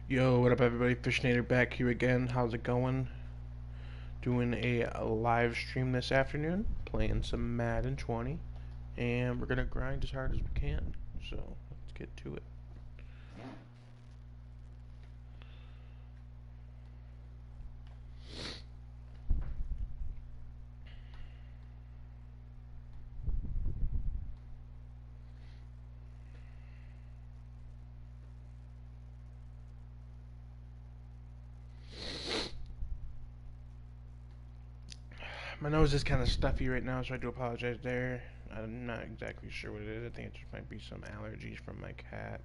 Yo, what up, everybody? Fishnator back here again. How's it going? Doing a live stream this afternoon, playing some Madden 20, and we're gonna grind as hard as we can. So let's get to it. My nose is kind of stuffy right now, so I do apologize there. I'm not exactly sure what it is. I think it just might be some allergies from my cat.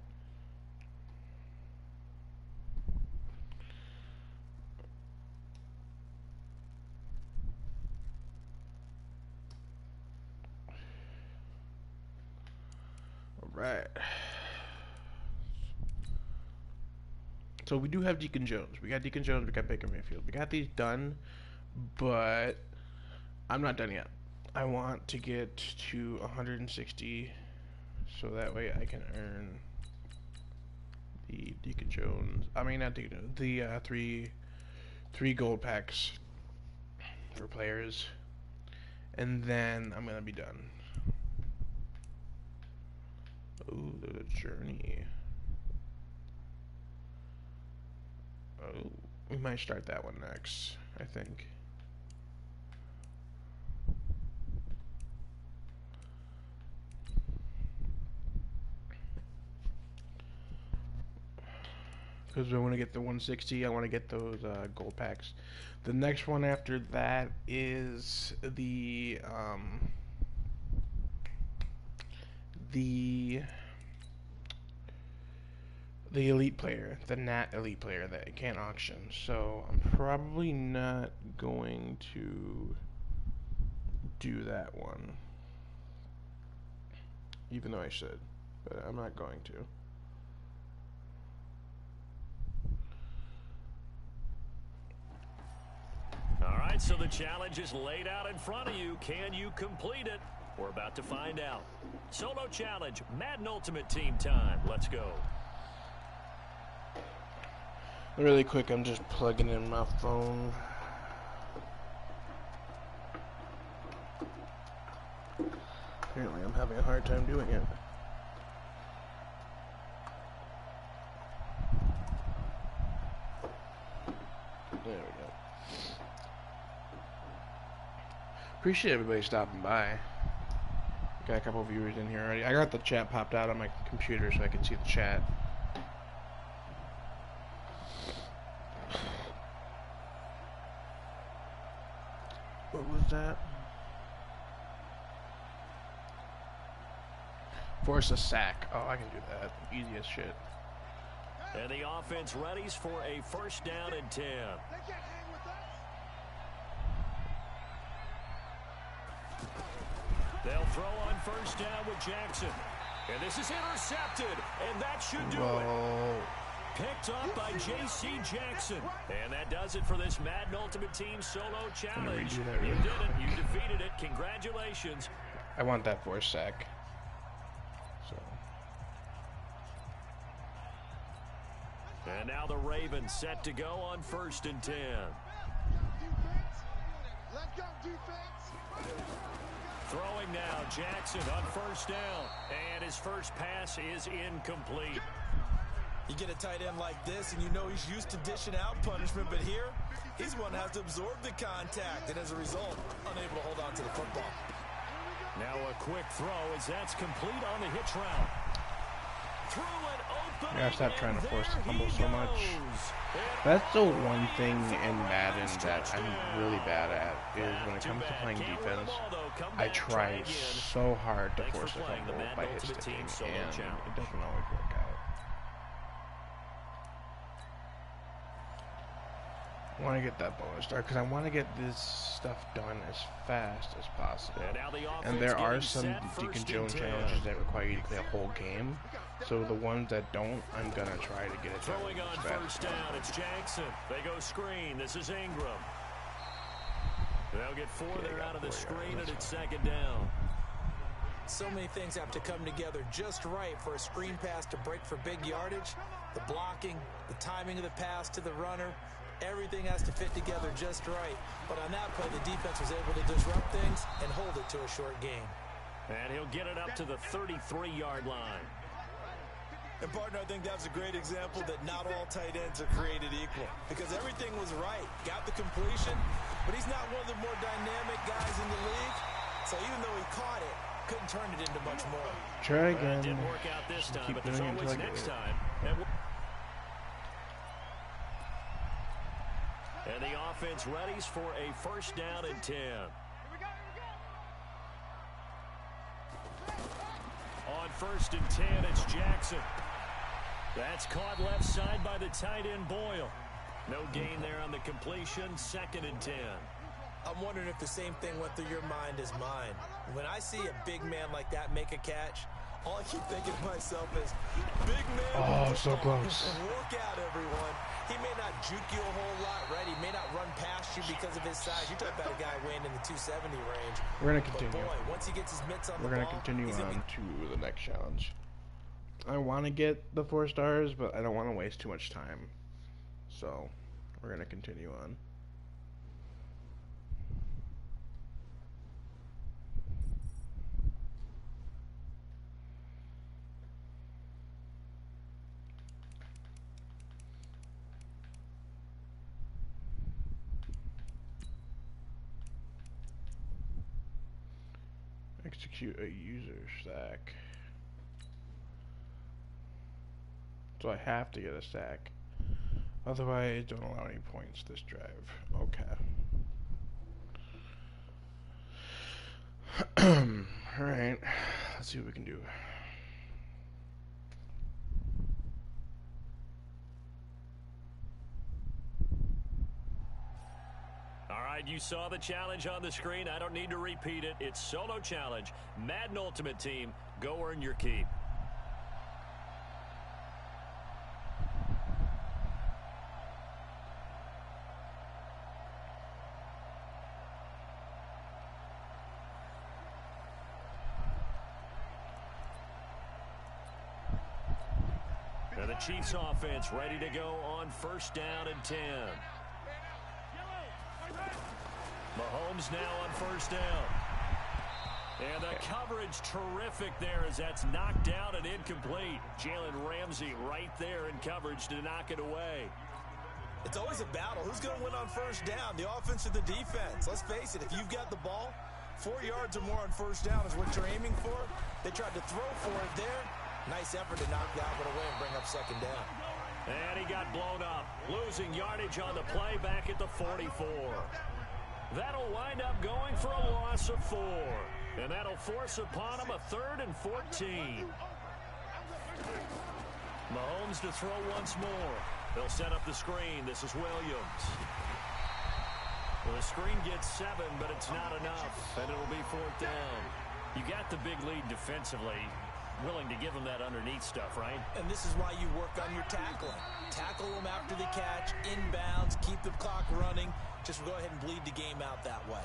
Alright. So we do have Deacon Jones. We got Deacon Jones, we got Baker Mayfield. We got these done, but I'm not done yet. I want to get to 160 so that way I can earn the Deacon Jones. I mean, not Deacon Jones. The three gold packs for players, and then I'm gonna be done. Oh, the journey. Oh, we might start that one next, I think. Because I want to get the 160, I want to get those gold packs. The next one after that is the elite player, the Nat elite player that you can't auction. So I'm probably not going to do that one, even though I should, but I'm not going to. Alright, so the challenge is laid out in front of you. Can you complete it? We're about to find out. Solo challenge, Madden Ultimate Team time. Let's go. Really quick, I'm just plugging in my phone. Apparently I'm having a hard time doing it. There we go. Appreciate everybody stopping by. Got a couple viewers in here already. I got the chat popped out on my computer so I can see the chat. What was that? Force a sack. Oh, I can do that. Easy as shit. And the offense readies for a first down and 10. They'll throw on first down with Jackson. And this is intercepted. And that should do it. Picked up by J.C. Jackson. And that does it for this Madden Ultimate Team Solo Challenge. You did it. You defeated it. Congratulations. I want that for a sack. So. And now the Ravens set to go on first and 10. Throwing now, Jackson on first down. And his first pass is incomplete. You get a tight end like this, and you know he's used to dishing out punishment, but here, he's one that has to absorb the contact, and as a result, unable to hold on to the football. Now a quick throw as that's complete on the hitch route. Through an opening, Yeah, stop trying to force the fumble so much. That's the one thing in Madden that I'm really bad at, is when it comes to playing defense, I try so hard to force a fumble by hit sticking, and it doesn't always work out. I want to get that bonus star because I want to get this stuff done as fast as possible. And there are some Deacon Jones challenges that require you to play a whole game. So the ones that don't, I'm gonna try to get it done. Throwing on first down, it's Jackson. They go screen. This is Ingram. They'll get four there out of the screen, and it's second down. So many things have to come together just right for a screen pass to break for big yardage. The blocking, the timing of the pass to the runner, everything has to fit together just right. But on that play, the defense was able to disrupt things and hold it to a short gain. And he'll get it up to the 33-yard line. And, partner, I think that's a great example that not all tight ends are created equal. Because everything was right. Got the completion, but he's not one of the more dynamic guys in the league. So even though he caught it, couldn't turn it into much more. Try again. Didn't work out this time, but there's always next time. And the offense readies for a first down and 10. On first and 10, it's Jackson. That's caught left side by the tight end Boyle. No gain there on the completion. Second and 10. I'm wondering if the same thing went through your mind as mine. When I see a big man like that make a catch, all I keep thinking to myself is, big man. Oh, so close. Work out, everyone. He may not juke you a whole lot, right? He may not run past you because of his size. You're talking about a guy weighing in the 270 range. We're going to continue. But boy, once he gets his mitts on the ball, we're going to continue on to the next challenge. I want to get the 4 stars, but I don't want to waste too much time. So, we're going to continue on. Execute a user sack. So I have to get a sack. Otherwise, don't allow any points this drive. Okay. Alright. Let's see what we can do. Alright, you saw the challenge on the screen. I don't need to repeat it. It's solo challenge. Madden Ultimate Team. Go earn your keep. And the Chiefs offense ready to go on first down and 10. Mahomes now on first down. And the coverage terrific there as that's knocked down and incomplete. Jalen Ramsey right there in coverage to knock it away. It's always a battle. Who's going to win on first down, the offense or the defense? Let's face it, if you've got the ball, 4 yards or more on first down is what you're aiming for. They tried to throw for it there. Nice effort to knock that one away and bring up second down. And he got blown up, losing yardage on the play back at the 44. That'll wind up going for a loss of 4. And that'll force upon him a 3rd and 14. Mahomes to throw once more. They'll set up the screen. This is Williams. Well, the screen gets 7, but it's not enough. And it'll be 4th down. You got the big lead defensively. Willing to give him that underneath stuff, right? And this is why you work on your tackling. Tackle them after the catch, inbounds, keep the clock running. Just go ahead and bleed the game out that way.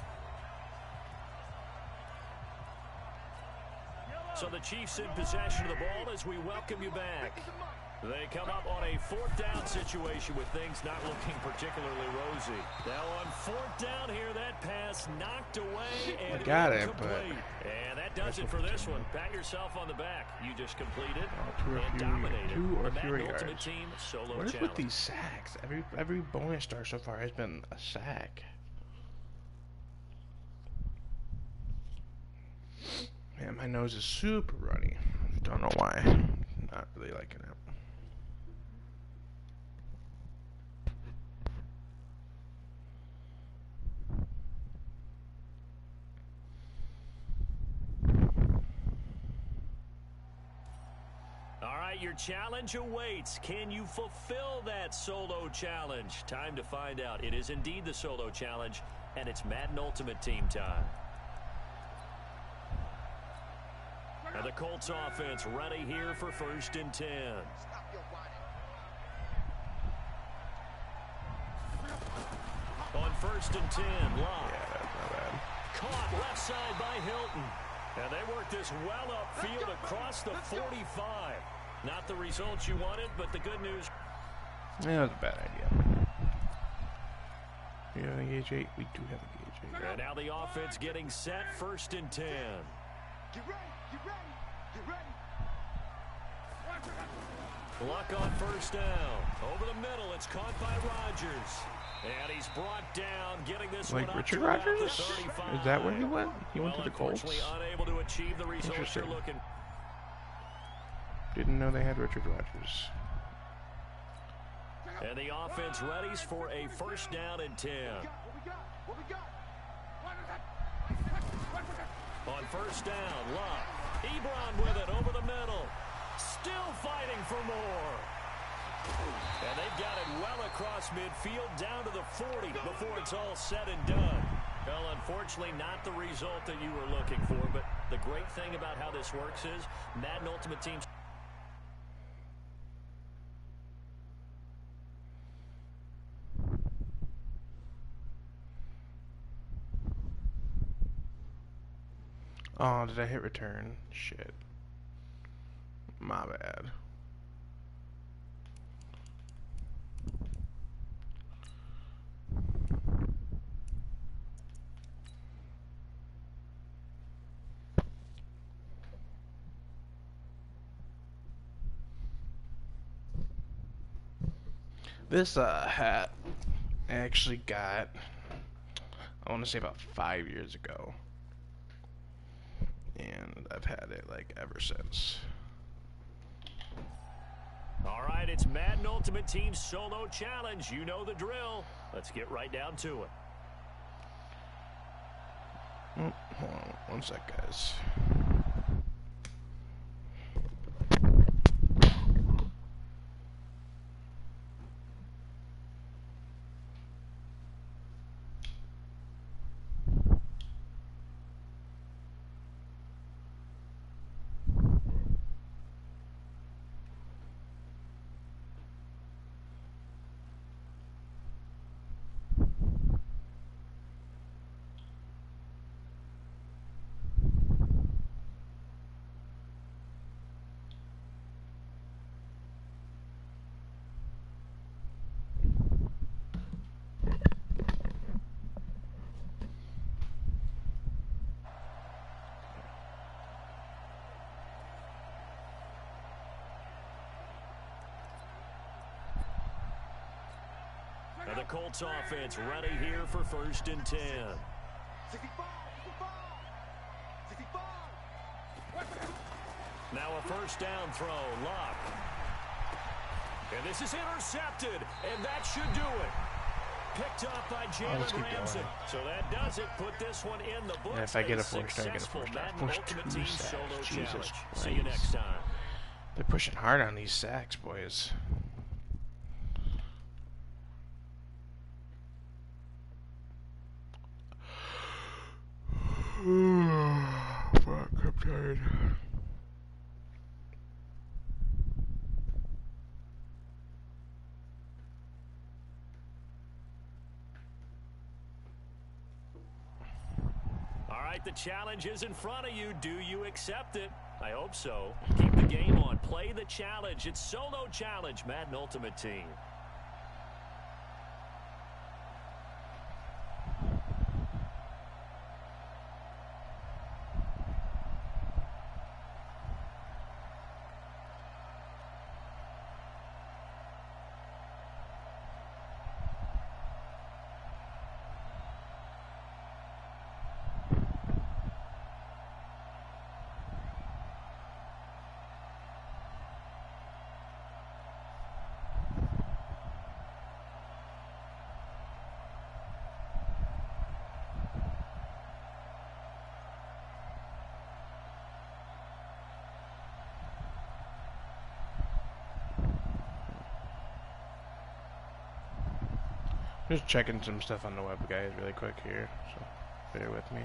So the Chiefs in possession of the ball as we welcome you back. They come up on a 4th down situation with things not looking particularly rosy. Now on 4th down here, that pass knocked away and got it, but and that does it for this one. Pat yourself on the back. You just completed and dominated. 2 or fewer yards. Team solo What is challenge. with these sacks? Every bonus star so far has been a sack. Man, my nose is super runny. Don't know why. Not really liking it. All right, your challenge awaits. Can you fulfill that solo challenge? Time to find out. It is indeed the solo challenge, and it's Madden Ultimate Team time. And the Colts offense ready here for 1st and 10. On 1st and 10, Locke. Yeah, that's not bad. Caught left side by Hilton. And they work this well upfield across the 45. Not the results you wanted, but the good news. That was a bad idea. We have an gauge 8? We do have a gauge 8. And now the offense getting set, 1st and 10. Get ready, get ready, get ready. Luck on 1st down. Over the middle, it's caught by Rodgers. And he's brought down, getting this like one up Richard to about Rodgers? the 35. Is that where he went? He went to the Colts? Unfortunately, unable to achieve the results you're looking. Didn't know they had Richard Rodgers. And the offense readies for a 1st down and 10. What we got? On 1st down, Luck. Ebron with it over the middle. Still fighting for more. And they've got it well across midfield down to the 40 before it's all said and done. Well, unfortunately, not the result that you were looking for, but the great thing about how this works is Madden Ultimate Team. Oh, did I hit return? Shit. My bad. This hat I actually got, I want to say about 5 years ago. And I've had it like ever since. All right, it's Madden Ultimate Team Solo Challenge. You know the drill. Let's get right down to it. Oh, hold on one sec, guys. And the Colts offense ready here for 1st and 10. 65. Now a 1st down throw, Luck. And this is intercepted, and that should do it. Picked up by Jalen Ramsey. So that does it. Put this one in the books. And if I get a 4th down, I get a 4th down. Push 2 sacks. Jesus Christ. See you next time. They're pushing hard on these sacks, boys. Fuck, I'm tired. All right, the challenge is in front of you. Do you accept it? I hope so. Keep the game on. Play the challenge. It's Solo Challenge, Madden Ultimate Team. Just checking some stuff on the web, guys, really quick here, so bear with me.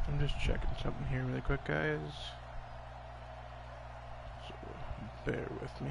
I'm just checking something here really quick, guys. So, bear with me.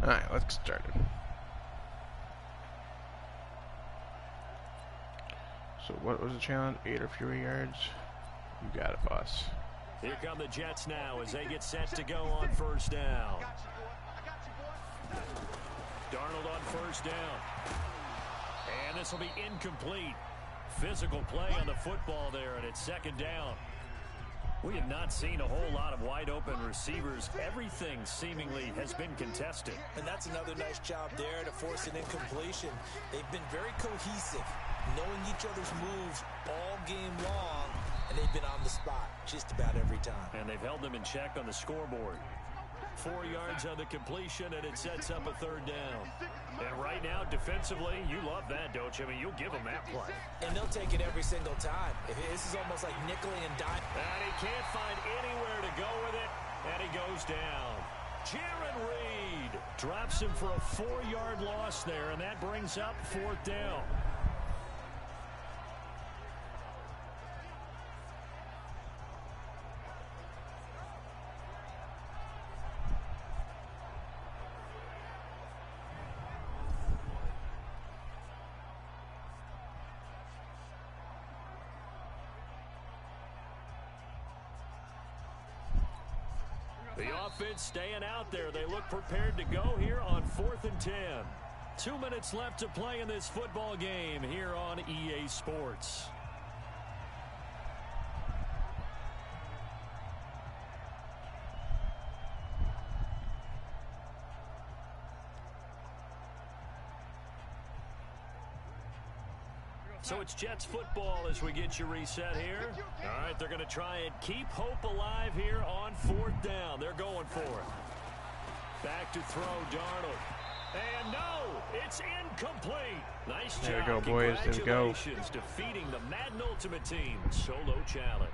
Alright, let's get started. So what was the challenge? 8 or fewer yards? You got it, boss. Here come the Jets now as they get set to go on first down. Darnold on first down. And this will be incomplete. Physical play on the football there, and it's second down. We have not seen a whole lot of wide-open receivers. Everything seemingly has been contested. And that's another nice job there to force an incompletion. They've been very cohesive, knowing each other's moves all game long, and they've been on the spot just about every time. And they've held them in check on the scoreboard. 4 yards on the completion, and it sets up a third down. And right now, defensively, you love that, don't you? I mean, you'll give them that play. And they'll take it every single time. This is almost like nickeling and diming. And he can't find anywhere to go with it, and he goes down. Jaron Reed drops him for a 4-yard loss there, and that brings up fourth down. The offense staying out there. They look prepared to go here on 4th and 10. 2 minutes left to play in this football game here on EA Sports. So it's Jets football as we get you reset here. All right, they're going to try and keep hope alive here on 4th down. They're going for it. Back to throw, Darnold. And no, it's incomplete. Nice job. There we go, boys. There we go. Congratulations, defeating the Madden Ultimate Team solo challenge.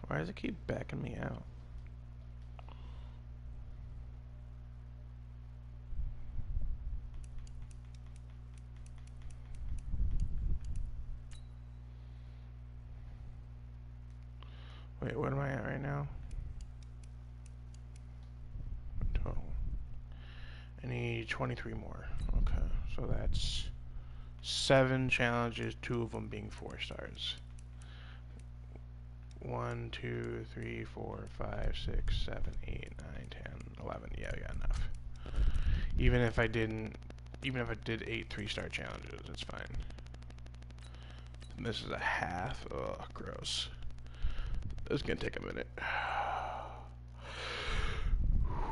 Why does it keep backing me out? Wait, what am I at right now? Total. I need 23 more. Okay, so that's 7 challenges, 2 of them being 4 stars. 1, 2, 3, 4, 5, 6, 7, 8, 9, 10, 11. Yeah, we got enough. Even if I did 8 3-star challenges, it's fine. And this is a half. Ugh, gross. This is gonna take a minute.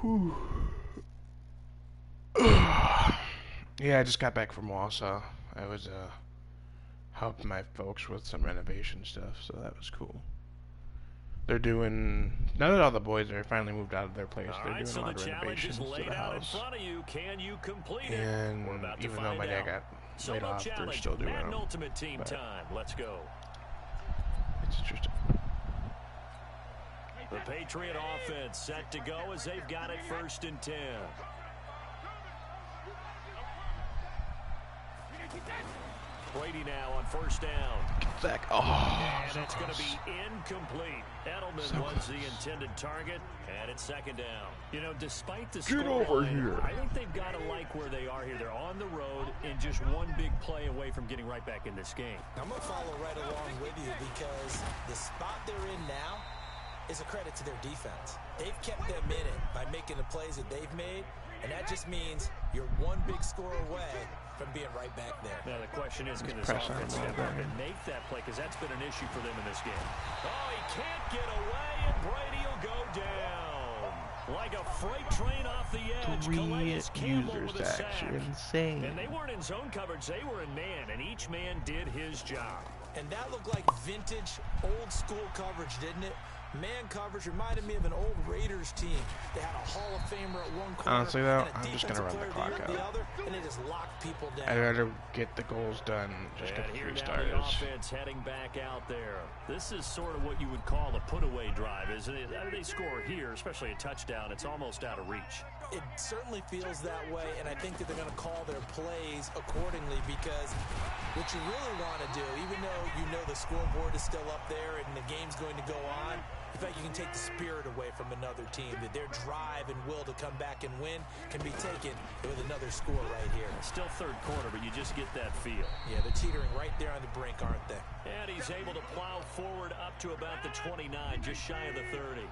Whew. Yeah, I just got back from Wausau. I was helping my folks with some renovation stuff, so that was cool. They're doing, now that all the boys are finally moved out of their place, All they're right, doing so a lot the of challenge renovations is to laid the out in house. front of you. Can you complete it? And We're about to even though find my dad out. got So laid no off, they're challenge. still doing Madden them. Ultimate Team But time. Let's go. it's interesting. The Patriot offense set to go as they've got it 1st and 10. Brady now on 1st down. Zach, oh, And so it's going to close. be incomplete. Edelman So was the close. intended target, and it's 2nd down. You know, despite the Get over scoreline, here. I think they've got to like where they are here. They're on the road and just one big play away from getting right back in this game. I'm going to follow right along with you because the spot they're in now is a credit to their defense. They've kept them in it by making the plays that they've made, and that just means you're one big score away from being right back there. Now, the question is, can this Press on offense him step over up here. and make that play? Because that's been an issue for them in this game. Oh, he can't get away, and Brady will go down. Like a freight train off the edge. 3 Calais Campbell users, with a Zach. sack. You're insane. And they weren't in zone coverage. They were in man, and each man did his job. And that looked like vintage, old-school coverage, didn't it? Man coverage reminded me of an old Raiders team. They had a Hall of Famer at one corner Honestly, though, and a I'm just gonna defensive run the player of clock the out. other, and they just locked people down. I'd rather get the goals done, just get And the here 3 now the stars. offense heading back out there. This is sort of what you would call a put-away drive, isn't it? I mean, they score here, especially a touchdown. It's almost out of reach. It certainly feels that way, and I think that they're going to call their plays accordingly because what you really want to do, even though you know the scoreboard is still up there and the game's going to go on, in fact, you can take the spirit away from another team, that their drive and will to come back and win can be taken with another score right here. Still 3rd quarter, but you just get that feel. Yeah, they're teetering right there on the brink, aren't they? And he's able to plow forward up to about the 29, just shy of the 30.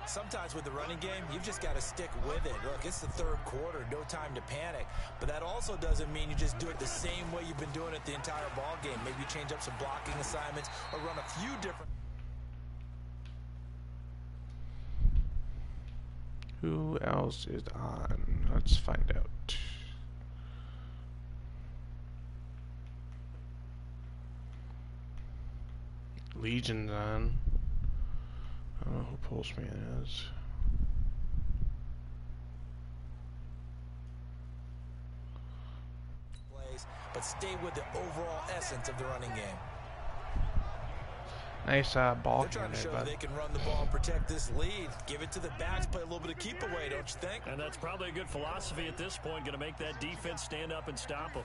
Sometimes with the running game, you've just got to stick with it. Look, it's the 3rd quarter, no time to panic. But that also doesn't mean you just do it the same way you've been doing it the entire ball game. Maybe you change up some blocking assignments or run a few different... Who else is on? Let's find out. Legion's on. I don't know who Pulseman is. plays, but stay with the overall essence of the running game. Nice ball They're trying to show bud. they can run the ball and protect this lead. Give it to the backs, play a little bit of keep away, don't you think? And that's probably a good philosophy at this point, going to make that defense stand up and stop them.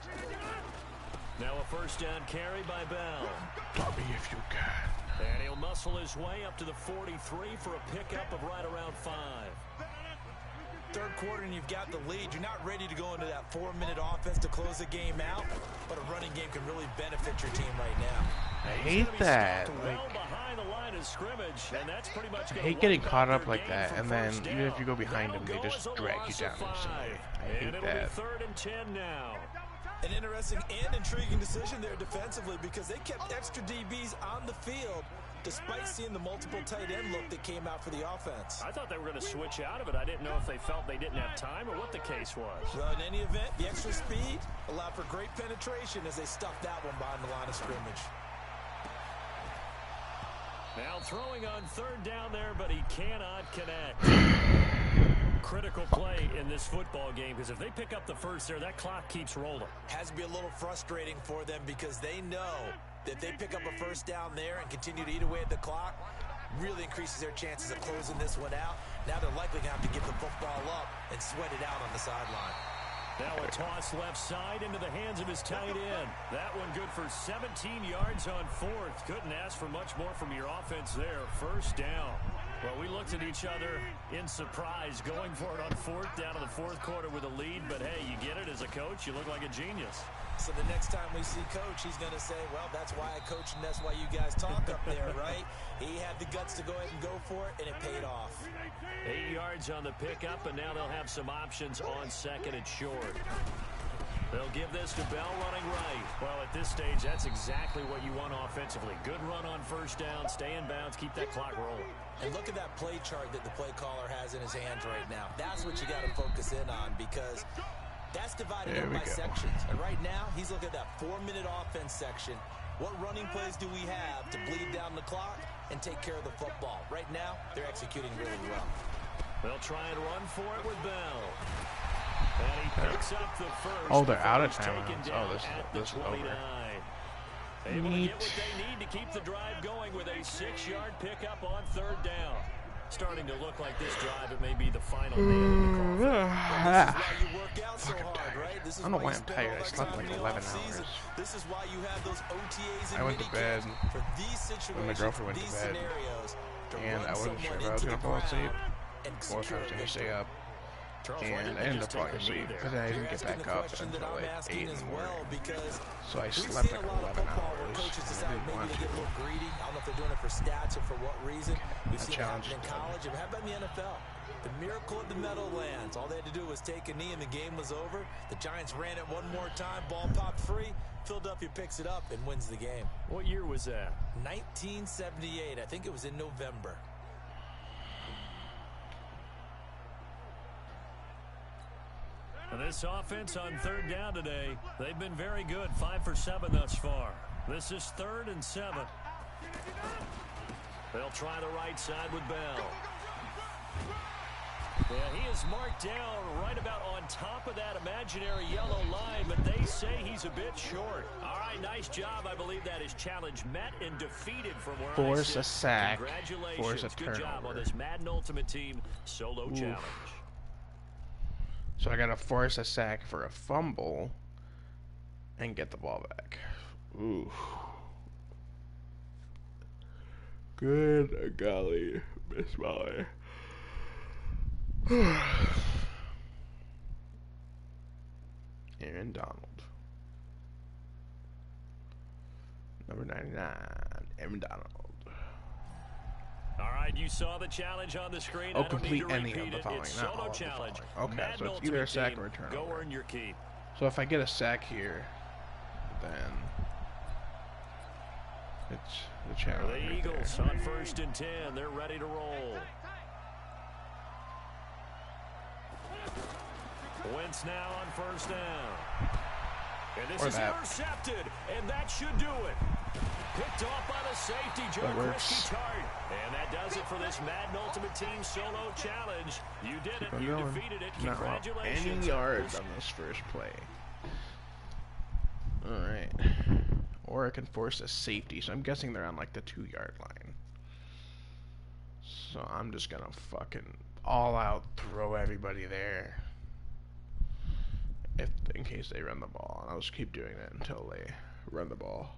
Now a 1st down carry by Bell. Stop me if you can. And he'll muscle his way up to the 43 for a pickup of right around 5. 3rd quarter and you've got the lead. You're not ready to go into that 4-minute offense to close the game out, but a running game can really benefit your team right now. I hate that. Well Like, behind the line of scrimmage, and that's pretty much I gonna hate getting wipe caught out up their like game that, from and then 1st even if down. you go behind them, That'll they go just as a drag you loss down of instantly. 5. I And hate it'll that. be 3rd and 10 now. An interesting and intriguing decision there defensively because they kept extra DBs on the field despite seeing the multiple tight end look that came out for the offense. I thought they were going to switch out of it. I didn't know if they felt they didn't have time or what the case was. Well, in any event, the extra speed allowed for great penetration as they stuffed that one behind the line of scrimmage. Now throwing on 3rd down there, but he cannot connect. Critical play in this football game because if they pick up the 1st there, that clock keeps rolling. Has to be a little frustrating for them because they know that if they pick up a 1st down there and continue to eat away at the clock, really increases their chances of closing this one out. Now they're likely going to have to give the football up and sweat it out on the sideline. Now a toss left side into the hands of his tight end. That one good for 17 yards on 4th. Couldn't ask for much more from your offense there. 1st down. Well, we looked at each other in surprise going for it on 4th down in the 4th quarter with a lead. But, hey, you get it as a coach. You look like a genius. So the next time we see Coach, he's going to say, well, that's why I coach and that's why you guys talk up there, right? He had the guts to go ahead and go for it, and it paid off. 8 yards on the pickup, and now they'll have some options on 2nd and short. They'll give this to Bell running right. Well, at this stage, that's exactly what you want offensively. Good run on 1st down, stay in bounds, keep that clock rolling. And look at that play chart that the play caller has in his hands right now. That's what you got to focus in on because that's divided up by sections. And right now, he's looking at that 4-minute offense section What running plays do we have to bleed down the clock and take care of the football? Right now, they're executing really well. They'll try and run for it with Bell. And he picks up the first. Oh, they're out of taken timeouts. down Oh, at this the is over. 29. Able to Neat. get what they need to keep the drive going with a 6-yard pickup on 3rd down. Starting to look like this drive, it may be the final nail in the coffin. Well, this is why you work out so Fucking hard, tired. right? This is I don't know why you I'm spend tired. all I that slept time like in the 11 offseason. hours. This is why you have those OTAs and I went to bed, minicamps for these situations, and my girlfriend went to these bed, scenarios, to and run I wasn't sure someone if I was into gonna the fall asleep ground and or if I secure was gonna victory. stay up. Charles, why And didn't I they ended just up falling take a knee asleep there? because I You're didn't get asking back the up question until that I'm like asking 8 in as the well, morning. because So I we've slept seen like a lot of 11 football where hours, coaches and I decide didn't maybe want they to. get a little greedy. I don't know if they're doing it for stats or for what reason. We've That seen it happen challenge in is college, and how about in the NFL? The miracle of the Meadowlands. All they had to do was take a knee and the game was over. The Giants ran it one more time. Ball popped free. Philadelphia picks it up and wins the game. What year was that? 1978. I think it was in November. And this offense on 3rd down today, they've been very good. 5 for 7 thus far. This is 3rd and 7. They'll try the right side with Bell. Yeah, he is marked down right about on top of that imaginary yellow line, but they say he's a bit short. All right, nice job. I believe that is challenge met and defeated from where Force I sit. a sack. Congratulations. Force a Good job on turnover. this Madden Ultimate Team solo challenge. So I gotta force a sack for a fumble and get the ball back. Ooh. Good golly, Miss Molly. Aaron Donald. Number 99, Aaron Donald. All right, you saw the challenge on the screen. Oh, I don't need complete to any repeat of the it. following, It's not solo all of the challenge. following. Okay, Madden so it's either a Ultimate sack Team, or a turnover. Go earn your keep. So if I get a sack here, then it's the challenge. The right Eagles there. on 1st and 10. They're ready to roll. Wentz now on 1st down. And this Or is that. intercepted, and that should do it. Picked off by the safety, Joe That works. Tart. And that does it for this Madden Ultimate Team solo challenge. You did it. on You going. defeated it. Not want Congratulations. any yards on this first play. Alright. Or I can force a safety, so I'm guessing they're on like the 2-yard line. So I'm just gonna fucking all out throw everybody there. In case they run the ball. And I'll just keep doing it until they run the ball.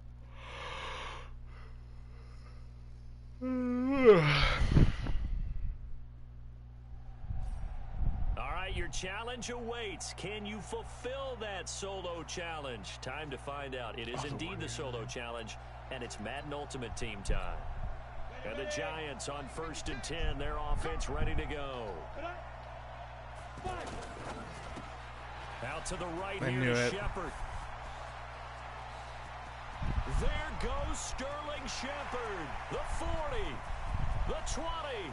All right, your challenge awaits. Can you fulfill that solo challenge? Time to find out. It is indeed the solo challenge, and it's Madden Ultimate Team time. And the Giants on 1st and 10, their offense ready to go. Out to the right I here knew to it. Shepard. There goes Sterling Shepard. The 40, the 20.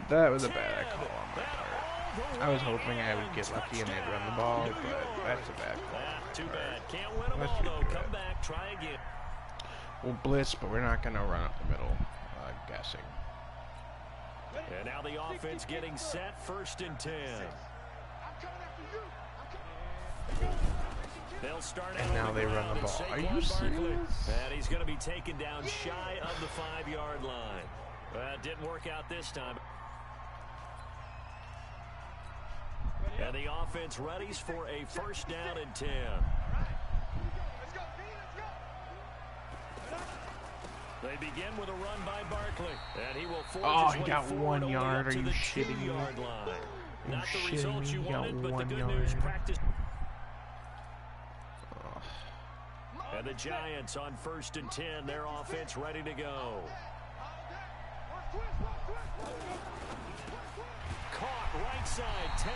That was a 10, bad call on my and part. all the I was way hoping I would in. get lucky and they'd run the Touchdown, ball, New but York. that's a bad call. Too bad. Can't win them Let's all, get though. to Come it. back, try again. We'll blitz, but we're not gonna run up the middle. Guessing. And now the offense getting set, 1st and 10. They'll start out And now on the they run ground, the and ball. Are Saquon you Barkley. serious? And he's going to be taken down shy of the 5-yard line. It didn't work out this time. And the offense readies for a 1st down and 10. They begin with a run by Barkley, and he will force Oh, his he way got forward 1 only yard. up Are to you the shitting me? 2-yard line. Are you Not the shitting results me? you He got wanted, but the 1 good yard. news, practice. And the Giants on 1st and 10, their offense ready to go. Caught right side, Tate.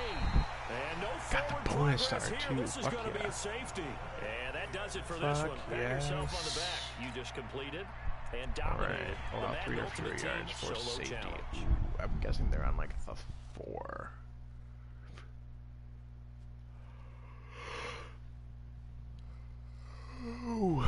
And no Got the forward bonus progress star, here. too. This is Fuck going to be yeah. a safety. And that does it for this Fuck one. Pat yourself on the yes. back. You just completed and Alright, dominated the allow Madden 3 or Ultimate 4 yards Team for solo safety. challenge. Ooh, I'm guessing they're on like the 4. Ooh.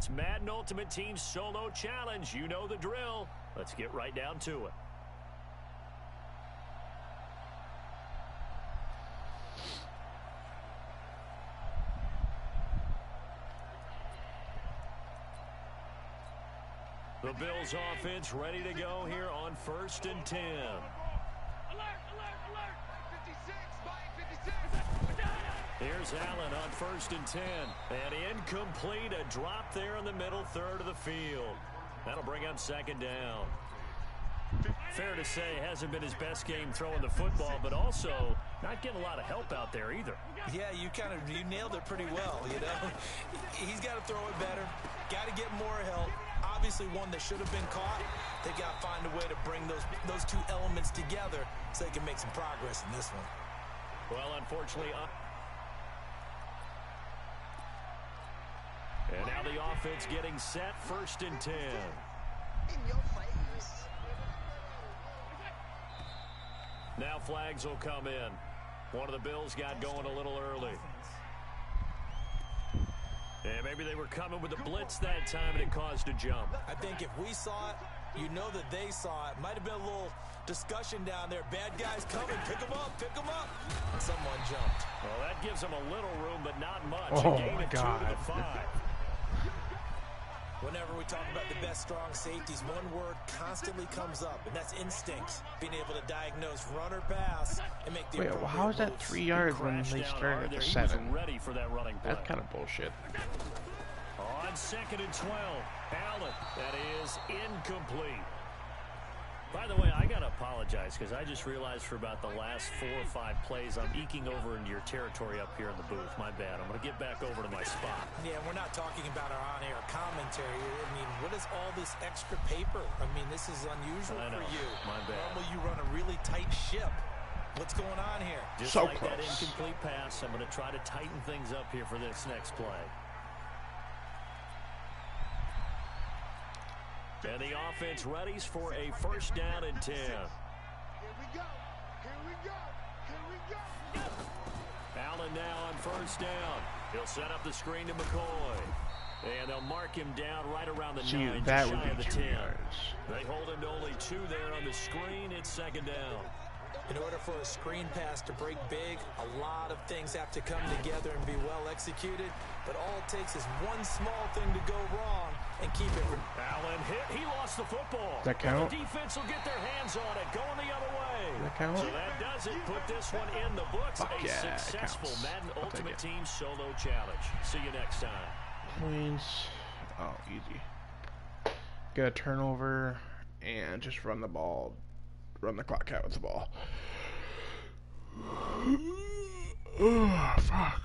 It's Madden Ultimate Team Solo Challenge. You know the drill. Let's get right down to it. The Bills offense ready to go here on 1st and 10. Alert, alert, alert. 56, by 56. Here's Allen on 1st and 10. And incomplete, a drop there in the middle third of the field. That'll bring up 2nd down. Fair to say, hasn't been his best game throwing the football, but also not getting a lot of help out there either. Yeah, you nailed it pretty well, you know. He's got to throw it better, got to get more help. Obviously one that should have been caught. They got to find a way to bring those two elements together so they can make some progress in this one. Well, unfortunately, and now the offense getting set, 1st and 10. In your face. Now flags will come in. One of the Bills got going a little early. And maybe they were coming with a blitz that time and it caused a jump. I think if we saw it, you know that they saw it. Might have been a little discussion down there. Bad guys coming. Pick them up. Pick them up. And someone jumped. Well, that gives them a little room, but not much. Oh, a gain my of God. 2 to the 5. Whenever we talk about the best strong safeties, one word constantly comes up, and that's instincts. Being able to diagnose run or pass and make the Wait, well, how is that 3 yards when they started at the 7? Ready for that running play. That's kind of bullshit. On 2nd and 12, Allen. That is incomplete. By the way, I got to apologize because I just realized for about the last 4 or 5 plays, I'm eking over into your territory up here in the booth. My bad. I'm going to get back over to my spot. Yeah, we're not talking about our on-air commentary. I mean, what is all this extra paper? I mean, this is unusual for you. My bad. Normally you run a really tight ship. What's going on here? Just so like close. that incomplete pass, I'm going to try to tighten things up here for this next play. And the offense readies for a 1st down and 10. Here we go. Here we go. Here we go. Allen now on 1st down. He'll set up the screen to McCoy. And they'll mark him down right around the 9, that just would shy of be the 2 10. yards. They hold him to only 2 there on the screen. It's 2nd down. In order for a screen pass to break big, a lot of things have to come together and be well executed. But all it takes is one small thing to go wrong and keep it. Allen hit. He lost the football. Does that count? The defense will get their hands on it. Going the other way. Does that count? So that does it. Put this one in the books. Fuck A yeah, it successful counts. Madden I'll take Ultimate it. Team Solo Challenge. See you next time. Points. Oh, easy. Get a turnover and just run the ball. Run the clock out with the ball. Oh, fuck.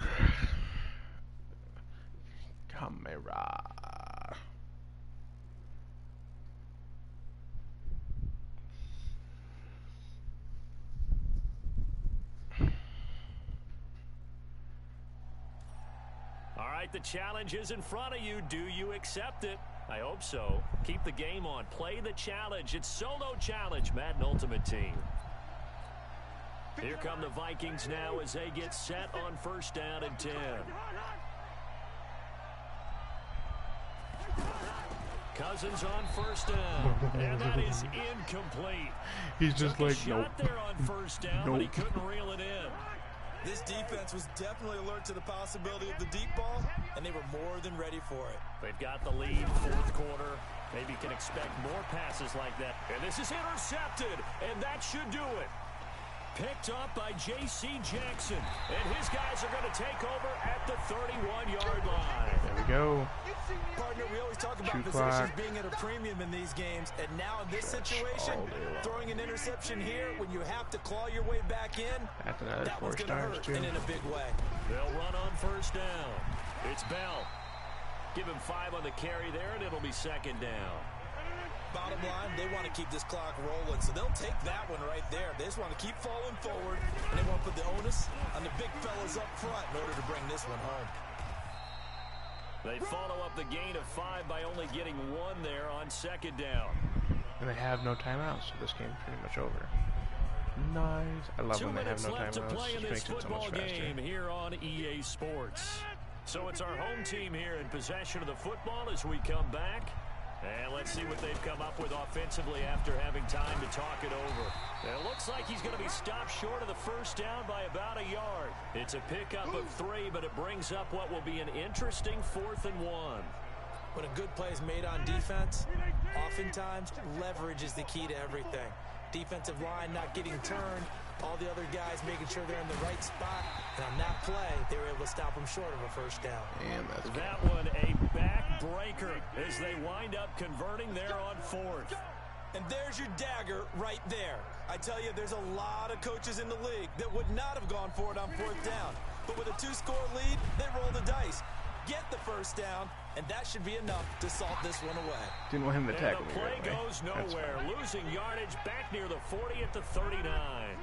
Camera. All right, the challenge is in front of you. Do you accept it? I hope so. Keep the game on. Play the challenge. It's Solo Challenge, Madden Ultimate Team. Here come the Vikings now as they get set on 1st down and 10. Cousins on 1st down. And that is incomplete. He's just Took a like, shot nope. there on 1st down, but he couldn't reel it in. This defense was definitely alert to the possibility of the deep ball, and they were more than ready for it. They've got the lead, 4th quarter. Maybe can expect more passes like that. And this is intercepted, and that should do it. Picked up by J.C. Jackson, and his guys are going to take over at the 31-yard line. There we go. Partner, we always talk about Shoot possessions clock. being at a premium in these games, and now in this situation, all day long. throwing an interception here when you have to claw your way back in, That's another that 4 one's going to stars, hurt, too. and in a big way. They'll run on 1st down. It's Bell. Give him 5 on the carry there, and it'll be 2nd down. Bottom line, they want to keep this clock rolling, so they'll take that one right there. They just want to keep falling forward, and they want to put the onus on the big fellas up front in order to bring this one home. They follow up the gain of 5 by only getting 1 there on 2nd down. And they have no timeouts, so this game's pretty much over. Nice. I love 2 when they have minutes no left to timeouts. play in It this makes it so much football faster. game here on EA Sports. So it's our home team here in possession of the football as we come back. And let's see what they've come up with offensively after having time to talk it over. It looks like he's going to be stopped short of the first down by about a yard. It's a pickup of 3, but it brings up what will be an interesting 4th and 1. When a good play is made on defense, oftentimes leverage is the key to everything. Defensive line not getting turned, all the other guys making sure they're in the right spot. And on that play, they were able to stop them short of a first down. And that's that one a backbreaker as they wind up converting there on 4th. And there's your dagger right there. I tell you, there's a lot of coaches in the league that would not have gone for it on 4th down. But with a 2-score lead, they roll the dice. Get the first down, and that should be enough to salt this one away. Didn't want him to tackle me. The play goes nowhere, losing yardage back near the 40 at the 39.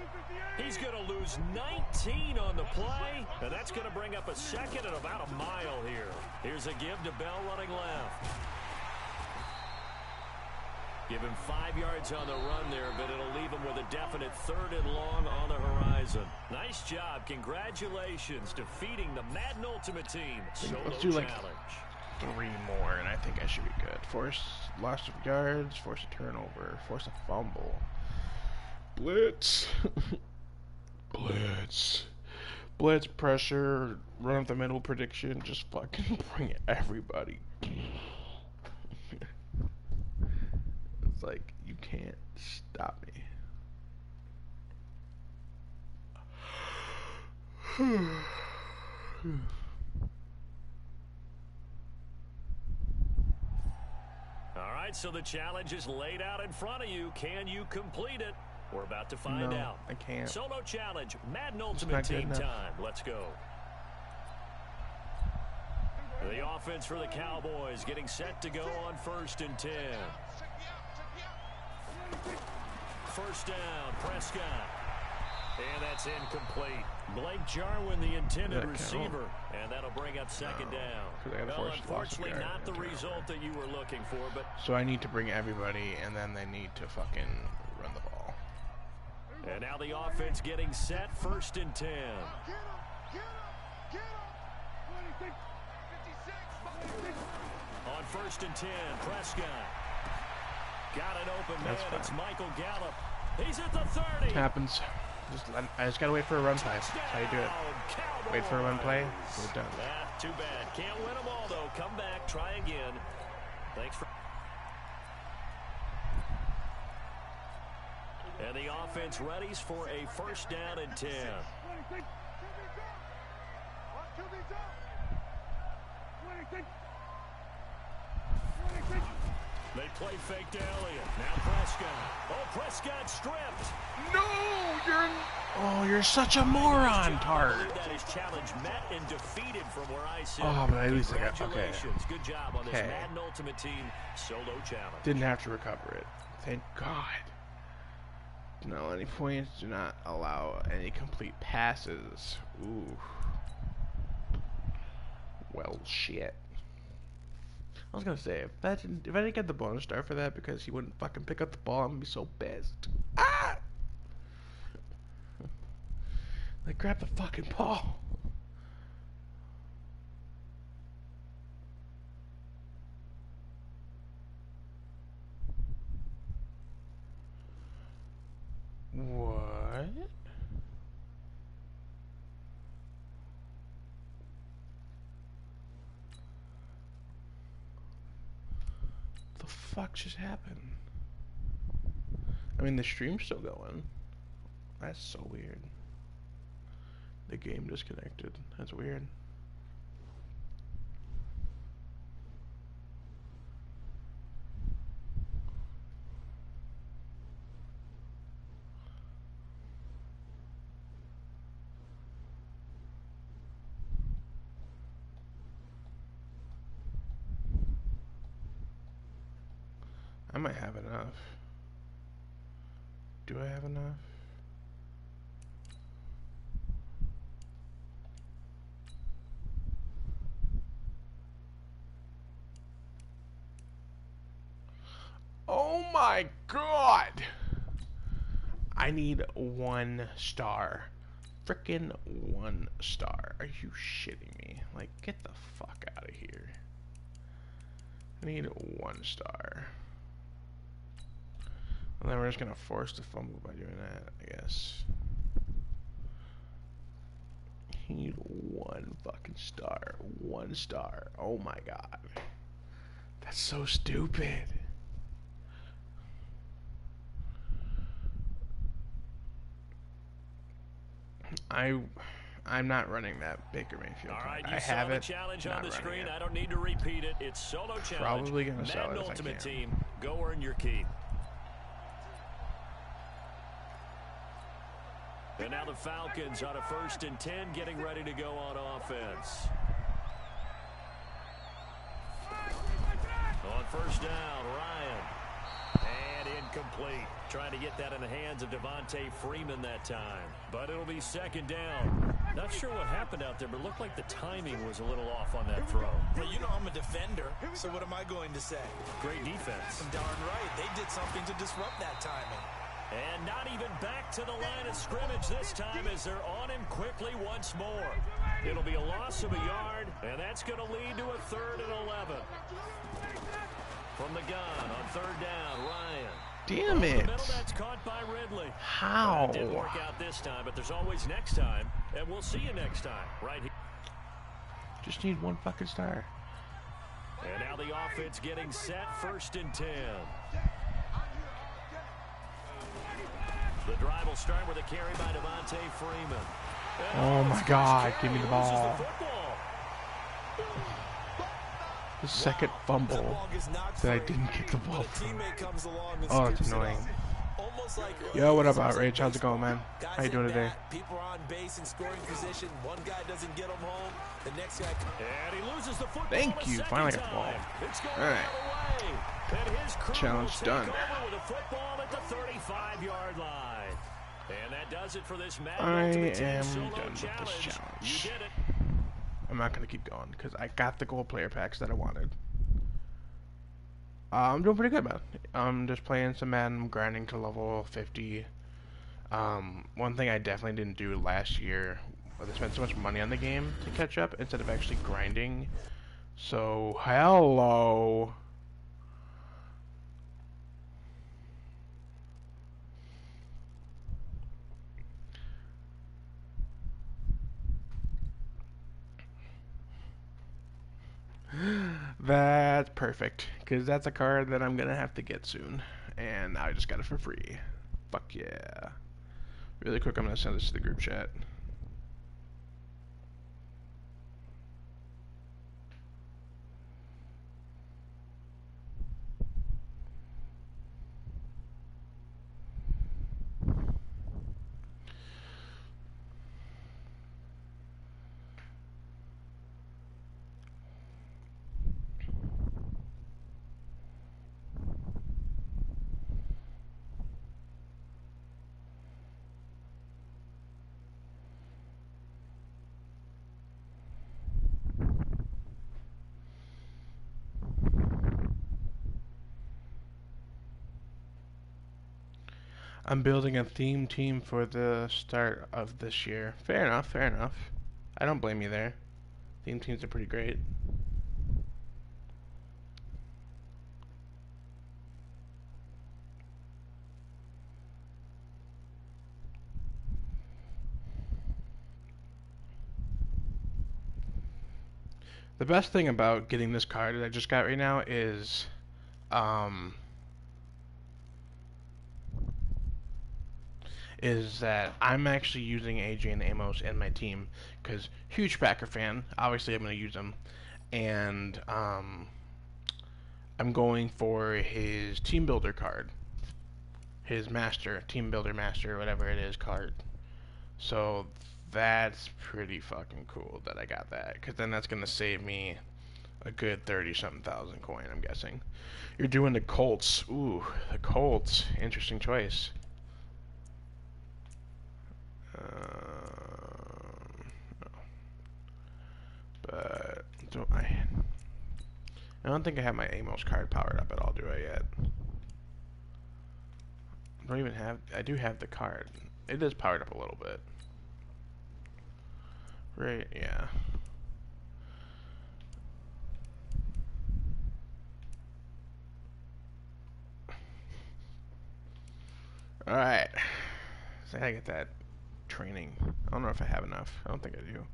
He's going to lose 19 on the play, and that's going to bring up a second at about a mile here. Here's a give to Bell running left. Give him 5 yards on the run there, but it'll leave him with a definite 3rd and long on the horizon. Nice job. Congratulations defeating the Madden Ultimate Team. Let's do like 3 more, and I think I should be good. Force loss of yards, force a turnover, force a fumble. Blitz. Blitz, pressure, run up the middle prediction, just fucking bring it, everybody. It's like, you can't stop me. All right, so the challenge is laid out in front of you. Can you complete it? We're about to find out. I can't. Solo challenge, Madden Ultimate Team time. Let's go. The offense for the Cowboys getting set to go on 1st and 10. First down, Prescott. And that's incomplete. Blake Jarwin, the intended receiver. And that'll bring up 2nd down. Well, unfortunately, not the result that you were looking for. But so I need to bring everybody, and then they need to fucking run the ball. And now the offense getting set, 1st and 10. On 1st and 10, Prescott. Got an open man. It's Michael Gallup. He's at the 30. Happens. I just gotta wait for a run play. That's how you do it. Cowboys. Wait for a run play. We're done. Too bad. Can't win them all, though. Come back. Try again. Thanks for... And the offense readies for a 1st down and 10. They play fake to Elliott. Now Prescott. Oh, Prescott stripped. No, you're such a moron, Tart. That is challenge met and defeated from where I sit. Oh, but at least I got, okay. Good job on this Madden Ultimate Team solo challenge. Didn't have to recover it. Thank God. No, any points. Do not allow any complete passes. Ooh. Well, shit. I was gonna say, if I didn't get the bonus star for that because he wouldn't fucking pick up the ball, I'm gonna be so pissed. Ah! Like, grab the fucking ball. What? The fuck just happened? I mean, the stream's still going. That's so weird. The game disconnected. That's weird. I might have enough. Do I have enough? Oh my God! I need 1 star. Frickin' 1 star. Are you shitting me? Like, get the fuck out of here. I need 1 star. And then we're just gonna force the fumble by doing that, I guess. I need 1 fucking star. 1 star. Oh my god. That's so stupid. I'm not running that Baker Mayfield card. I have it. Challenge Not on the running screen. it. I don't need to repeat it. It's solo challenge. Probably gonna sell Madden it if I Ultimate can. Team. Go earn your keep. And now the Falcons on a 1st and 10, getting ready to go on offense. On 1st down, Ryan. And incomplete. Trying to get that in the hands of Devontae Freeman that time. But it'll be 2nd down. Not sure what happened out there, but it looked like the timing was a little off on that throw. Well, you know I'm a defender, so what am I going to say? Great defense. I'm darn right. They did something to disrupt that timing. And not even back to the line of scrimmage this time as they're on him quickly once more. It'll be a loss of a yard, and that's going to lead to a 3rd and 11. From the gun on 3rd down, Ryan. Damn it. Middle, that's caught by Ridley. How? That didn't work out this time, but there's always next time, and we'll see you next time right here. Just need 1 fucking star. And now the offense getting set, 1st and 10. The drive will start with a carry by Devontae Freeman. Oh my god, give me the ball. The 2nd fumble that I didn't get the ball from. Oh, that's annoying. Yo, what up, Outrage? How's it going, man? How you doing today? People are on base in scoring position. One guy doesn't get them home. The next guy. And he loses the football. Thank you. Finally got the ball. Alright. Challenge done. With a football at the 35-yard line. And that does it for this I am done with this challenge. You did it. I'm not going to keep going because I got the gold player packs that I wanted. I'm doing pretty good, man. I'm just playing some Madden. I'm grinding to level 50. One thing I definitely didn't do last year was I spent so much money on the game to catch up instead of actually grinding. So, hello. That's perfect, because that's a card that I'm going to have to get soon, and I just got it for free. Fuck yeah. Really quick, I'm going to send this to the group chat. I'm building a theme team for the start of this year. Fair enough, fair enough. I don't blame you there. Theme teams are pretty great. The best thing about getting this card that I just got right now is that I'm actually using AJ and Amos in my team because huge Packer fan. Obviously, I'm going to use them, and I'm going for his team builder card, his master, team builder master, whatever it is card. So that's pretty fucking cool that I got that, because then that's going to save me a good 30-something thousand coin, I'm guessing. You're doing the Colts. Ooh, the Colts. Interesting choice. No. But I don't think I have my Amos card powered up at all, do I yet? I don't even have. I do have the card. It is powered up a little bit. Right, yeah. Alright. So I gotta get that training. I don't know if I have enough. I don't think I do.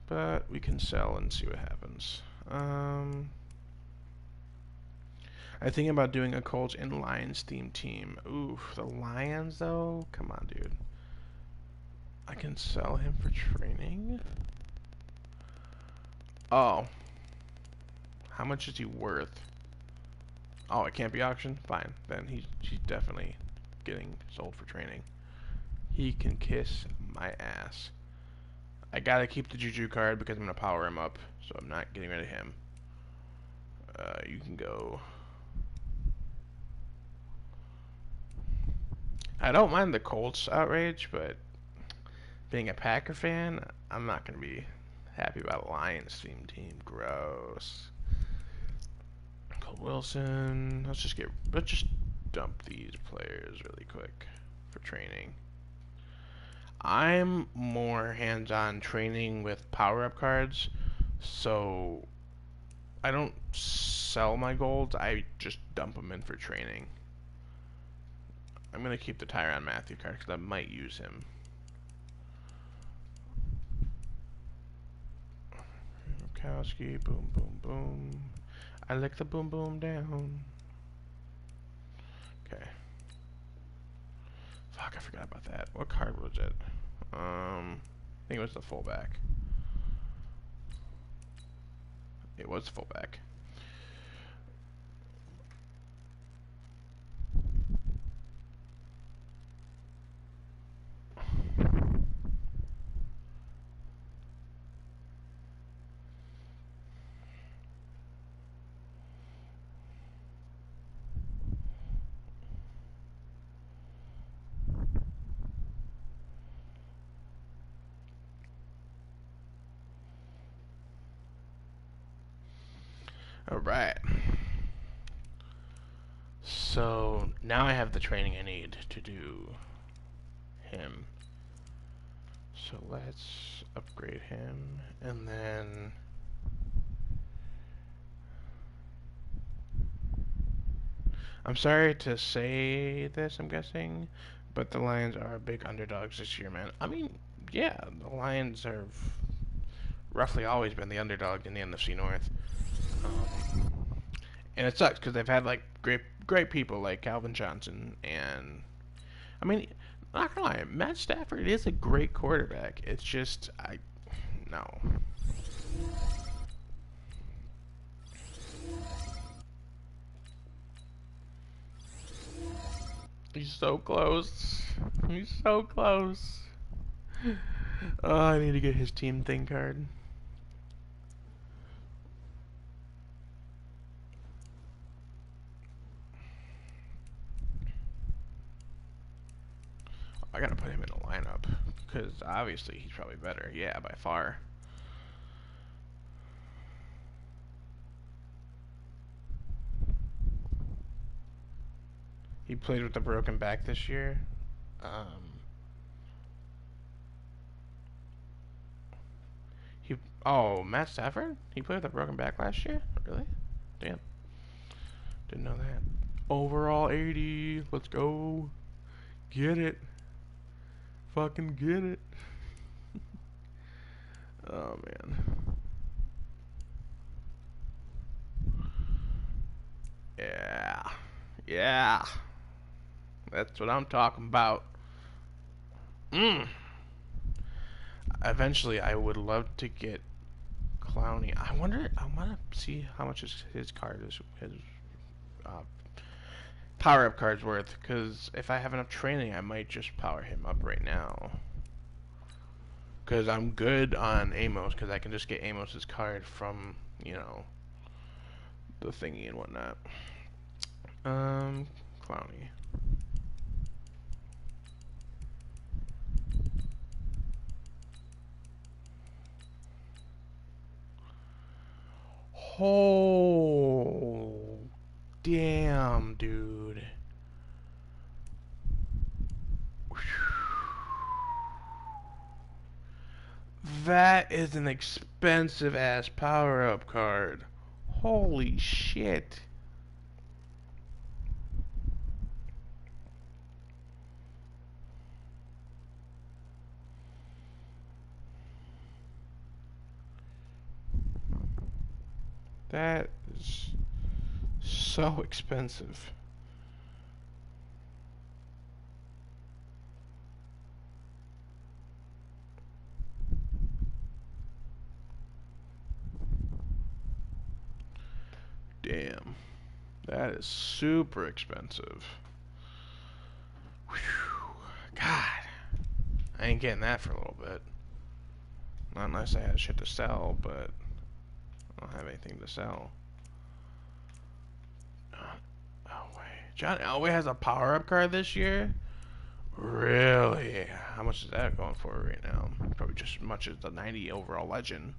But we can sell and see what happens. I think about doing a Colts and Lions themed team. Ooh, the Lions though? Come on, dude. I can sell him for training? Oh. How much is he worth? Oh, it can't be auctioned? Fine. Then he's definitely getting sold for training. He can kiss my ass. I gotta keep the Juju card because I'm gonna power him up, so I'm not getting rid of him. You can go. I don't mind the Colts outrage, but being a Packer fan, I'm not gonna be happy about a Lions themed team. Gross. Cole Wilson. Let's just dump these players really quick for training. I'm more hands-on training with power-up cards, so I don't sell my golds. I just dump them in for training. I'm gonna keep the Tyrann Mathieu card because I might use him. Kowski, boom, boom, boom. I lick the boom, boom down. Okay. Fuck, I forgot about that. What card was it? I think it was the fullback. It was fullback. Alright. So now I have the training I need to do him. So let's upgrade him and then I'm sorry to say this, I'm guessing, but the Lions are big underdogs this year, man. I mean, yeah, the Lions have roughly always been the underdog in the NFC North. And it sucks because they've had like great people like Calvin Johnson, and I mean, not gonna lie, Matt Stafford is a great quarterback. It's just no. He's so close. He's so close. Oh, I need to get his team thing card. I gotta put him in a lineup because obviously he's probably better. Yeah, by far. He played with a broken back this year. Matt Stafford? He played with a broken back last year? Really? Damn. Didn't know that. Overall 80. Let's go. Get it. Fucking get it. Oh, man. Yeah. Yeah. That's what I'm talking about. Eventually, I would love to get Clowney. I want to see how much his card is, his power-up card's worth, because if I have enough training, I might just power him up right now. Because I'm good on Amos, because I can just get Amos's card from, you know, the thingy and whatnot. Clowney. Oh, damn, dude. That is an expensive ass power up card. Holy shit. That is so expensive. Damn. That is super expensive. Whew. God. I ain't getting that for a little bit. Not unless I had shit to sell, but I don't have anything to sell. John Elway has a power-up card this year? Really? How much is that going for right now? Probably just as much as the 90 overall legend.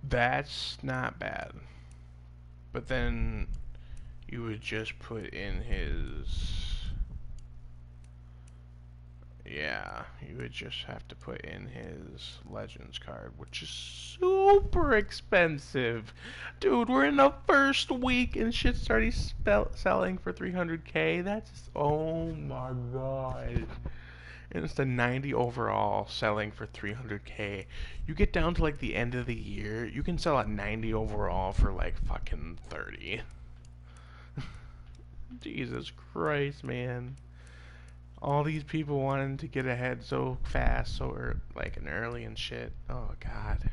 That's not bad. But then you would just put in his... Yeah, you would just have to put in his Legends card, which is super expensive. Dude, we're in the first week and shit's already selling for 300k. That's... Oh my god. And it's the 90 overall selling for 300k. You get down to like the end of the year, you can sell a 90 overall for like fucking 30. Jesus Christ, man. All these people wanting to get ahead so fast, so like and early and shit. Oh god.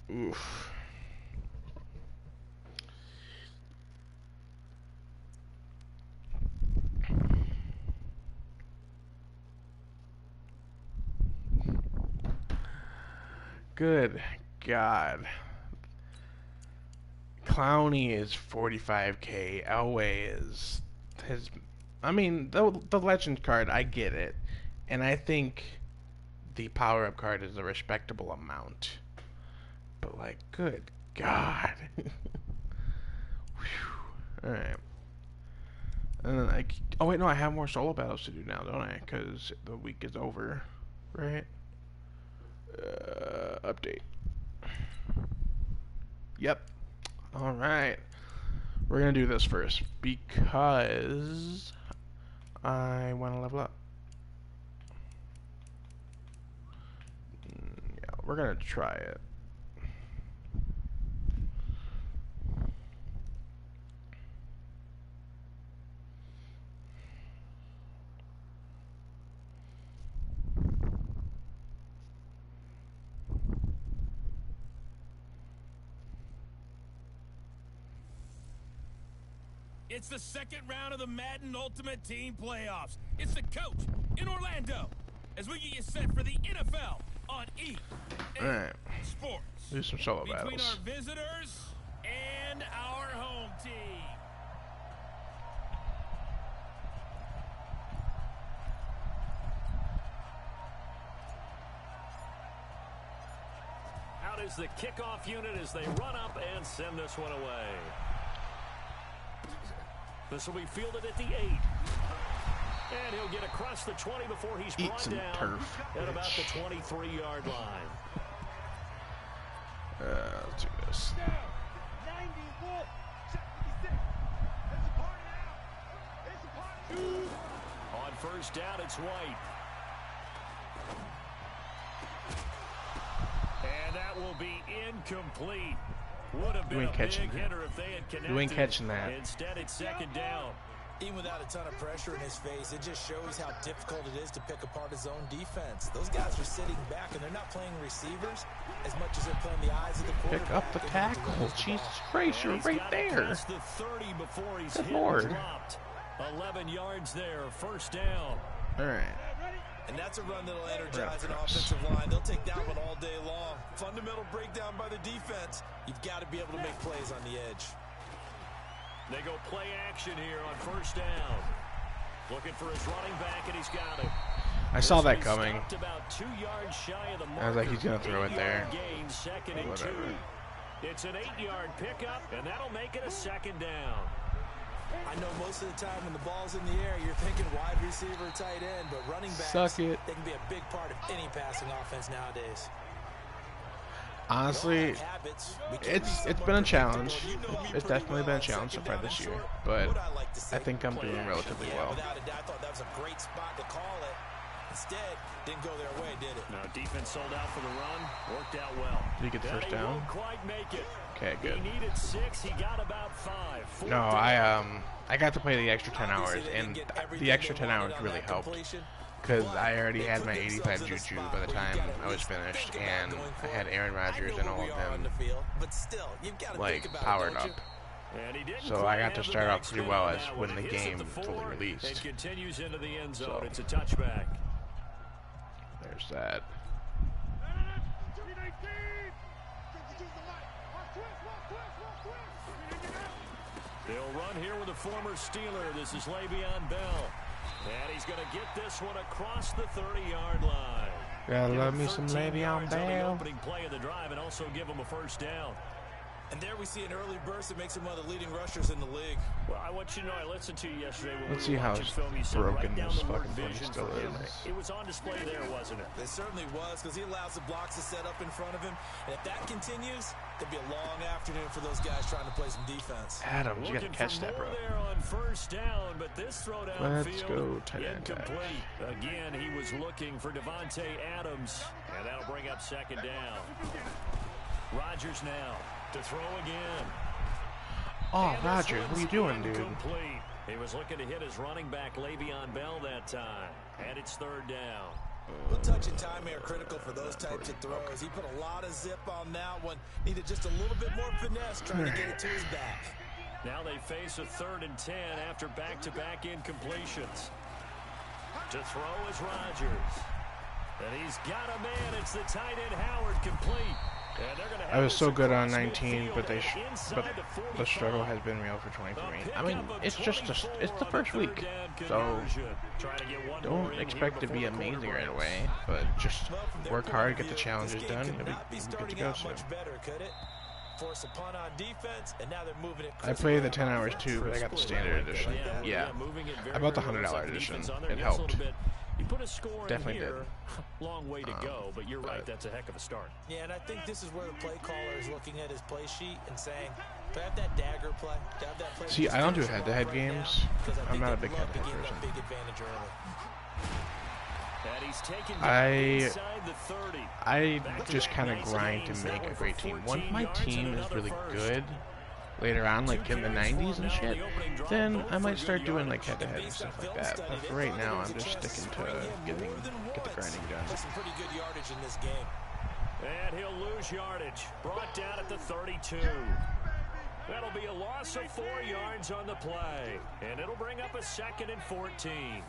Oof. Good God. Clowney is 45k. Elway is his... I mean, the legend card, I get it. And I think the power-up card is a respectable amount. But, like, good God. Alright. And then oh, wait, no, I have more solo battles to do now, don't I? Because the week is over, right? Update. Yep. Alright. We're going to do this first because I want to level up. Yeah, we're going to try it. It's the second round of the Madden Ultimate Team Playoffs. It's the coach in Orlando as we get you set for the NFL on EA Sports. Do some solo battles. Between our visitors and our home team. Out is the kickoff unit as they run up and send this one away. This will be fielded at the 8. And he'll get across the 20 before he's brought down turf, at about the 23-yard line. Let's do this. On first down, it's White. And that will be incomplete. Would have been a big hitter if they had connected. You ain't catching that. Instead, it's second down. Even without a ton of pressure in his face, it just shows how difficult it is to pick apart his own defense. Those guys are sitting back, and they're not playing receivers as much as they're playing the eyes of the quarterback. Pick up the tackle. Jesus Christ, you're right there. The 30 before he's Good Lord. Dropped. 11 yards there, first down. All right. And that's a run that'll energize an offensive line. They'll take that one all day long. Fundamental breakdown by the defense. You've got to be able to make plays on the edge. They go play action here on first down. Looking for his running back, and he's got it. I saw that coming. About 2 yards shy of the marker. I was like, he's going to throw it there. Gain, second and Whatever. 2. It's an 8-yard pickup, and that'll make it a second down. I know most of the time when the ball's in the air, you're thinking wide receiver, tight end, but running backs, Suck it. they can be a big part of any passing offense nowadays. Honestly, it's been a challenge. It's definitely been a challenge so far this year, but I think I'm doing relatively well. I thought that was a great spot to call it. Instead, didn't go their way, did it? No, defense sold out for the run. Worked out well. Did he get the first down? Quite make it. Okay, good. He needed 6. He got about 5. No, I got to play the extra 10 hours, and the extra 10 hours really helped. Because I already had my 85 Juju by the time I was finished, and I had Aaron Rodgers and all of them, like, powered up. So I got to start off pretty well as when the game fully released. It continues into the end zone. It's a touchback. There's that. They'll run here with a former Steeler. This is Le'Veon Bell. And he's going to get this one across the 30-yard line. Gotta love me some Le'Veon Bell. Opening play of the drive and also give him a first down. And there we see an early burst that makes him one of the leading rushers in the league. Well, I want you to know, I listened to you yesterday when Let's we see were how watching film. You said broken right down this the word fucking thing vision still for him. is. It was on display there, wasn't it? It certainly was, because he allows the blocks to set up in front of him. And if that continues, it'll be a long afternoon for those guys trying to play some defense. Adams, you gotta catch that, bro. There on first down, but this throw downfield, Let's go tight end tag. Again, he was looking for Devontae Adams, and that'll bring up second down. Rodgers now to throw again. Oh, Rodgers, what are you doing, dude? Complete. He was looking to hit his running back Le'Veon Bell that time, and it's third down. Well, touch and time are critical for those types of throws. He put a lot of zip on that one. Needed just a little bit more finesse trying to get it to his back. Now they face a 3rd and 10 after back-to-back incompletions. To throw is Rodgers. And he's got a man. It's the tight end Howard complete. I was so good on 19, but the struggle has been real for 23. I mean, it's the first week, so don't expect to be amazing right away, but just work hard, get the challenges done, and be good to go soon. Force a punt on defense, and now they're moving it. I played the 10 hours too, but I got the standard edition. Yeah, I bought the $100 edition. It helped. You put a score Definitely in here, did. Long way to go, but you're right, that's a heck of a start. Yeah, and I think this is where the play caller is looking at his play sheet and saying, do I have that dagger play? Do I have that play? See, I don't do head-to-head games. I'm not a big head-to-head person. Big advantage early. I just kind of grind to make a great team. Once my team is really good, later on, like in the 90s and shit, then I might start doing like head-to-head and stuff like that. But for right now, I'm just sticking to get the grinding done. Some pretty good yardage in this game. And he'll lose yardage. Brought down at the 32. That'll be a loss of 4 yards on the play. And it'll bring up a 2nd and 14.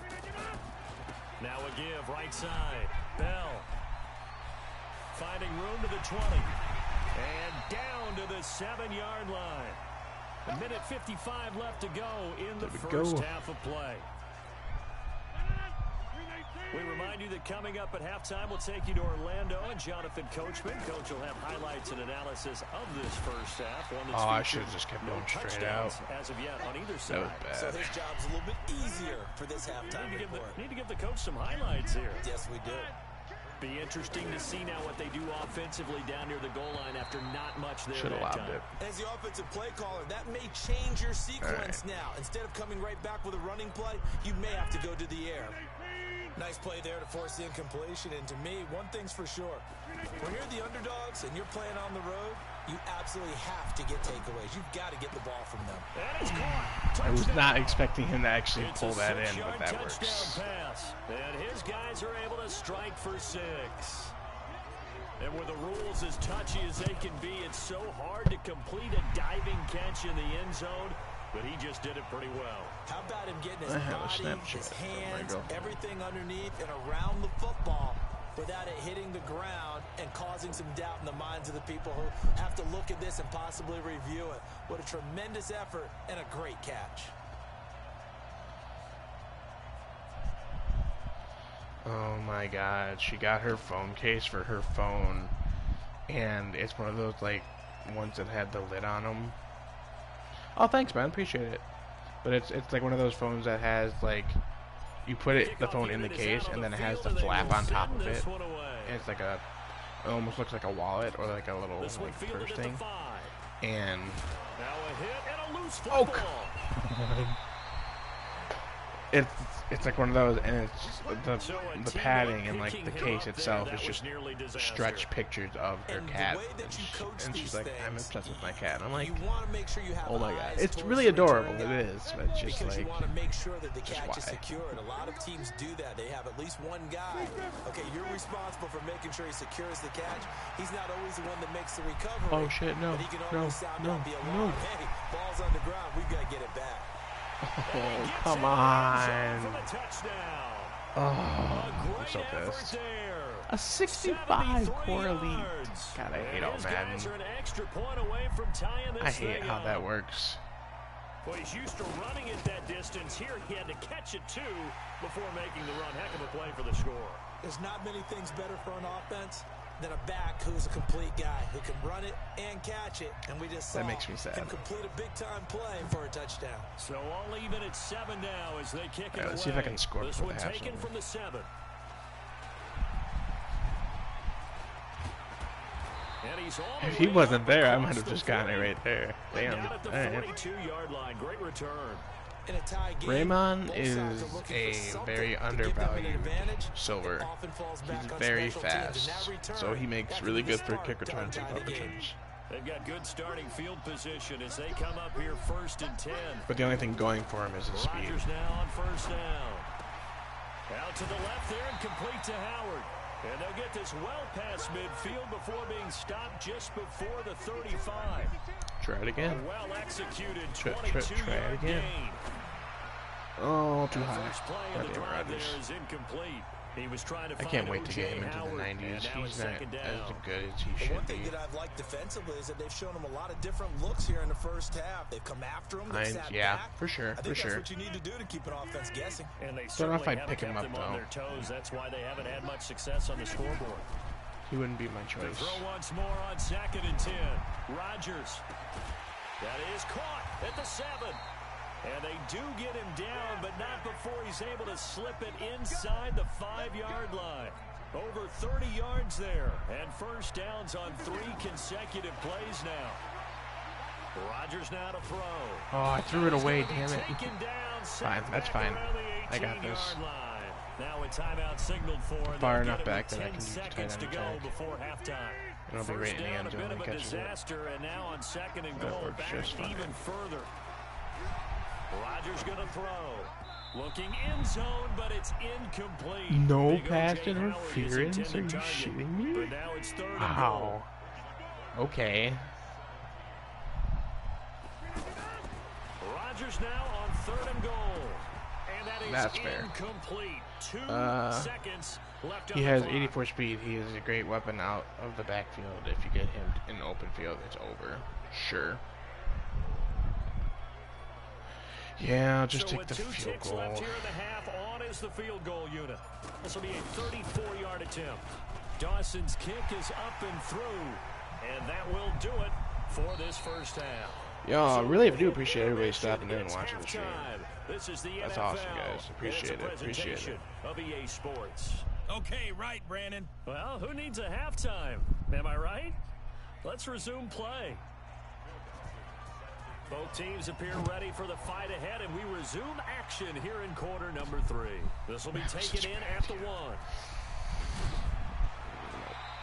Now a give, right side. Bell. Finding room to the 20. And down to the 7-yard line. A minute 55 left to go in the first half of play. We remind you that coming up at halftime, we'll take you to Orlando and Jonathan Coachman. Coach will have highlights and analysis of this first half. I should have just kept going straight out. As of yet on either side. That was bad. So his job's a little bit easier for this halftime report. Need to give the coach some highlights here. Yes, we do. Be interesting to see now what they do offensively down near the goal line after not much there. Should have lobbed it. As the offensive play caller, that may change your sequence now. Instead of coming right back with a running play, you may have to go to the air. Nice play there to force the incompletion. And to me, one thing's for sure. When you're the underdogs and you're playing on the road, you absolutely have to get takeaways. You've got to get the ball from them. I was not expecting him to actually pull that in, but that works. Pass. And his guys are able to strike for 6. And with the rules as touchy as they can be, it's so hard to complete a diving catch in the end zone. But he just did it pretty well. How about him getting his body, his hands, everything underneath and around the football without it hitting the ground and causing some doubt in the minds of the people who have to look at this and possibly review it. What a tremendous effort and a great catch. Oh my god, she got her phone case for her phone, and it's one of those like ones that had the lid on them. Oh, thanks, man. Appreciate it. But it's like one of those phones that has like you put the phone in the case and then it has the flap on top of it, and it's like a it almost looks like a wallet or like a little like purse thing. And Now a hit and a loose oh, football. it's like one of those, and it's just the padding and like the case itself is just stretched pictures of her cat, and she's like, I'm obsessed with my cat. I'm like, oh my god, it's really adorable. It is, but it's just like, you want to make sure that the catch why? is secured. A lot of teams do that. They have at least one guy. Okay, you're responsible for making sure he secures the catch. He's not always the one that makes the recovery. Oh shit, no, but he can no, always sound no, out the no. alarm. Hey, ball's on the ground. We've got to get it back. Oh, come on. Oh, I'm so pissed. A 65 core elite. God, I hate all Madden. I hate how that works. Well, he's used to running it that distance. Here, he had to catch it, too, before making the run. Heck of a play for the score. There's not many things better for an offense than a back who's a complete guy who can run it and catch it, and we just saw that makes me sad. Him complete a big-time play for a touchdown. So all even at 7 now as they kick it away. Let's see if I can score this before one they have taken something. from the 7. And he's all the If he way wasn't up there, I across might have the just gotten it 40. right there. Damn. Down at the Alright. 42-yard line. Great return. In a tie game, Raymond both is sides are looking a for something very to give them an undervalued advantage. silver. It often falls back He's on very special teams, and fast, that return, so he makes that really can be good for the kick start to returns and tie punt the game. returns. They've got good starting field position as they come up here 1st and 10. But the only thing going for him is his speed. Rodgers now on 1st down. Out to the left there and complete to Howard. And they'll get this well past midfield before being stopped just before the 35. Try it again. A well executed Try 22-yard it again. gain. Oh, too high. First play of the Goddamn drive Rodgers. there is incomplete. He was trying to I find can't wait to O.J. get him into the Howard, 90s. and now it's He's not 2nd down. as good as he The should one thing be. that I've liked defensively is that they've shown him a lot of different looks here in the first half. They've come after him. They've sat Yeah, back. for sure, I for think sure. that's what you need to do to keep an offense guessing. And they Don't know if certainly I'd haven't pick him kept up, them on though. their toes. That's why they haven't had much success on the scoreboard. He wouldn't be my The choice. throw once more on 2nd and 10. Rodgers. That is caught at the 7. And they do get him down, but not before he's able to slip it inside the 5-yard line. Over 30 yards there, and 1st downs on 3 consecutive plays now. Rodgers now to throw. Oh, I threw it away, damn it. Taken down, Fine, that's fine. I got this. Now a timeout signaled for. Far They'll enough get him back with that I 10 can use seconds to tight go end attack. before halftime. And I'll be right in the First end down, zone a bit and of a catches it. disaster, and now on 2nd and That goal, works back just fine. even further. Rodgers going to throw. Looking in zone, but it's incomplete. No Big pass O.J. Howard is interference? Are intended you target, shitting me? But now it's 3rd and Wow. goal. Okay. Rodgers now on 3rd and goal. And that is That's fair. incomplete. 2 seconds left on He the has clock. 84 speed. He is a great weapon out of the backfield. If you get him in the open field, it's over. Sure. Yeah, I'll just So take the with 2 field ticks goal. left here in the half, on is the field goal unit. This will be a 34-yard attempt. Dawson's kick is up and through, and that will do it for this 1st half. Yo, I really do appreciate everybody stopping in and It's watching the stream. halftime. This is the That's NFL, awesome, guys. and Appreciate it's a it. Appreciate presentation it. of EA Sports. Okay, right, Brandon. Well, who needs a halftime? Am I right? Let's resume play. Both teams appear ready for the fight ahead, and we resume action here in quarter number 3. This will be taken in at the 1.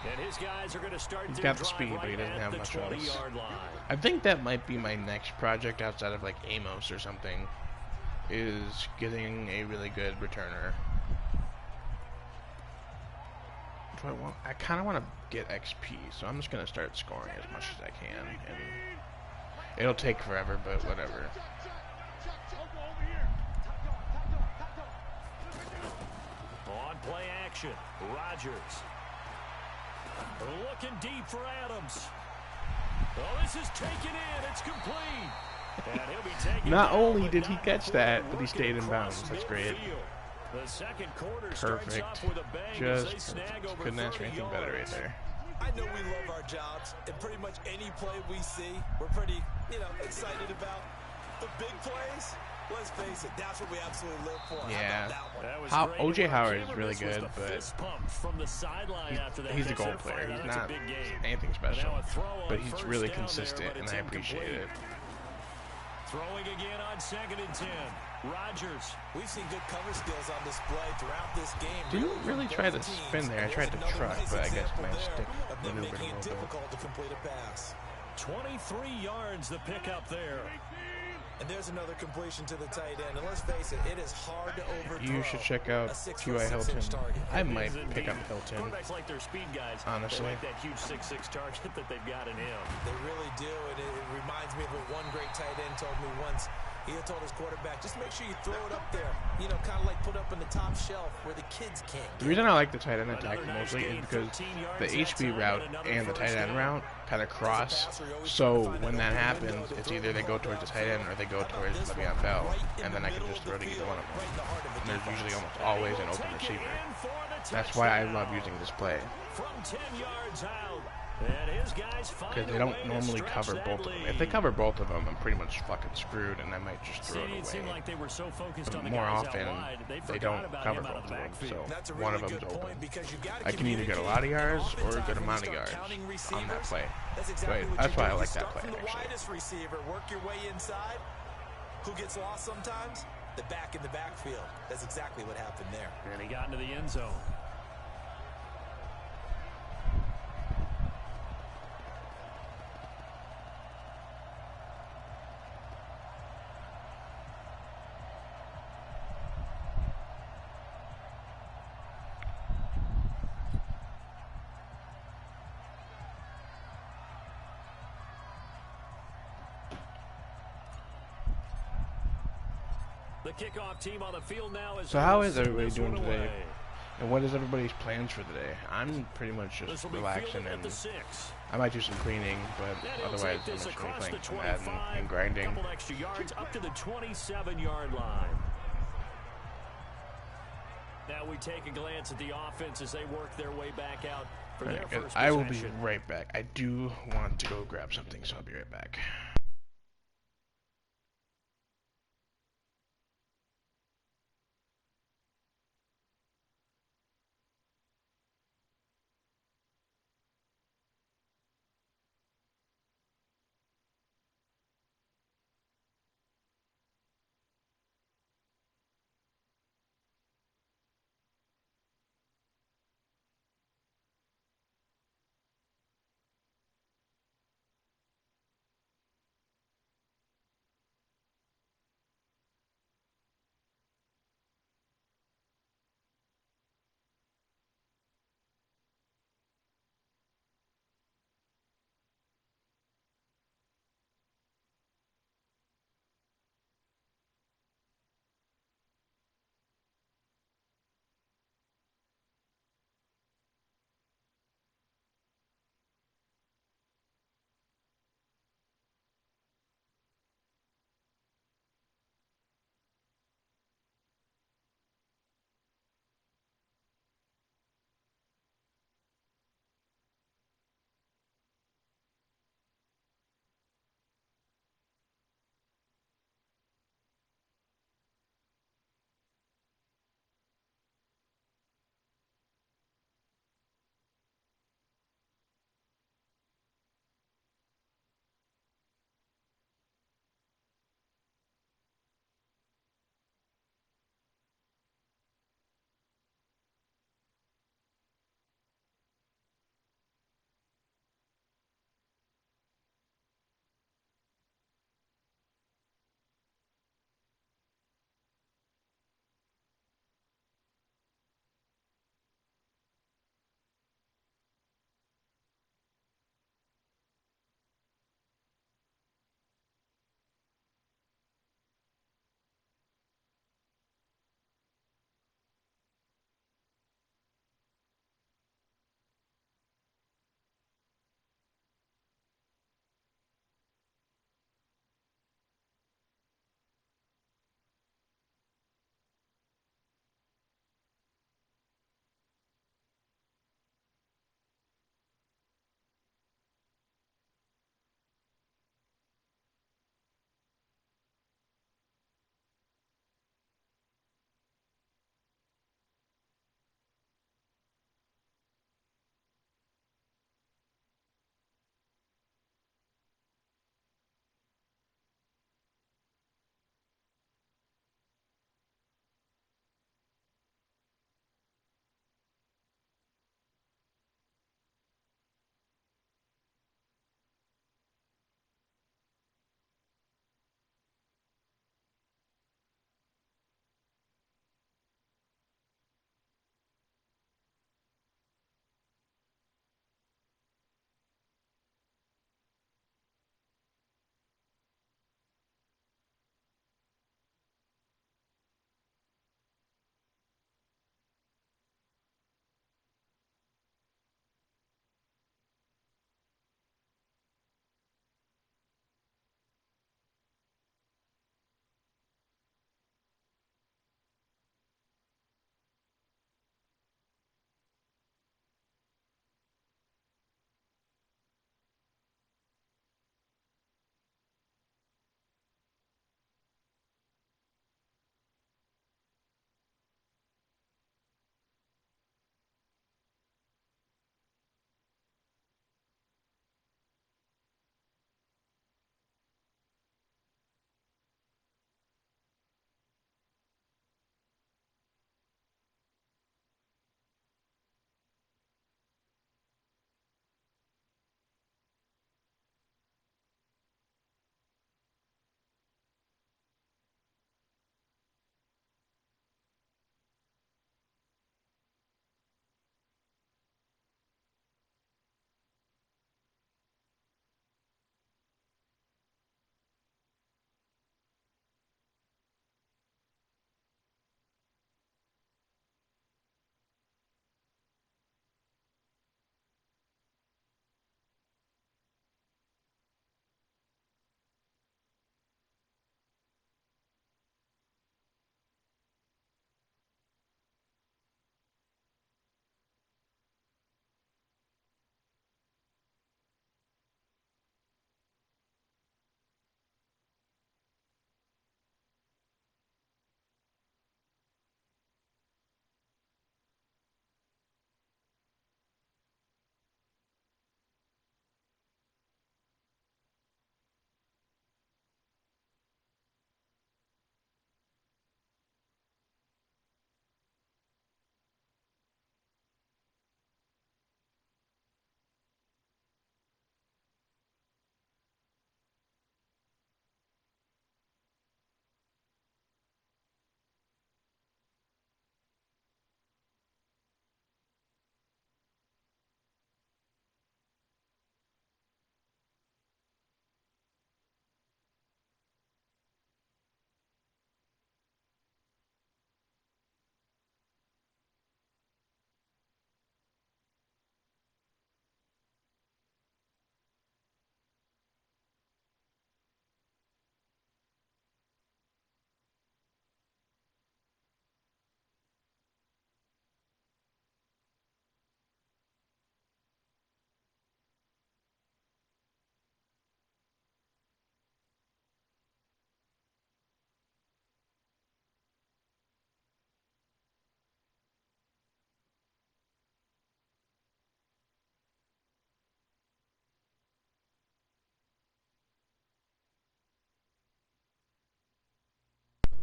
And his guys are going to start He's their got the drive speed, but he right doesn't at have the much else. 20-yard line. I think that might be my next project outside of like Amos or something, is getting a really good returner. Do I want? I kind of want to get XP, so I'm just gonna start scoring as much as I can, and it'll take forever, but whatever. On play action, Rodgers. Looking deep for Adams. Oh, this is taken in. It's complete. And he'll be taken Not down, only but did he not catch before that, but he working stayed in across bounds. That's great. midfield. The second quarter starts Perfect. off with a bang as they Just snag perfect. over Couldn't ask for 30 anything better right yards. there. I know we love our jobs, and pretty much any play we see, we're pretty, excited about. The big plays, Let's face it, that's what we absolutely live for. Yeah. How about OJ Howard is really good, but he's a goal player. He's not anything special, but he's really consistent, and I appreciate it. Throwing again on 2nd and 10. Rodgers. We've seen good cover skills on display throughout this game. Didn't really try to spin there. I tried to truck, but I guess my stick maneuvered a little bit. Difficult to complete a pass. 23 yards the pickup there. And there's another completion to the tight end. And let's face it, it is hard to overthrow. You should check out Q.I. Hilton. I might pick up Hilton. Quarterbacks like their speed guys. Honestly. They like that huge 6'6" target that they've got in him. They really do. And it reminds me of what one great tight end told me once. He had told his quarterback, just make sure you throw it up there. You know, kind of like put up on the top shelf where the kids can't get. The reason I like the tight end attack mostly is because the HB route and the tight end route kind of cross. So when that happens, it's either they go towards the tight end or they go towards Le'Veon Bell, and then I can just throw to either one of them. And there's usually almost always an open receiver. That's why I love using this play. From 10 yards out. Because they don't normally cover both of them. If they cover both of them, I'm pretty much fucking screwed, and I might just throw it away. But more often, they don't cover both of them, so one of them's open. I can either get a lot of yards or a good amount of yards on that play. But that's why I like that play, actually. Work your way inside. Who gets lost sometimes? The back in the backfield. That's exactly what happened there. And he got into the end zone. The kickoff team on the field now is. So how is everybody doing today? And what is everybody's plans for the day? I'm pretty much just relaxing, and I might do some cleaning, but otherwise I'm just going to be playing some Madden and grinding. Couple extra yards up to the 27-yard line. Now we take a glance at the offense as they work their way back out for their first possession. I will be right back. I do want to go grab something, so I'll be right back.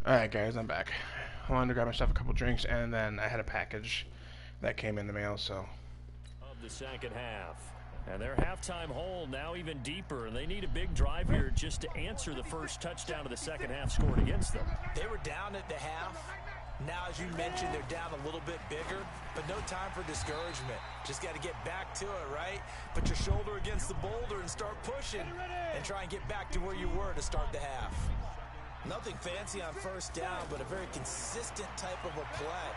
Alright guys, I'm back. I wanted to grab myself a couple drinks, and then I had a package that came in the mail, so. Of the second half. And their halftime hole now even deeper, and they need a big drive here just to answer the first touchdown of the second half scored against them. They were down at the half. Now, as you mentioned, they're down a little bit bigger, but no time for discouragement. Just got to get back to it, right? Put your shoulder against the boulder and start pushing and try and get back to where you were to start the half. Nothing fancy on first down, but a very consistent type of a play.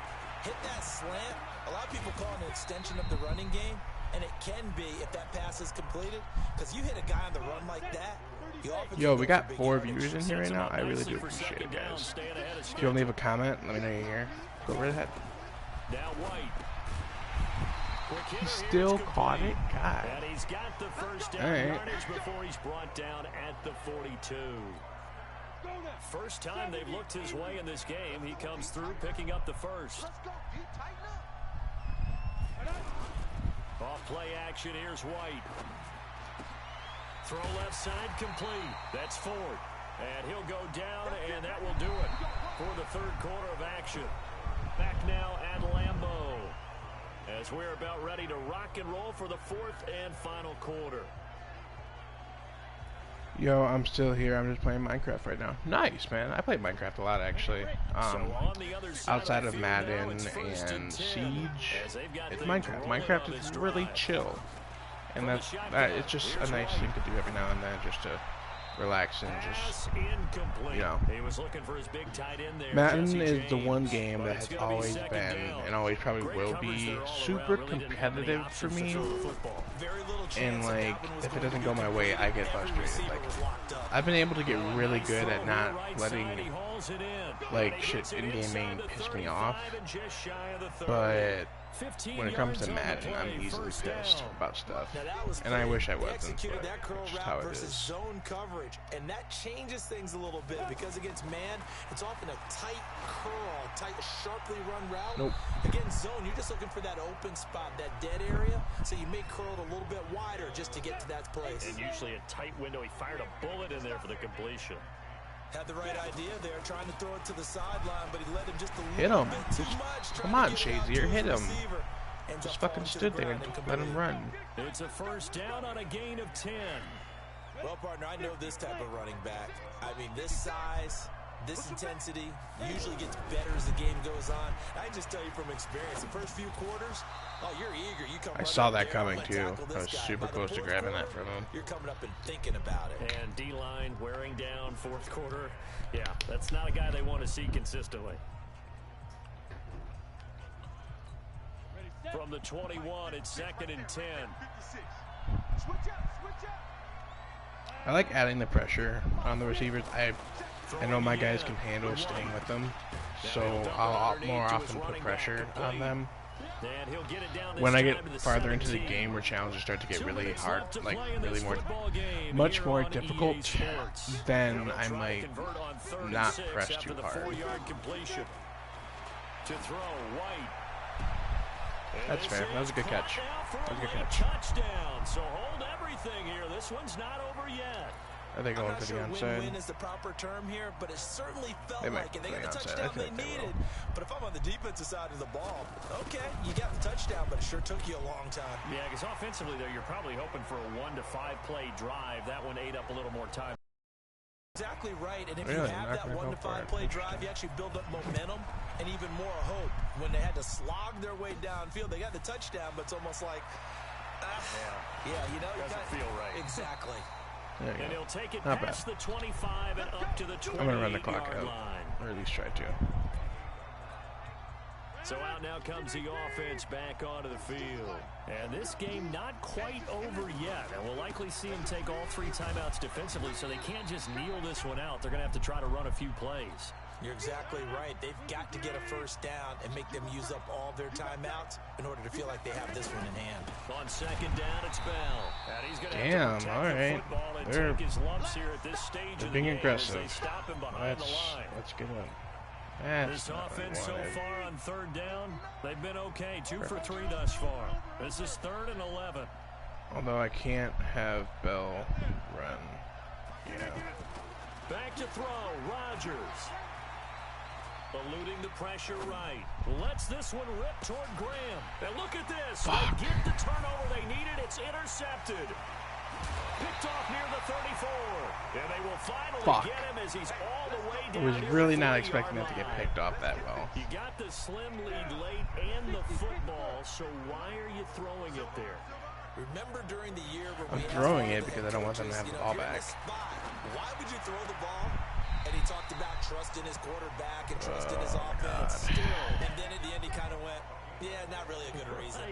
Hit that slant. A lot of people call it an extension of the running game, and it can be if that pass is completed, because you hit a guy on the run like that. Yo, we got 4 viewers in here right now. I really do appreciate it, guys. If you want to leave a comment, let me know you're here. Go right ahead. He still caught it? God. And he's got the first down yardage before he's brought down at the 42. First time they've looked his way in this game. He comes through picking up the first. Off play action, here's White. Throw left side complete. That's Ford. And he'll go down, and that will do it for the third quarter of action. Back now at Lambeau, as we're about ready to rock and roll for the fourth and final quarter. Yo, I'm still here. I'm just playing Minecraft right now. Nice, man. I play Minecraft a lot, actually. Outside of Madden and Siege, it's Minecraft. Minecraft is really chill. And it's just a nice thing to do every now and then, just to relax and just, you know. Madden is the one game that has always been, and always probably will be, super competitive for me. And, like, if it doesn't go my way, I get frustrated. Like, I've been able to get really good at not letting, like, shit in gaming piss me off. But when it comes to Madden, I'm easily pissed about stuff, and I wish I wasn't, but that's just how it is. Zone coverage, and that changes things a little bit, because against man, it's often a tight curl, tight, sharply run route. Nope. Against zone, you're just looking for that open spot, that dead area, so you may curl it a little bit wider just to get to that place. And usually a tight window. He fired a bullet in there for the completion. Had the right idea there, trying to throw it to the sideline, but he let him just a little bit too much. Come on, Shazier, hit him. Just fucking stood there and let him run. It's a first down on a gain of 10. Well, partner, I know this type of running back. I mean, this size, this intensity usually gets better as the game goes on. I can just tell you from experience, the first few quarters, oh, you're eager. You come. I saw that coming too. I was super close to grabbing that from him. You're coming up and thinking about it. And D-line wearing down fourth quarter. Yeah, that's not a guy they want to see consistently. From the 21, it's 2nd and 10. I like adding the pressure on the receivers. I know my guys can handle staying with them, so I'll more often put pressure on them. When I get farther into the game where challenges start to get really hard, like really much more difficult, then I might not press too hard. That's fair. That was a good catch. That was a good catch. Touchdown. So hold everything here. This one's not over yet. Are they going for the onside? Win-win is the proper term here, but it certainly felt like it. They got the onside. touchdown they needed. But if I'm on the defensive side of the ball, okay, you got the touchdown, but it sure took you a long time. Yeah, because offensively, though, you're probably hoping for a 1 to 5 play drive. That one ate up a little more time. Exactly right, and if you have that 1 to 5 play drive, you actually build up momentum and even more hope. When they had to slog their way downfield, they got the touchdown, but it's almost like, yeah, you know, doesn't feel right. Exactly. And he'll take it past the 25 and up to the 28-yard line. I'm gonna run the clock out, or at least try to. So out now comes the offense back onto the field. And this game not quite over yet. And we'll likely see them take all 3 timeouts defensively, so they can't just kneel this one out. They're going to have to try to run a few plays. You're exactly right. They've got to get a first down and make them use up all their timeouts in order to feel like they have this one in hand. On 2nd down, it's Bell. And he's going to have to all right. They're take his lumps here at this stage of the being game aggressive. As they stop him behind the line. Let's get up. This offense so far on 3rd down, they've been okay. 2 for 3 thus far. This is 3rd and 11. Although I can't have Bell run. Yeah. Back to throw, Rodgers. Eluding the pressure right. Lets this one rip toward Graham. And look at this. They get the turnover they needed. It's intercepted. Picked off near the 34. And they will finally get him as he's all the way down. I was really not expecting that to get picked off that well. You got the slim lead late and the football, so why are you throwing it there? Remember during the year where I'm throwing it because I don't want them to have the ball back. Why would you throw the ball? And he talked about trust in his quarterback and trust in his offense. And then at the end he kind of went, yeah, not really a good reason.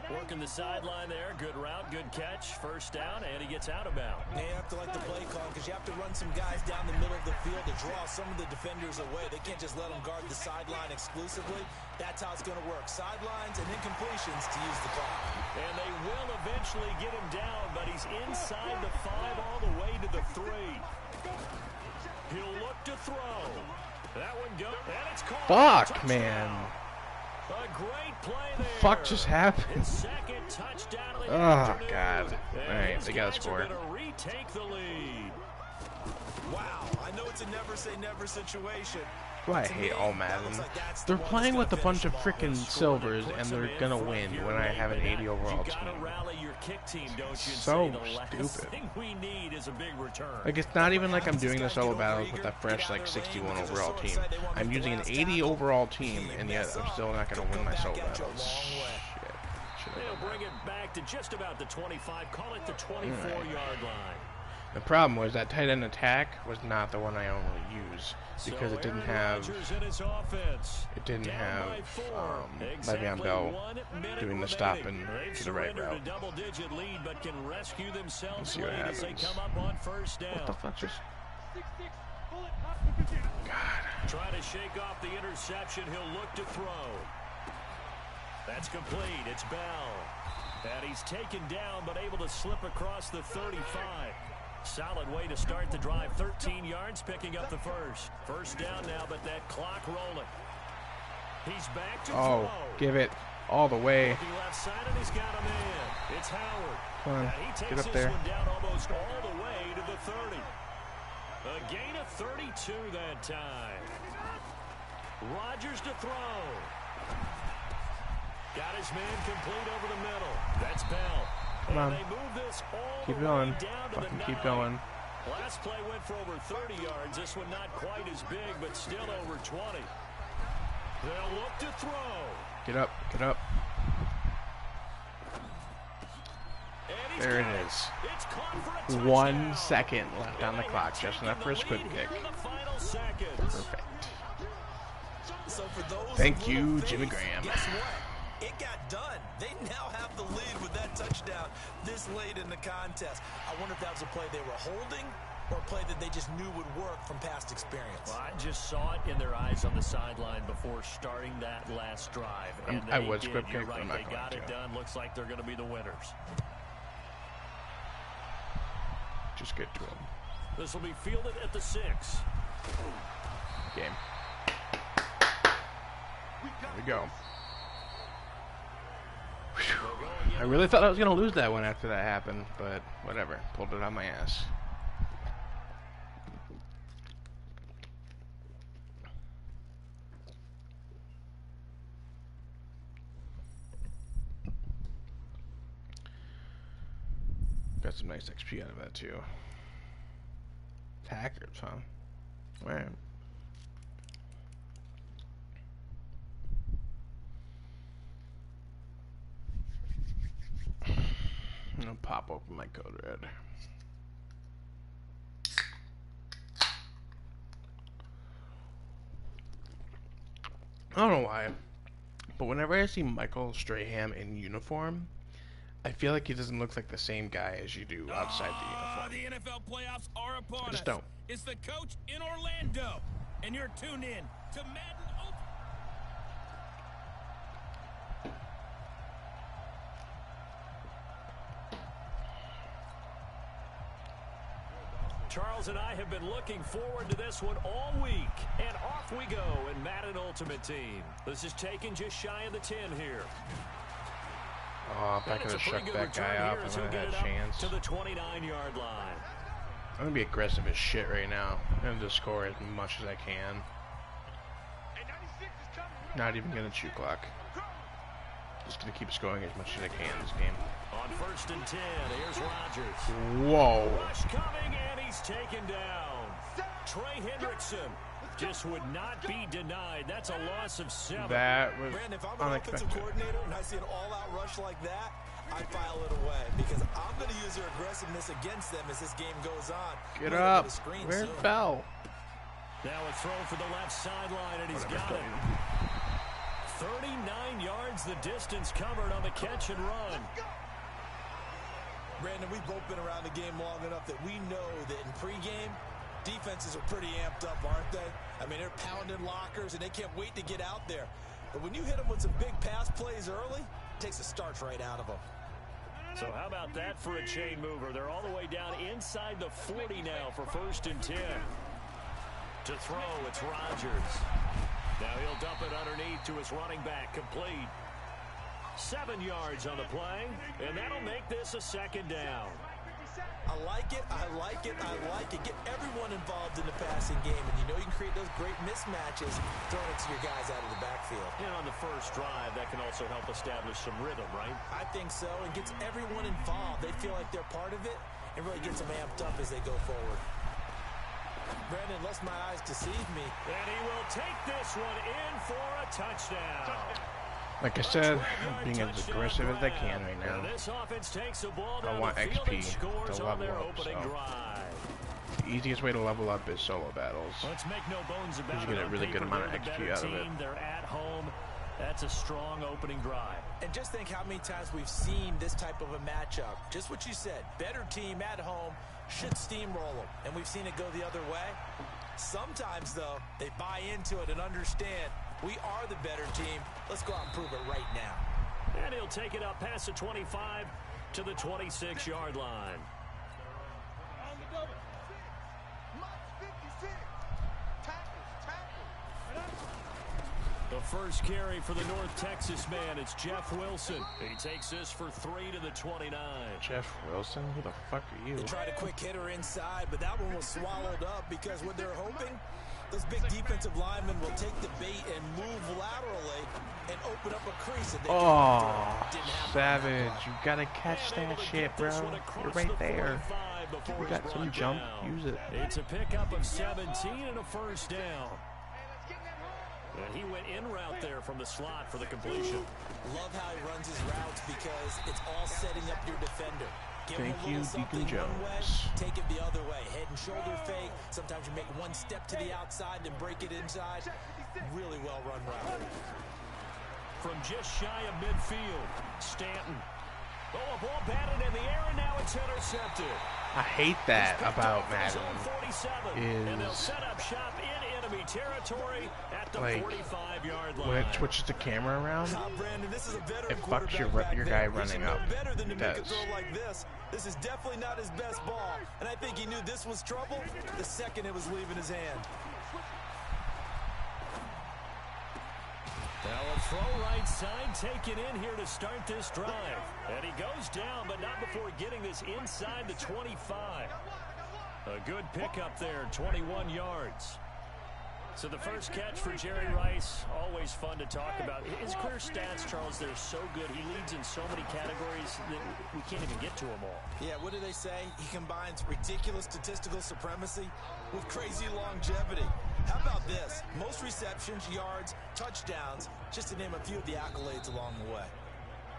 Working the sideline there. Good route, good catch. First down, and he gets out of bounds. You have to like the play call because you have to run some guys down the middle of the field to draw some of the defenders away. They can't just let them guard the sideline exclusively. That's how it's going to work. Sidelines and incompletions to use the clock. And they will eventually get him down, but he's inside the 5 all the way to the 3. He'll look to throw. That one goes, and it's caught. Fuck, man. A great play there. Fuck just happened. His second touchdown of the Oh, afternoon. God. All right, they got to score. Going to retake the lead. Wow, I know it's a never say never situation. I hate all Madden. They're playing with a bunch of freaking silvers, and they're gonna win when I have an 80 overall team. So stupid. Like, it's not even like I'm doing the solo battles with a fresh, like, 61 overall team. I'm using an 80 overall team, and yet I'm still not gonna win my solo battles. Shit. They'll bring it back to just about the 25. Call it the 24-yard line. The problem was that tight end attack was not the one I only use because it didn't have Le'Veon Bell doing the stop and to the right route. Let's see what happens. What the fuck just? God. Try to shake off the interception. He'll look to throw. That's complete. It's Bell. And he's taken down but able to slip across the 35. Solid way to start the drive. 13 yards, picking up the first. First down now, but that clock rolling. He's back to throw. Give it all the way. Looking left side, and he's got a man. It's Howard. Come on, he takes get up this there. one down almost all the way to the 30. A gain of 32 that time. Rodgers to throw. Got his man complete over the middle. That's Bell. Come on. They move this all Keep the going. way down to Fucking the keep 9. going. Last play went for over 30 yards. This one not quite as big, but still over 20. They'll look to throw. Get up. Get up. There it is. It's caught for a 1 second left on the clock. Just enough for a squib kick. Perfect. So for those Thank you, Jimmy Graham. Guess what? It got done. They now have the lead with that touchdown this late in the contest. I wonder if that was a play they were holding or a play that they just knew would work from past experience. Well, I just saw it in their eyes on the sideline before starting that last drive. And I was squib you're kicked, but right, I'm not they going got to. it done. Looks like they're going to be the winners. Just get to him. This will be fielded at the 6. Game. There we go. I really thought I was going to lose that one after that happened, but whatever. Pulled it on my ass. Got some nice XP out of that too. Packers, huh? Alright. I'm gonna pop open my code red. I don't know why, but whenever I see Michael Strahan in uniform, I feel like he doesn't look like the same guy as you do outside the uniform. The NFL playoffs are upon I just us. don't. It's the coach in Orlando, and you're tuned in to Madden Ultimate. Charles and I have been looking forward to this one all week. And off we go in Madden Ultimate Team. This is taken just shy of the 10 here. Oh, if I could have shut that guy up, I would have had a chance. To the 29-yard line. I'm gonna be aggressive as shit right now. I'm gonna just score as much as I can. Not even gonna chew clock. Just gonna keep scoring as much as I can this game. On 1st and 10, here's Rodgers. Whoa. Rush coming, and he's taken down. Trey Hendrickson just would not be denied. That's a loss of 7. That was Brandon, if I'm an offensive unexpected. coordinator and I see an all-out rush like that, I file it away because I'm going to use their aggressiveness against them as this game goes on. Get We're gonna up. get a screen Where soon. it fell? Now a throw for the left sideline, and he's got it. 39 yards the distance covered on the catch and run. Brandon, we've both been around the game long enough that we know that in pregame, defenses are pretty amped up, aren't they? I mean, they're pounding lockers, and they can't wait to get out there. But when you hit them with some big pass plays early, it takes the starch right out of them. So how about that for a chain mover? They're all the way down inside the 40 now for 1st and 10. To throw, it's Rodgers. Now he'll dump it underneath to his running back, complete. 7 yards on the play, and that'll make this a 2nd down. I like it, I like it, I like it. Get everyone involved in the passing game, and you know you can create those great mismatches throwing it to your guys out of the backfield. And on the first drive, that can also help establish some rhythm, right? I think so, and gets everyone involved. They feel like they're part of it, and really gets them amped up as they go forward. Brandon, unless my eyes deceive me. And he will take this one in for a touchdown. Like I said, I'm being as aggressive as I can right now. This offense takes the ball down I want the field XP and scores to on their level up, opening so. drive. The easiest way to level up is solo battles. Let's make no bones about You it. get a On really paper, good amount of they're the XP better out of it. team. They're at home. That's a strong opening drive. And just think how many times we've seen this type of a matchup. Just what you said, better team at home should steamroll them. And we've seen it go the other way. Sometimes, though, they buy into it and understand we are the better team. Let's go out and prove it right now. And he'll take it up past the 25 to the 26-yard line. The first carry for the North Texas man, it's Jeff Wilson. He takes this for 3 to the 29. Jeff Wilson? Who the fuck are you? They tried a quick hitter inside, but that one was swallowed up because what they're hoping, those big defensive linemen will take the bait and move laterally and open up a crease. And they Savage, you gotta catch that shit, bro. You're right there. You got some jump, use it. It's a pickup of 17 and a first down. And he went in route there from the slot for the completion. Love how he runs his routes because it's all setting up your defender. Give Thank him a you, little Deacon something one way, Jones. take it the other way. Head and shoulder fake. Sometimes you make one step to the outside, then break it inside. Really well run route. From just shy of midfield, Stanton. Oh, a ball batted in the air, and now it's intercepted. I hate that about Madden. And they'll set up shop in enemy territory at the Like, 45-yard line. when it switches the camera around, Brandon, this is a veteran it fucks your quarterback guy back there. running He should know up. better than to It make a does. throw like this. This is definitely not his best ball, and I think he knew this was trouble the second it was leaving his hand. Now a throw right side taken in here to start this drive. And he goes down, but not before getting this inside the 25. A good pickup there, 21 yards. So the first catch for Jerry Rice, always fun to talk about. His career stats, Charles, they're so good. He leads in so many categories that we can't even get to them all. Yeah, what do they say? He combines ridiculous statistical supremacy with crazy longevity. How about this? Most receptions, yards, touchdowns, just to name a few of the accolades along the way.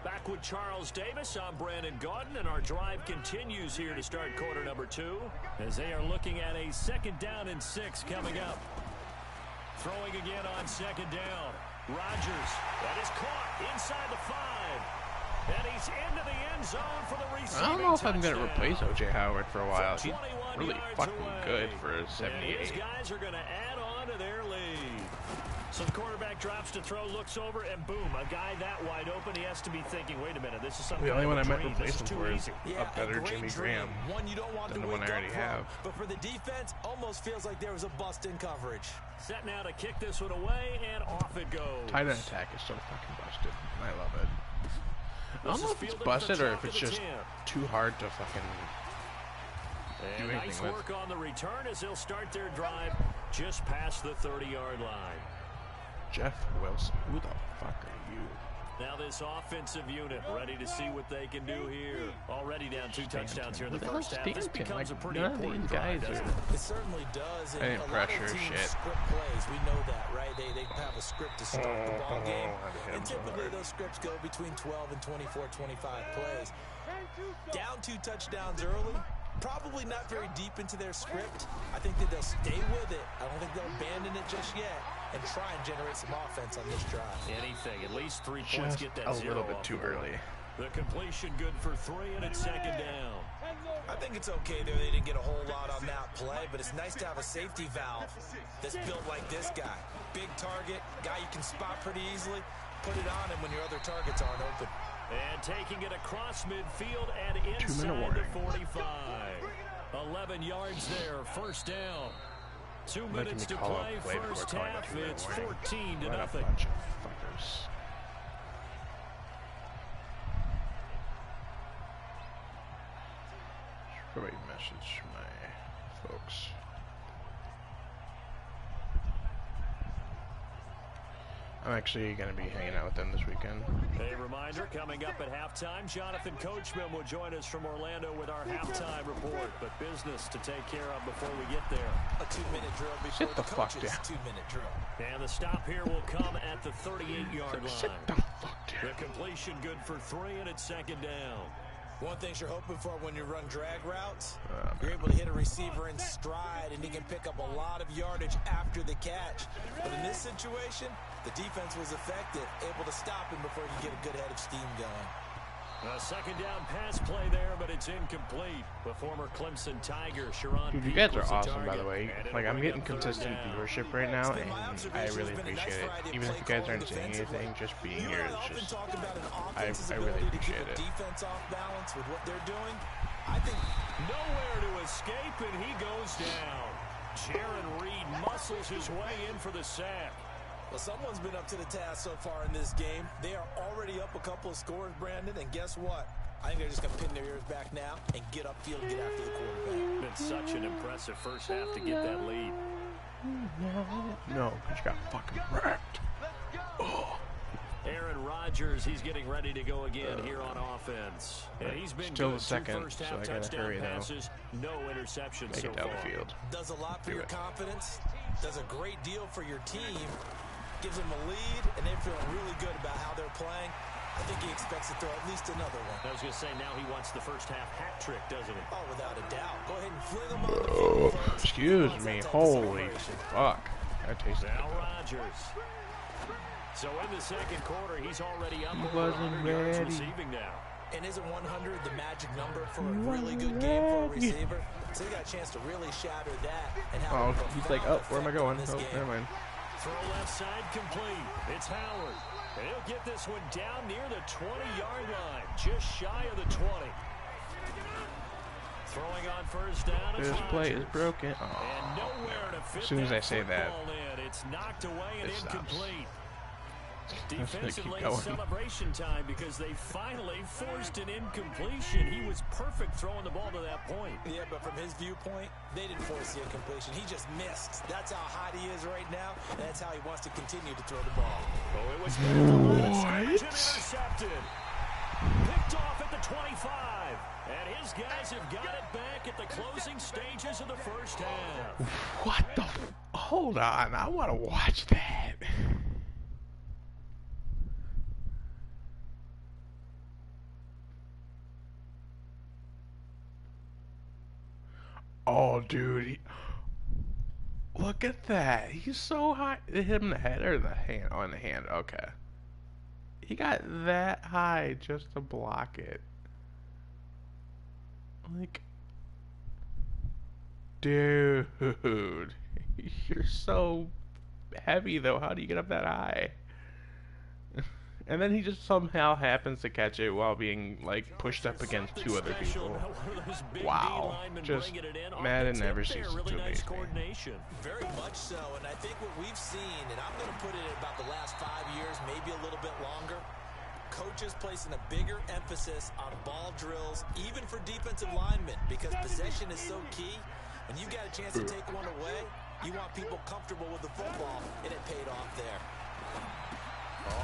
Back with Charles Davis, I'm Brandon Gaudin, and our drive continues here to start quarter number 2 as they are looking at a 2nd down and 6 coming up. Throwing again on 2nd down. Rodgers, that is caught inside the 5. And he's into the end zone for the receiving I don't know if I'm touchdown. gonna replace O.J. Howard for a while. He's 21 really yards fucking away. good for a And 78. his guys are going to add on to their lead. So the quarterback drops to throw, looks over, and boom, a guy that wide open. He has to be thinking, wait a minute, this is something. The only one I might dream. replace This is him too for is easy. a better great Jimmy dream. Graham One you don't want than to the one wake I up already from. have. But for the defense, almost feels like there was a bust in coverage. Set now to kick this one away, and off it goes. Tight end attack is so fucking busted. I love it. I don't This know is if it's fielded busted for or if top it's of the just 10. too hard to fucking do And anything nice with. work on the return as they'll start their drive just past the 30-yard line. Jeff Wilson, who the fuck are you? Now this offensive unit ready to see what they can do here. Already down 2 touchdowns here in the Who the hell's first half. This Stanton? becomes Like, a pretty none of important these drive, guys doesn't are- it? It certainly does. And I didn't a lot pressure of teams shit. script plays. We know that, right? They have a script to start the ball game. And typically those scripts go between 12 and 24, 25 plays. Down 2 touchdowns early. Probably not very deep into their script. I think that they'll stay with it. I don't think they'll abandon it just yet and try and generate some offense on this drive. Anything, at least 3 points, Just get that a 0 little bit off too the board. early. The completion good for 3, and it's second down. I think it's okay there. They didn't get a whole lot on that play, but it's nice to have a safety valve that's built like this guy. Big target, guy you can spot pretty easily. Put it on him when your other targets aren't open. And taking it across midfield and 2-minute inside warning. the 45. 11 yards there, first down. 2 minutes to play, first half. It's 14 to nothing. Bunch of fuckers. Great message from my folks. I'm actually going to be hanging out with them this weekend. A reminder, coming up at halftime, Jonathan Coachman will join us from Orlando with our halftime report. But business to take care of before we get there. A 2-minute drill before Sit the fuck coach's down. 2-minute drill. And the stop here will come at the 38-yard Sit line. the fuck The down. completion good for 3, and it's second down. One thing you're hoping for when you run drag routes, you're able to hit a receiver in stride, and he can pick up a lot of yardage after the catch. But in this situation, the defense was effective, able to stop him before he could get a good head of steam going. A second down pass play there, but it's incomplete. The former Clemson Tiger, Sharon Dude, you Peake, guys are was the awesome, by the target, way. and it'll Like, I'm bring getting up third consistent down. viewership right now, It's been my and I observation. really It's been a nice appreciate it. variety of Even if play you guys calling aren't saying defensively. anything, just being You here and I is often just... talk about an I offense's really ability to appreciate keep a it. defense off balance with what they're doing. I think Nowhere to escape, and he goes down. Jaron Reed muscles his way in for the sack. well, someone's been up to the task so far in this game. They are already up a couple of scores, Brandon, and guess what? I think they're just going to pin their ears back now and get upfield and get after the quarterback. Been such an impressive first half to get that lead. No, because you got fucking wrecked. Aaron Rodgers, he's getting ready to go again here on offense. And he's been Still good. the second, 2 first so half I gotta touchdown hurry, though. passes, no interceptions Make so it down far. the field. Does a lot for Do your it. confidence, does a great deal for your team, gives them a lead, and they're feeling really good about how they're playing. I think he expects to throw at least another one. I was going to say, now he wants the first half hat trick, doesn't he? Oh, without a doubt. Go ahead and fling them on the field, folks. Excuse He wants me, that type of holy celebration. fuck. That tasted Now good. Rodgers. So in the second quarter, he's already up He over wasn't 100 yards ready. receiving now. And isn't 100 the magic number for a really good game for a receiver? So he got a chance to really shatter that. And have Oh, a he's like, profound oh, where am I effect on going? this Oh, game. never mind. Throw left side complete. It's Howard. And he'll get this one down near the 20-yard line, just shy of the 20. Throwing on first down. It's This play is Rodgers. broken. And Oh, nowhere to fit as soon as I that say that, football in. It's knocked away and it stops. incomplete. gonna Defensively, keep going. celebration time because they finally forced an incompletion. He was perfect throwing the ball to that point. Yeah, but from his viewpoint, they didn't force the incompletion. He just missed. That's how hot he is right now, and that's how he wants to continue to throw the ball. Oh, it was hit at the line of scrimmage and intercepted. Picked off at the 25. And his guys have got it back at the closing stages of the first half. What the? Hold on, I want to watch that. Oh, dude. Look at that. He's so high. It hit him in the head or the hand? Oh, in the hand. Okay. He got that high just to block it. Like, dude. You're so heavy, though. How do you get up that high? And then he just somehow happens to catch it while being, like, pushed up against two other people. Wow. Just, Madden never ceases to amaze me. Very much so, and I think what we've seen, and I'm going to put it at about the last 5 years, maybe a little bit longer, coaches placing a bigger emphasis on ball drills, even for defensive linemen, because possession is so key. When you've got a chance to take one away, you want people comfortable with the football, and it paid off there.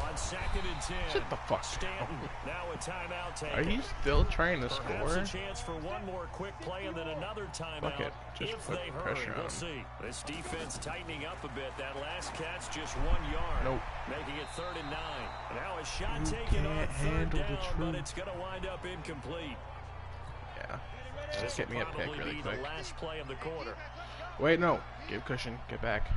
On 2nd and 10. Shut the fuck Stanton, now a timeout taken. Are you still trying to Perhaps score? a chance for one more quick play and then another timeout. Fuck it. Just if put they hurry, pressure on we'll him. see. This defense tightening up a bit. That last catch just 1 yard. Nope. Making it 3rd and 9. Now a shot You taken on can't 3rd handle the down, but truth. it's going to wind up incomplete. Yeah. This Just get will me a pick probably really be quick. the last play of the quarter. Wait, no. Give cushion. Get back.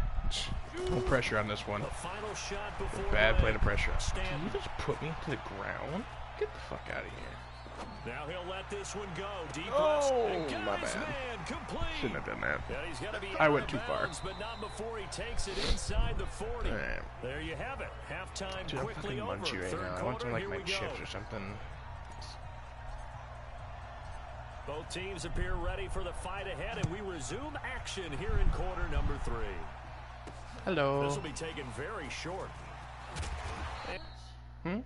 No pressure on this one. The final shot before Bad the play to break. pressure. Did Stanton. you just put me to the ground? Get the fuck out of here. Now he'll let this one go. Deep Oh, and got my his bad. man complete. Shouldn't have done that. Yeah, he's gonna be I out went of too far. bounds, but not before he takes it inside the 40. Alright. There you have it. Halftime Dude, I'm quickly fucking over. munchy right Third now. I quarter, want some like here my we chips go. or something. Both teams appear ready for the fight ahead, and we resume action here in quarter number 3. Hello. This will be taken very short. Hmm?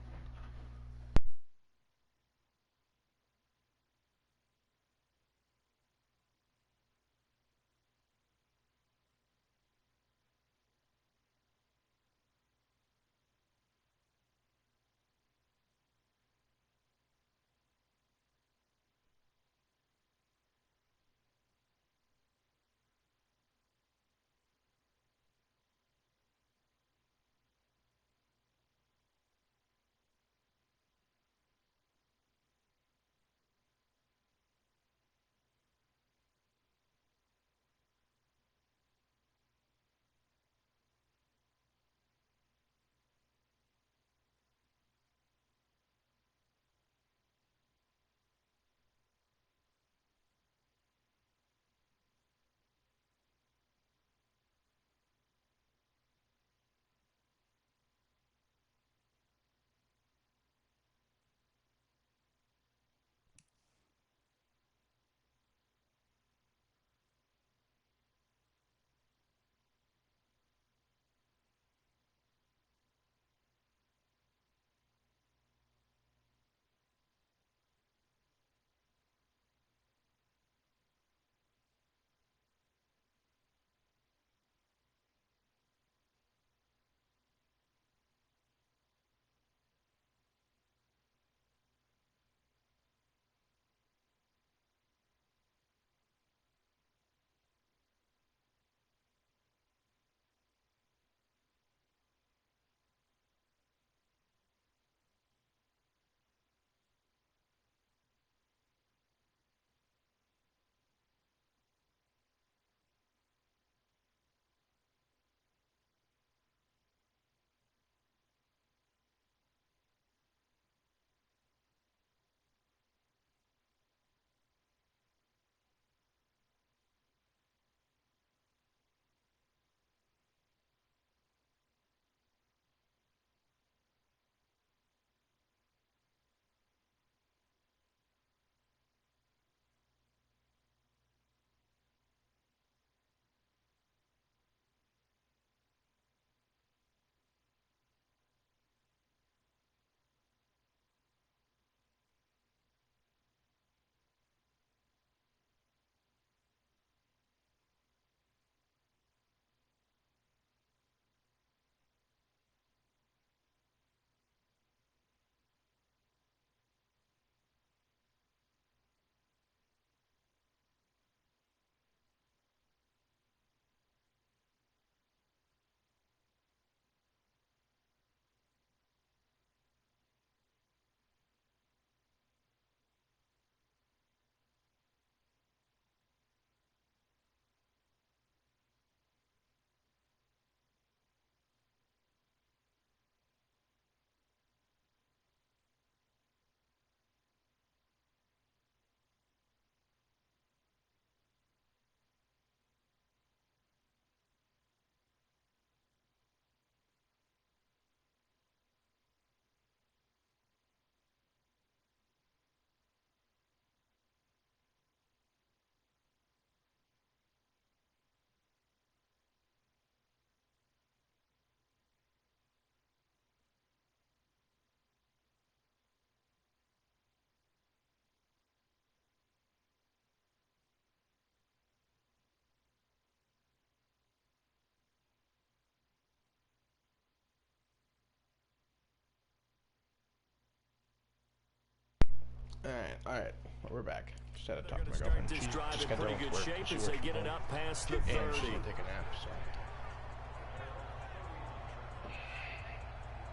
Alright. We're back. Just had to talk to my Start girlfriend. this She drive just in got pretty done with good work. shape She as they worked get from it home. up past the And 30. she didn't take a nap,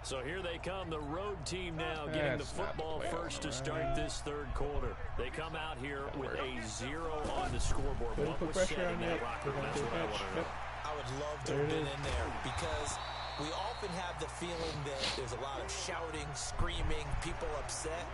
So here they come, the road team now getting the football first to start this third quarter. They come out here with a 0 on the scoreboard. What was said in that locker room? That's what I want to know. I would love to have been in there because we often have the feeling that there's a lot of shouting, screaming, people upset.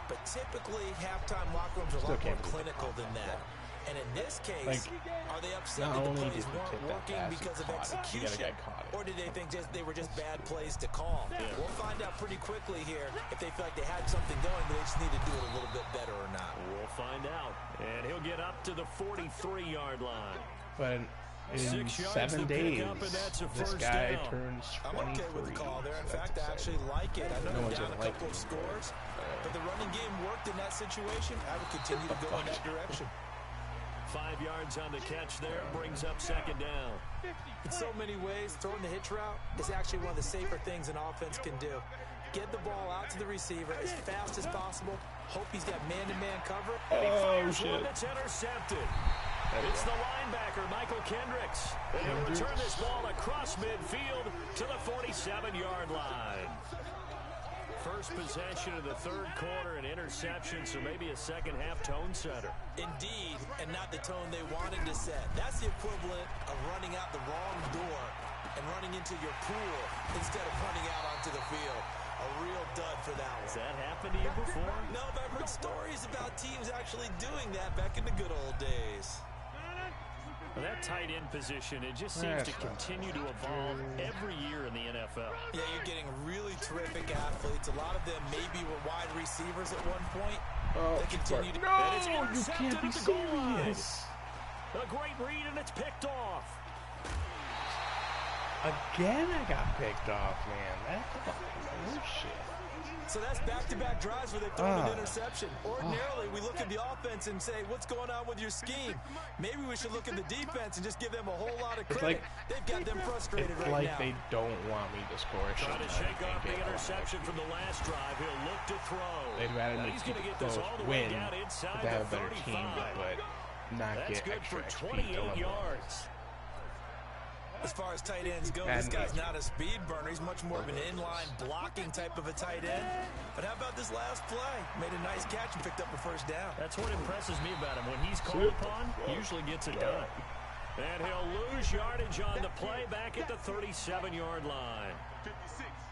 But typically, halftime locker rooms are a lot more clinical than that. And in this case, are they upset that the plays weren't working because of execution? Or did they think they were just bad plays to call? Yeah. We'll find out pretty quickly here if they feel like they had something going, but they just need to do it a little bit better or not. We'll find out. And he'll get up to the 43-yard line. But in 7 days, this guy turns 23. I'm okay with the call there. In fact, I actually like it. I know they're down a couple of scores, but the running game worked in that situation. I would continue to go in that direction. 5 yards on the catch there, brings up second down. In so many ways, throwing the hitch route is actually one of the safer things an offense can do. Get the ball out to the receiver as fast as possible. Hope he's got man-to-man cover. Oh, shit. One that's intercepted. It's the linebacker, Michael Kendricks. And he'll return this ball across midfield to the 47-yard line. First possession of the third quarter, an interception, so maybe a second-half tone setter. Indeed, and not the tone they wanted to set. That's the equivalent of running out the wrong door and running into your pool instead of running out onto the field. A real dud for that one. Has that happened to you before? No, but I've heard stories about teams actually doing that back in the good old days. Well, that tight end position, it just seems to continue to evolve every year in the NFL. Yeah, you're getting really terrific athletes. A lot of them maybe were wide receivers at one point. They continue to... No, you can't be serious. A great read, and it's picked off. Again, I got picked off, man. That's fucking bullshit. So that's back-to-back drives where they've thrown an interception. Ordinarily, we look at the offense and say, what's going on with your scheme? Maybe we should look at the defense and just give them a whole lot of credit. They've got them frustrated right now. It's like they don't want me to score a shot. Trying to shake off the interception from the last drive. He'll look to throw. They'd rather me keep it close, win, but have a better team, but not get extra XP. 28 yards. As far as tight ends go, this guy's not a speed burner. He's much more of an inline blocking type of a tight end. But how about this last play? Made a nice catch and picked up a first down. That's what impresses me about him. When he's called upon, he usually gets it done. And he'll lose yardage on the play back at the 37-yard line.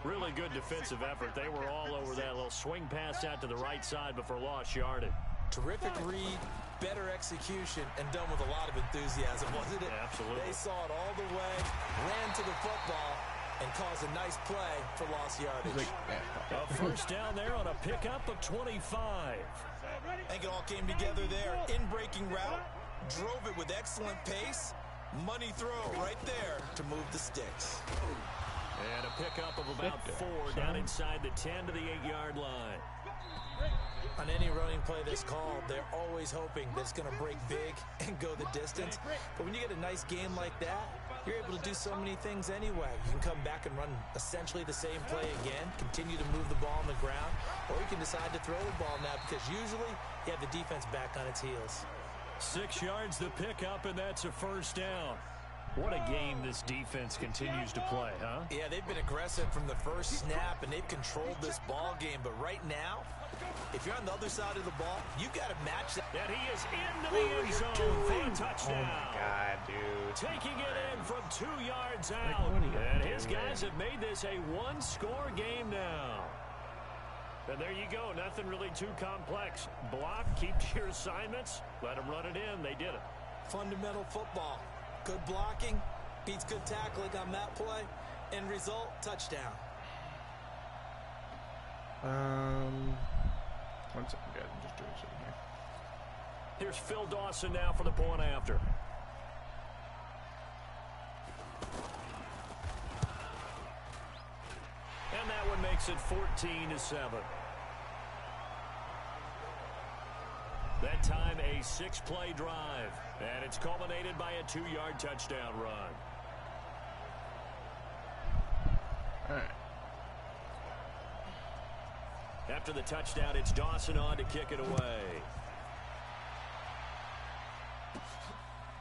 Really good defensive effort. They were all over that little swing pass out to the right side before lost yardage. Terrific read, better execution, and done with a lot of enthusiasm, wasn't it? Yeah, absolutely. They saw it all the way, ran to the football, and caused a nice play for lost yardage. A first down there on a pickup of 25. I think it all came together there. In-breaking route, drove it with excellent pace. Money throw right there to move the sticks. And a pickup of about 4 down inside the 10 to the 8-yard line. On any running play that's called, they're always hoping that it's going to break big and go the distance. But when you get a nice game like that, you're able to do so many things anyway. You can come back and run essentially the same play again, continue to move the ball on the ground, or you can decide to throw the ball now because usually you have the defense back on its heels. 6 yards the pickup, and that's a first down. What a game this defense continues to play, huh? Yeah, they've been aggressive from the first snap, and they've controlled this ball game. But right now, if you're on the other side of the ball, you got to match that. And he is into the end zone for a touchdown. Oh, my God, dude. Taking it in from 2 yards out. And his guys have made this a one-score game now. And there you go. Nothing really too complex. Block, keep to your assignments, let them run it in. They did it. Fundamental football. Good blocking, beats good tackling on that play. End result, touchdown. 1 second, guys. I'm just doing something here. Here's Phil Dawson now for the point after. And that one makes it 14-7. That time a 6-play drive. And it's culminated by a 2-yard touchdown run. All right. After the touchdown, it's Dawson on to kick it away.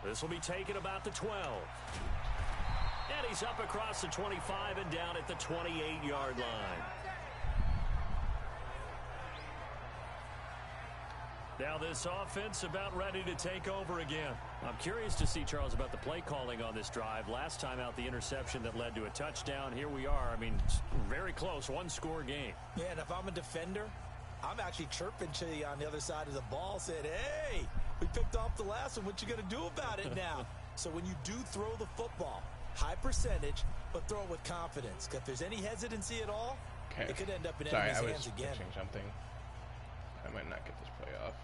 This will be taken about the 12. And he's up across the 25 and down at the 28-yard line. Now this offense about ready to take over again. I'm curious to see, Charles, about the play calling on this drive. Last time out, the interception that led to a touchdown. Here we are. I mean, very close, one-score game. Yeah, and if I'm a defender, I'm actually chirping to you on the other side of the ball, saying, hey, we picked off the last one. What you going to do about it now? So when you do throw the football, high percentage, but throw it with confidence. If there's any hesitancy at all, it could end up in enemy's hands again. Something. I might not get this play off.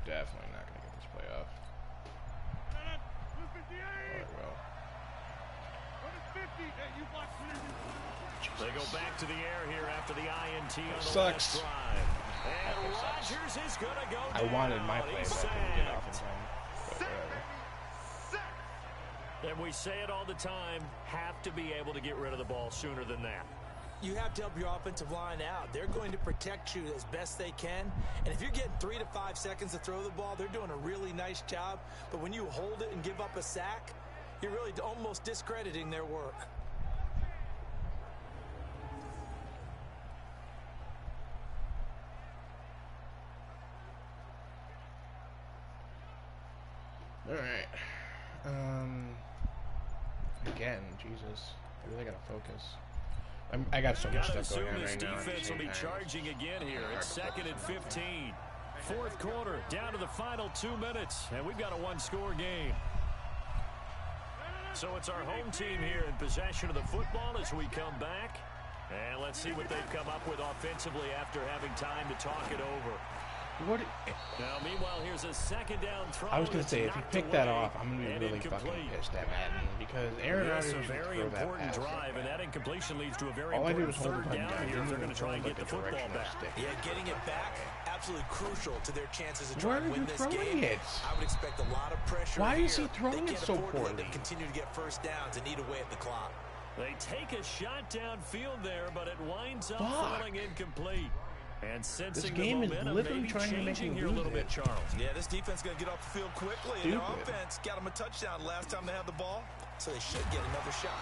Definitely not going to get this play off. They go back to the air here after the INT on the last drive. And Rodgers is going to go down. I wanted my play, but I couldn't get off in time. And we say it all the time, have to be able to get rid of the ball sooner than that. You have to help your offensive line out. They're going to protect you as best they can. And if you're getting 3 to 5 seconds to throw the ball, they're doing a really nice job. But when you hold it and give up a sack, you're really almost discrediting their work. All right. Again, Jesus. I really gotta focus. I got so much stuff going on right now. Defense will be charging again here. It's 2nd and 15. Fourth quarter, down to the final 2 minutes, and we've got a one-score game. So it's our home team here in possession of the football as we come back. And let's see what they've come up with offensively after having time to talk it over. What? Now, meanwhile, here's a second down throw. I was going to say, if you pick that off, I'm going to be really fucking pissed at Madden because Aaron Rodgers is a very important drive, and that incompletion leads to a very important third down here. They're going to try and get the football back. Yeah, getting it back, absolutely crucial to their chances of trying to win this game. I would expect a lot of pressure. Why is he throwing it so poorly? They continue to get first downs and eat away at the clock. They take a shot downfield there, but it winds up falling incomplete. And this game is literally trying to make me here a little bit, Charles. Yeah, this defense is going to get off the field quickly. And their offense got them a touchdown last time they had the ball, so they should get another shot.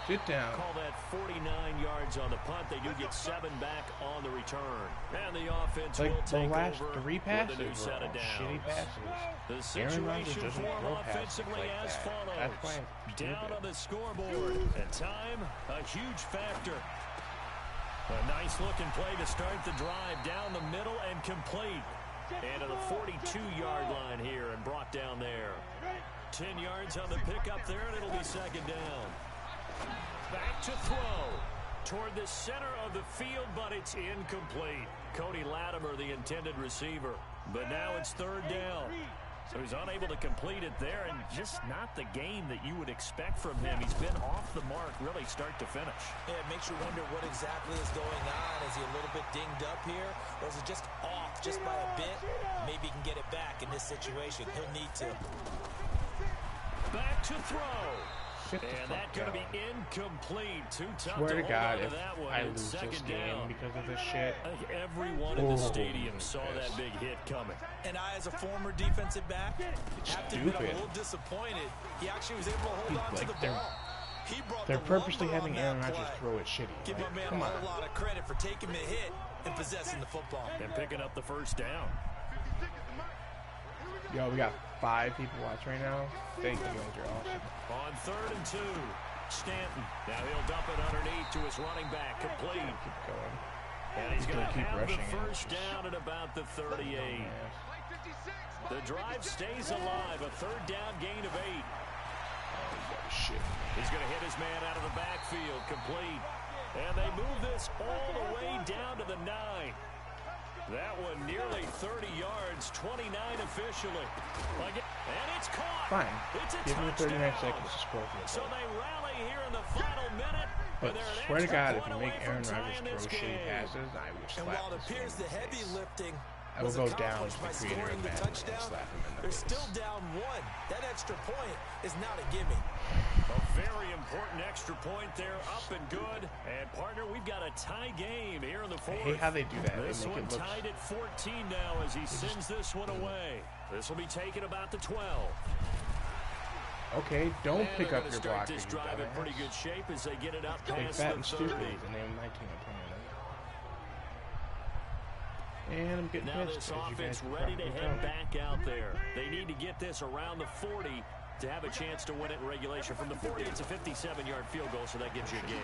Sit down. Call that 49 yards on the punt. They do get 7 back on the return. And the offense will take the last over 3 passes with a new set of downs. Shitty passes. The situation form offensively as follows. Down on the scoreboard. And time, a huge factor. A nice-looking play to start the drive down the middle and complete. And to the 42-yard line here and brought down there. 10 yards on the pickup there, and it'll be second down. Back to throw toward the center of the field, but it's incomplete. Cody Latimer, the intended receiver. But now it's third down. So he's unable to complete it there, and just not the game that you would expect from him. He's been off the mark, really start to finish. Yeah, it makes you wonder what exactly is going on. Is he a little bit dinged up here, or is it just off just by a bit? Maybe he can get it back in this situation. He'll need to. Back to throw. And that's going to be incomplete. Too tough Swear to God, if that one. I lose this game because of this shit. Everyone in the stadium saw that big hit coming. And I, as a former defensive back, have to admit I'm a little disappointed. He actually was able to hold on to the ball. He brought they're purposely having Aaron Rodgers throw it shitty. Give my man a whole lot of credit for taking the hit and possessing the football. And picking up the first down. Yo, we got 5 people watching right now. Thank you guys, you're awesome. On 3rd and 2, Stanton. Now he'll dump it underneath to his running back, complete. Keep going. And he's going to have the first down at about the 38. The drive stays alive, a 3rd down gain of 8. Shit. He's going to hit his man out of the backfield, complete. And they move this all the way down to the 9. That one nearly 30 yards, 29 officially. And it's caught. Fine. It's a Give me 39 seconds to score. So they rally here in the final minute. But swear to God, if you make Aaron Rodgers throw shitty passes, I will slap him. And while it appears the heavy lifting I will go down to the creator of Madden and slap him in the face. They're still down 1. That extra point is not a gimme. very important extra point there, up and good. And, partner, we've got a tie game here in the fourth. I hate how they do that. This they make one it look... tied at 14 now as he sends this one away. This will be taken about the 12. Okay, don't pick up your start blocking. This drive in pretty good shape as they get it up past fat the and 30. stupid. The name 19 apparently. And I'm getting now pissed. this offense ready to head back out there. They need to get this around the 40 to have a chance to win it in regulation. From the 40, it's a 57-yard field goal, so that gives you a game.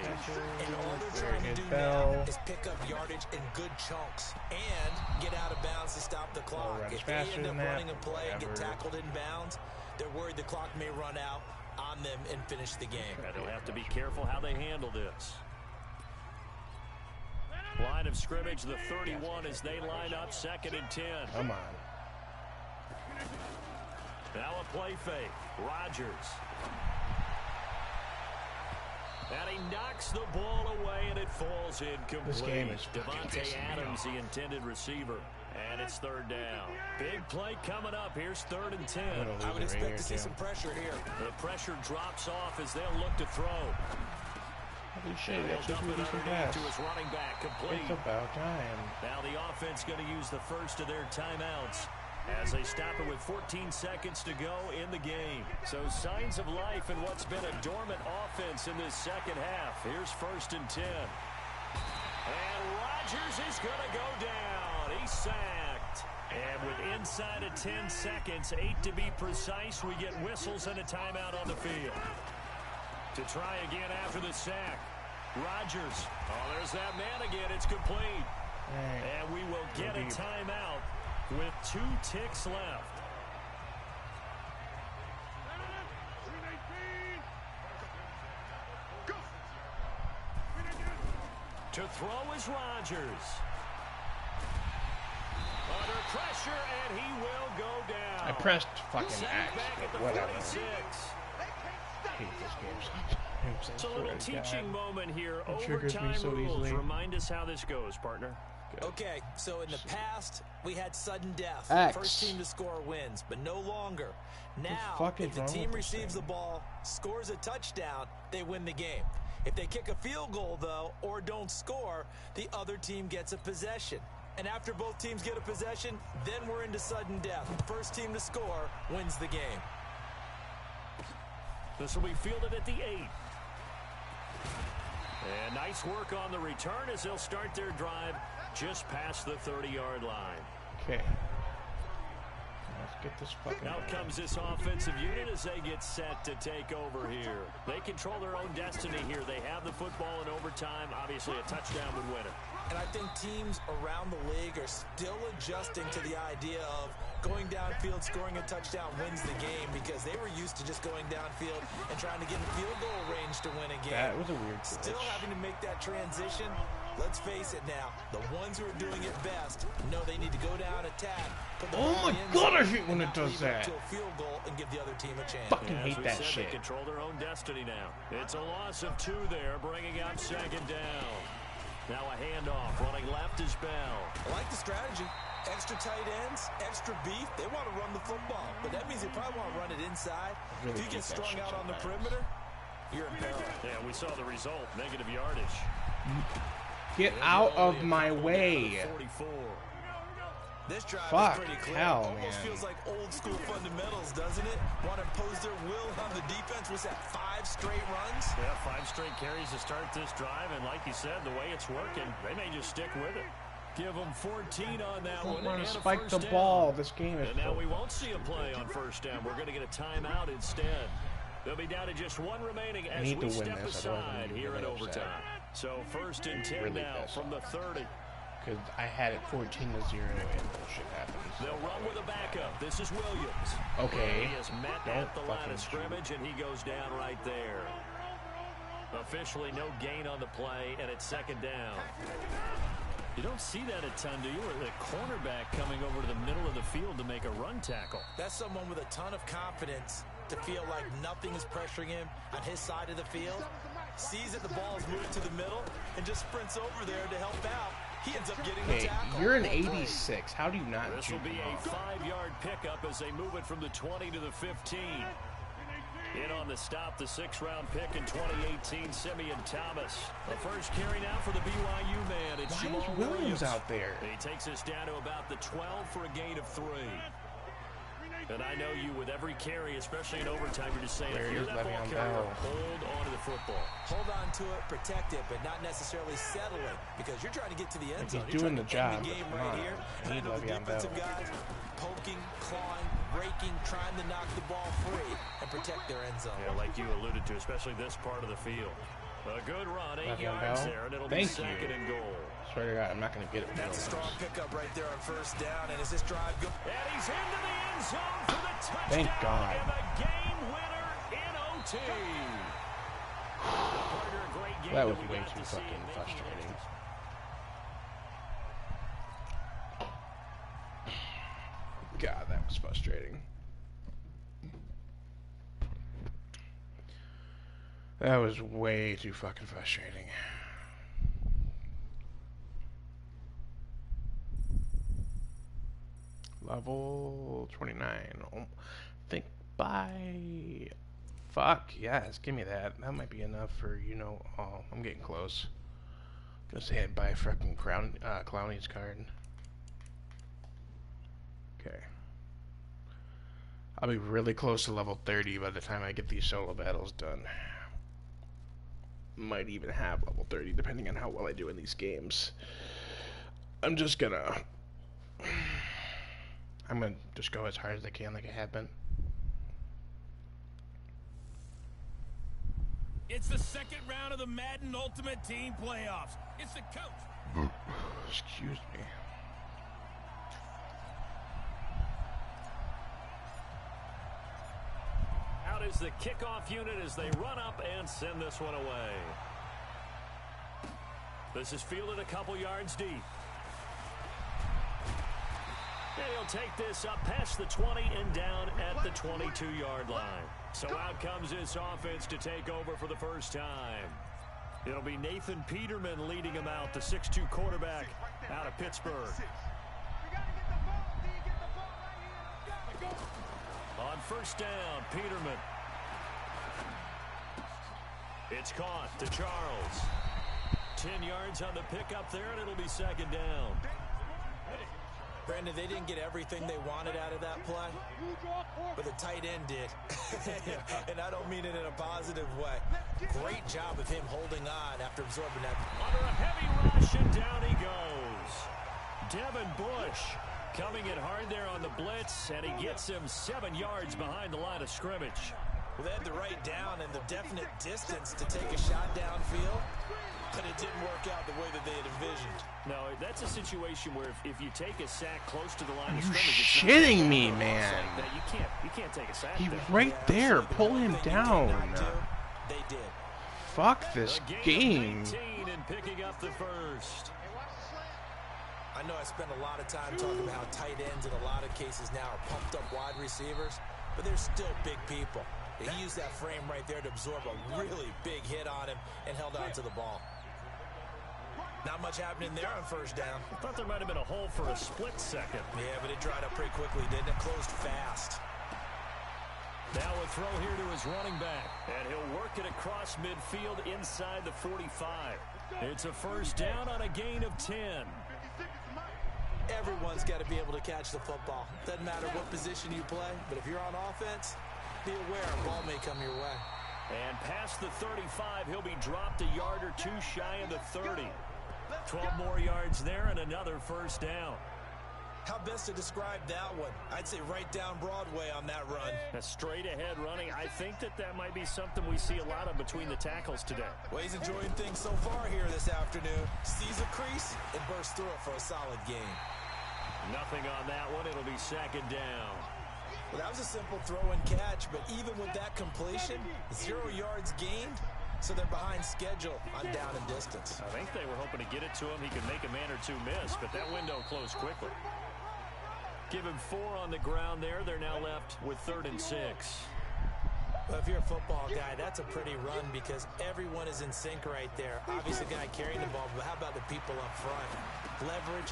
And all they're trying to do now is pick up yardage in good chunks and get out of bounds to stop the clock. If they end up running a play and get tackled in bounds, they're worried the clock may run out on them and finish the game. And they'll have to be careful how they handle this. Line of scrimmage, the 31 as they line up, 2nd and 10. Come on. Now a play fake. Rodgers. And he knocks the ball away, and it falls incomplete. This game is Devontae Adams, the intended receiver. And it's 3rd down. Big play coming up. Here's 3rd and 10. I would expect to see some pressure here. The pressure drops off as they'll look to throw. Holy shit, that's just really some pass. To his running back, complete. It's about time. Now the offense going to use the first of their timeouts as they stop it with 14 seconds to go in the game. So signs of life in what's been a dormant offense in this second half. Here's 1st and 10. And Rodgers is going to go down. He's sacked. And with inside of 10 seconds, 8 to be precise, we get whistles and a timeout on the field. To try again after the sack. Rodgers. Oh, there's that man again. It's complete. And we will get a timeout with 2 ticks left. To throw is Rodgers. Under pressure, and he will go down. I pressed fucking X, but whatever. 46. I hate this game sometimes. It's a little teaching moment here. It triggers me Overtime so rules. easily. Remind us how this goes, partner. Good. Okay, so in the past, we had sudden death. X. First team to score wins, but no longer. Now, fuck is if the wrong team with this receives the thing? ball, scores a touchdown, they win the game. If they kick a field goal, though, or don't score, the other team gets a possession. And after both teams get a possession, then we're into sudden death. First team to score wins the game. This will be fielded at the 8. And nice work on the return as they'll start their drive just past the 30-yard line. Okay. Let's get this fucking... Out comes this offensive unit as they get set to take over here. They control their own destiny here. They have the football in overtime. Obviously, a touchdown would win it. And I think teams around the league are still adjusting to the idea of going downfield, scoring a touchdown wins the game, because they were used to just going downfield and trying to get in field goal range to win a game. That was a weird Still glitch. having to make that transition. Let's face it now, the ones who are doing it best know they need to go down, attack, put the Oh ball my in the end God, I zone, hate when and it does not leave that. to a field goal and give the other team a chance. Fucking As hate we that said, shit. They control their own destiny now. It's a loss of 2 there, bringing up 2nd down. Now a handoff, running left is Bell. I like the strategy. Extra tight ends, extra beef. They want to run the football, but that means they probably want to run it inside. Really If you get hate that strung shit out on the sometimes. perimeter, you're in peril. Yeah, we saw the result, negative yardage. Get out of my way. 44. This drive Fuck, is pretty clear. hell, Almost man. feels like old school fundamentals, doesn't it? Want to impose their will on the defense. Was that 5 straight runs? Yeah, 5 straight carries to start this drive, and like you said, the way it's working, they may just stick with it. Give them 14 on that I one. want and to a spike the first down. ball. This game is And now so... we won't see a play on first down. We're going to get a timeout instead. They'll be down to just 1 remaining as need we to win step this, otherwise I'm aside gonna be here in really overtime. upset. So 1st and 10 Really now pissed from the 30. Because I had it 14-0 and bullshit happens. They'll run with a backup. This is Williams. Okay. He is met Don't at the line fucking of scrimmage, and he goes down right there. Officially no gain on the play, and it's 2nd down. You don't see that a ton, do you? Or the cornerback coming over to the middle of the field to make a run tackle. That's someone with a ton of confidence to feel like nothing is pressuring him on his side of the field. Sees that the ball is moving to the middle and just sprints over there to help out. He ends up getting the Hey, tackle. you're an 86. How do you not This will juke be him a off? 5-yard pickup as they move it from the 20 to the 15. In on the stop, the 6th-round pick in 2018, Simeon Thomas. The first carry now for the BYU man. It's Why Jamal is Williams out there? He takes us down to about the 12 for a gain of 3. And I know you, with every carry, especially in overtime, you're just saying, if you're that ball carrier, hold on to the football. Hold on to it, protect it, but not necessarily settle it, because you're trying to get to the end zone. He's doing the job. The game right here. I need Le'Veon Bell. Guys, poking, clawing, raking, trying to knock the ball free and protect their end zone. Yeah, like you alluded to, especially this part of the field. A good run, 8 yards there, and it'll be second and goal. Swear to God, I'm not going to get it. That's a strong pickup right there on first down, and as this drive goes... And he's into the end zone for the touchdown. Thank God. And the game winner in OT. That was way too fucking frustrating. God, that was frustrating. That was way too fucking frustrating. Level 29. I think by... Fuck, yes, give me that. That might be enough for, you know... Oh, I'm getting close. Gonna say I'd buy a fucking Clowney's card. Okay. I'll be really close to level 30 by the time I get these solo battles done. Might even have level 30 depending on how well I do in these games. I'm just gonna just go as hard as I can like I have been. It's the 2nd round of the Madden Ultimate Team Playoffs. It's the coach. Excuse me. Out is the kickoff unit as they run up and send this one away. This is fielded a couple yards deep. And he'll take this up past the 20 and down at the 22-yard line. So out comes this offense to take over for the first time. It'll be Nathan Peterman leading him out, the 6'2 quarterback out of Pittsburgh. On first down, Peterman. It's caught to Charles. 10 yards on the pickup there, and it'll be second down. Brandon, they didn't get everything they wanted out of that play, but the tight end did. And I don't mean it in a positive way. Great job of him holding on after absorbing that. Under a heavy rush, and down he goes. Devin Bush coming in hard there on the blitz, and he gets him 7 yards behind the line of scrimmage. Well, they had the right down and the definite distance to take a shot downfield, but it didn't work out the way that they had envisioned. No, that's a situation where if you take a sack close to the line Are of you scrimmage, shitting me, man? You can't take a sack. He's there. right there. Pull him down. They did. Fuck this game. 19 and picking up the first. I know I spend a lot of time talking about how tight ends in a lot of cases now are pumped up wide receivers, but they're still big people. He used that frame right there to absorb a really big hit on him and held on to the ball. Not much happening there on first down. I thought there might have been a hole for a split second. Yeah, but it dried up pretty quickly, didn't it? Closed fast. Now a throw here to his running back, and he'll work it across midfield inside the 45. It's a first down on a gain of 10. Everyone's got to be able to catch the football. Doesn't matter what position you play, but if you're on offense, be aware a ball may come your way. And past the 35, he'll be dropped a yard or two shy of the 30. 12 more yards there and another first down. How best to describe that one? I'd say right down Broadway on that run. A straight ahead running. I think that might be something we see a lot of between the tackles today. Well, he's enjoying things so far here this afternoon. Sees a crease and bursts through it for a solid game. Nothing on that one. It'll be second down. Well, that was a simple throw and catch, but even with that completion, 0 yards gained, so they're behind schedule on down and distance. I think they were hoping to get it to him. He could make a man or two miss, but that window closed quickly. Give him 4 on the ground there. They're now left with 3rd and 6. Well, if you're a football guy, that's a pretty run because everyone is in sync right there. Obviously, the guy carrying the ball, but how about the people up front? Leverage.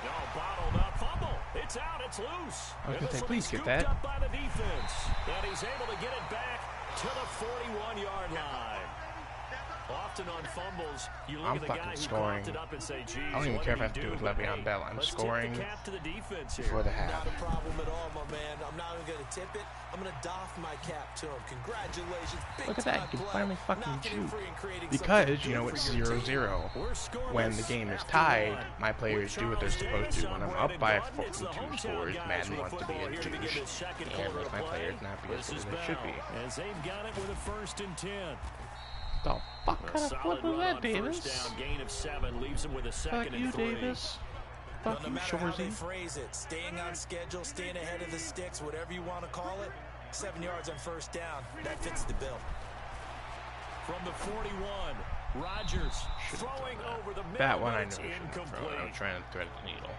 No, bottled up. Fumble. It's out. It's loose. I was going to say, please get that. that. Up by the defense. And he's able to get it back to the 41-yard line. Often on fumbles, you look I'm at the fucking guy who scoring. coughed it up and say, geez, I don't even what care if did I have to he do with But, Le'Veon hey, Bell. I'm let's scoring tip the cap to the defense here. before the half. Not a problem at all, my man. I'm not even going to tip it. I'm going to doff my cap to him. Congratulations. Big Look at that. You can play. finally fucking Knocking it shoot. free and creating Because, something you know, good it's for your 0-0. team. When the game is tied, my players do what they're supposed to. When I'm up by 2 scores, Madden wants to be a douche and make my players not be as good as they should be. As they've got it with a 1st and 10. The fuck kind of flip was that, Davis? Down, gain of 7 leaves him with a 2nd Fuck you, and 3. Davis. Fuck No you, matter how they Shorzy. phrase it, staying on schedule, staying ahead of the sticks, whatever you want to call it, 7 yards on 1st down, that fits the bill. From the 41, Rodgers throwing over the middle. That one I but know it's incomplete. I'm trying to thread the needle.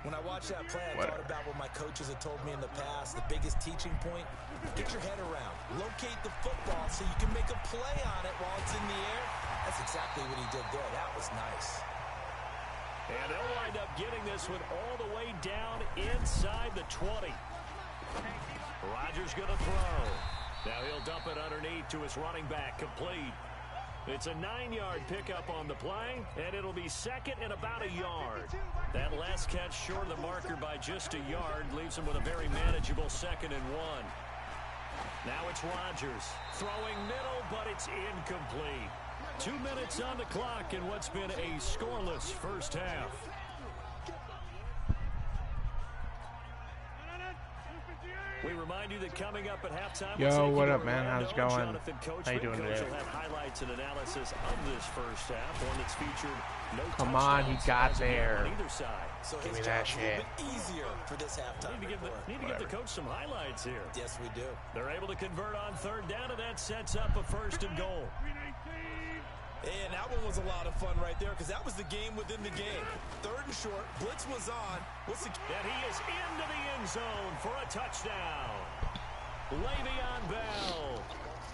When I watched that play, I Whatever. thought about what my coaches had told me in the past. The biggest teaching point, get your head around. Locate the football so you can make a play on it while it's in the air. That's exactly what he did there. That was nice. And they'll wind up getting this one all the way down inside the 20. Rodgers going to throw. Now he'll dump it underneath to his running back, complete. It's a 9-yard pickup on the play, and it'll be 2nd and about a yard. That last catch short of the marker by just a yard leaves him with a very manageable 2nd and 1. Now it's Rodgers throwing middle, but it's incomplete. 2 minutes on the clock in what's been a scoreless first half. We remind you that coming up at halftime. Yo, what up, man? How's it going? How you doing today? Will have highlights and analysis of this first half, one that's featured no Come on, he got there. on either side. So Give his me that job's a shit. little bit easier for this halftime. Need to give the coach some highlights here. Yes, we do. They're able to convert on 3rd down, and that sets up a 1st and goal. And that one was a lot of fun right there because that was the game within the game. 3rd and short, blitz was on. And he is into the end zone for a touchdown. Le'Veon Bell.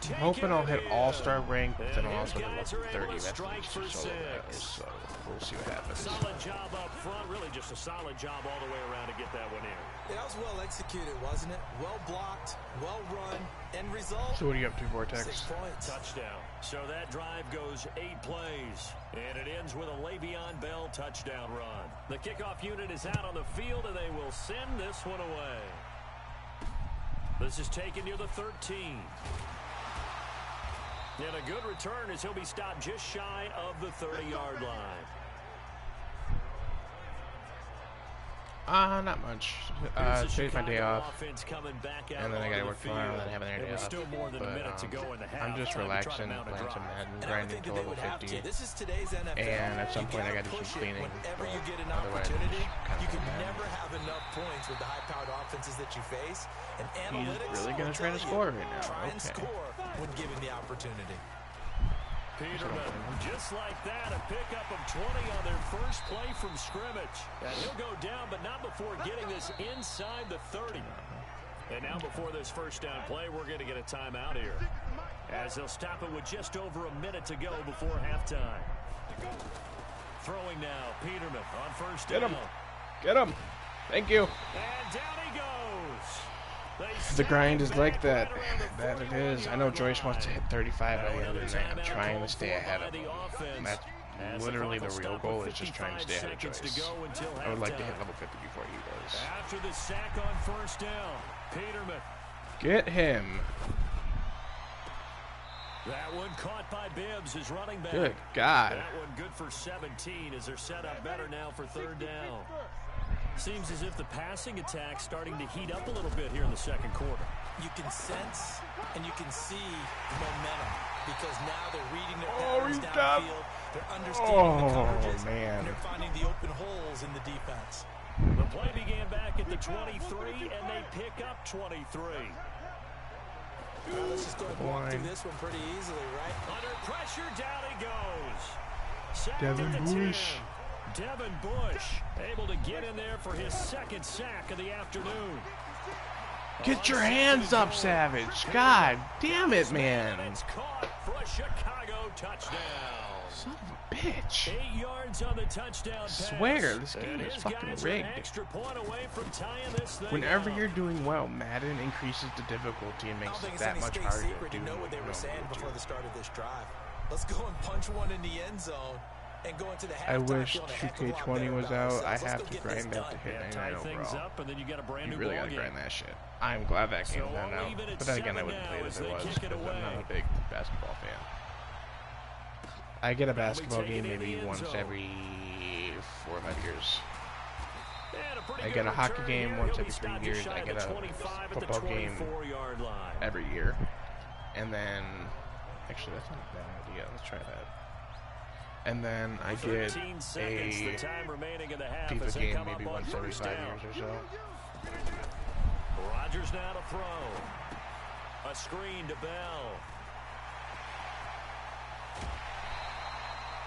I'm hoping I'll hit all-star rank, but then I'll also hit level 30. That's what it's just solo battles, so we'll see what happens. Solid job up front. Really just a solid job all the way around to get that one in. That was well executed, wasn't it? Well blocked, well run, end result. So what are you up to, Vortex? 6 points. Touchdown. So that drive goes 8 plays, and it ends with a Le'Veon Bell touchdown run. The kickoff unit is out on the field, and they will send this one away. This is taken near the 13. And a good return as he'll be stopped just shy of the 30-yard line. Not much. Today's my day off, and then I gotta work tomorrow, and then I have another day off. But I'm just relaxing, playing some Madden, grinding to level 50, This is today's NFL. and at some point I gotta do some cleaning. Whenever you get an Otherwise, opportunity, kind you of can bad. never have enough points with the high-powered offenses that you face. And analytics really gonna will try to tell score you, right now. Try and Okay. score when given the opportunity. Peterman, just like that, a pickup of 20 on their first play from scrimmage. And he'll go down, but not before getting this inside the 30. And now before this first down play, we're going to get a timeout here, as they'll stop it with just over a minute to go before halftime. Throwing now, Peterman on first down. Get him. Get him. Thank you. And down he goes. The grind is like that. That it is. I know Joyce wants to hit 35 by the end of the night. I'm trying to stay ahead of him. That's literally the real goal, is just trying to stay ahead of Joyce. I would like to hit level 50 before he does. After the sack on first down, Peterman. Get him. That one caught by Bibbs, his running back. Good God. That one good for 17 as they're set up better now for 3rd down. Seems as if the passing attack's starting to heat up a little bit here in the second quarter. You can sense and you can see momentum because now they're reading their patterns downfield. They're understanding the coverages, man. and they're finding the open holes in the defense. The play began back at the 23, and they pick up 23. Let's just go ahead and walk through this one pretty easily, right? Under pressure, down he goes. Sacked Devin at the 10. Bush. Devin Bush able to get in there for his 2nd sack of the afternoon. Get your hands up, Savage. God damn it, man. It's caught for a Chicago touchdown. Son of a bitch. 8 yards on the touchdown pass. Swear, this game is fucking rigged. Extra point away from tying this thing Whenever up. you're doing well, Madden increases the difficulty and makes it that much harder to do. You know what they were saying before the start of this drive. Let's go and punch one in the end zone and go into the halftime. I wish 2K20 was out. I have to grind that to hit 99 overall. You really gotta grind that shit. I'm glad that game's done now. But then again, I wouldn't play it if it was, because I'm not a big basketball fan. I get a basketball game maybe once every 4 or 5 years. I get a hockey game once every 3 years. I get a football game every year. And then, actually, that's not a bad idea. Let's try that. And then I get a FIFA game maybe once every 5 years or so. Rodgers now to throw. A screen to Bell.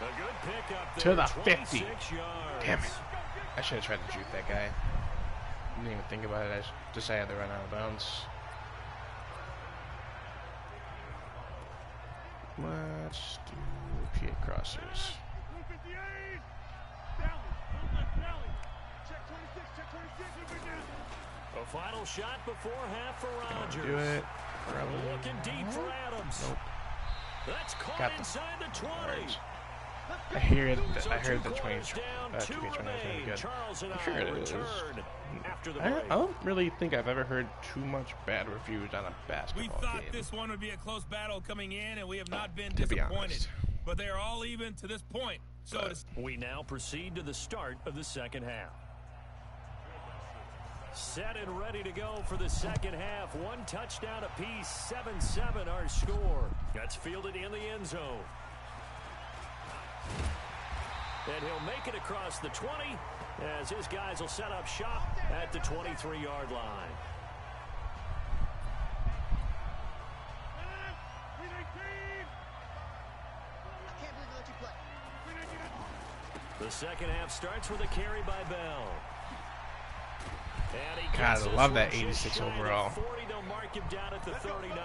A good pick up there. To the 50. Yards. Damn it. I should have tried to juke that guy. Didn't even think about it. I just had to run out of bounds. Let's do PA crossers. A final shot before half for Rodgers. Do it. Looking deep for Adams. Nope. That's caught Got them. inside the 20. Right. I heard So the 2K20 2 was really good. I'm sure it is. After the I break. don't really think I've ever heard too much bad reviews on a We basketball thought game. this one would be a close battle coming in, and we have not been To be disappointed. honest. But they are all even to this point. So it's We now proceed to the start of the second half. Set and ready to go for the second half. One touchdown apiece, 7-7 our score. That's fielded in the end zone. And he'll make it across the 20 as his guys will set up shop at the 23-yard line. The second half starts with a carry by Bell. And he God, gets I love this that one 86 just shy of overall. 40. They'll mark him down at the 39.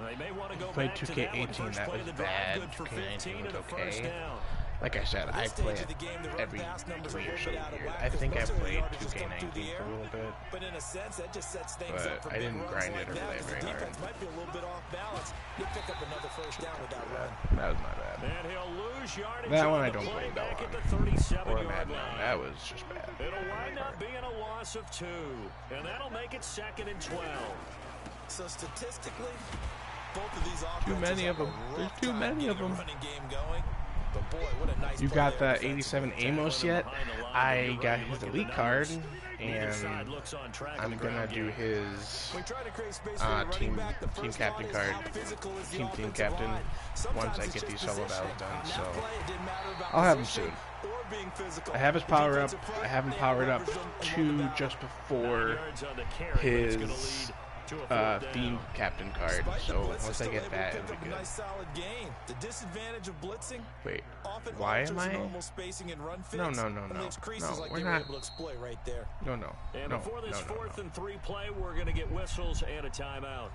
They may want to go Played back to that one. 2K18, First that play was of the drive, bad. good for 2K19 15 was and a first okay. down. Like I said, I play it every 2 years or so years. I think I played 2K19 for a little bit, But in a sense, that just sets things up for but I big didn't runs grind like it or that, play 'cause very the hard. defense might be a little bit off balance. You'll pick up another first down with that run. That was not bad. And he'll lose yardage That on one I the don't play play that back at the one. 37-yard Or Madden. line. That was just bad. It'll wind up being a loss of 2, and that'll make it 2nd and 12. So statistically, both of these offenses Too many of have a them. There's rough too time many of getting a them. running game going. But boy, what a nice You play got there the 87 defensively. Amos yet? I got his elite card, Neither side and looks on track I'm in the gonna ground do game. his We try to create space for the running team back. The first captain thought is card, how physical is the team offensive captain, line. Sometimes once I it's get just these solo positioning. battles done. On that So play, it didn't matter about I'll have him positioning soon. or being physical. I have his The power up. defensive front, I have him they powered up leveraged him and won to the battle. just 9 before yards on the carry, but it's gonna his lead to a 4th down. theme captain card. Despite the So blitz, once they're I still get able that, to it'll pick be up a good. nice solid gain. The disadvantage of blitzing Wait, often why alters am I? normal spacing and run fits No, no, and leaves creases no. like We're they were not. able to exploit right there. No, no, And no, before this no, 4th no. and 3 play, we're going to get whistles and a timeout.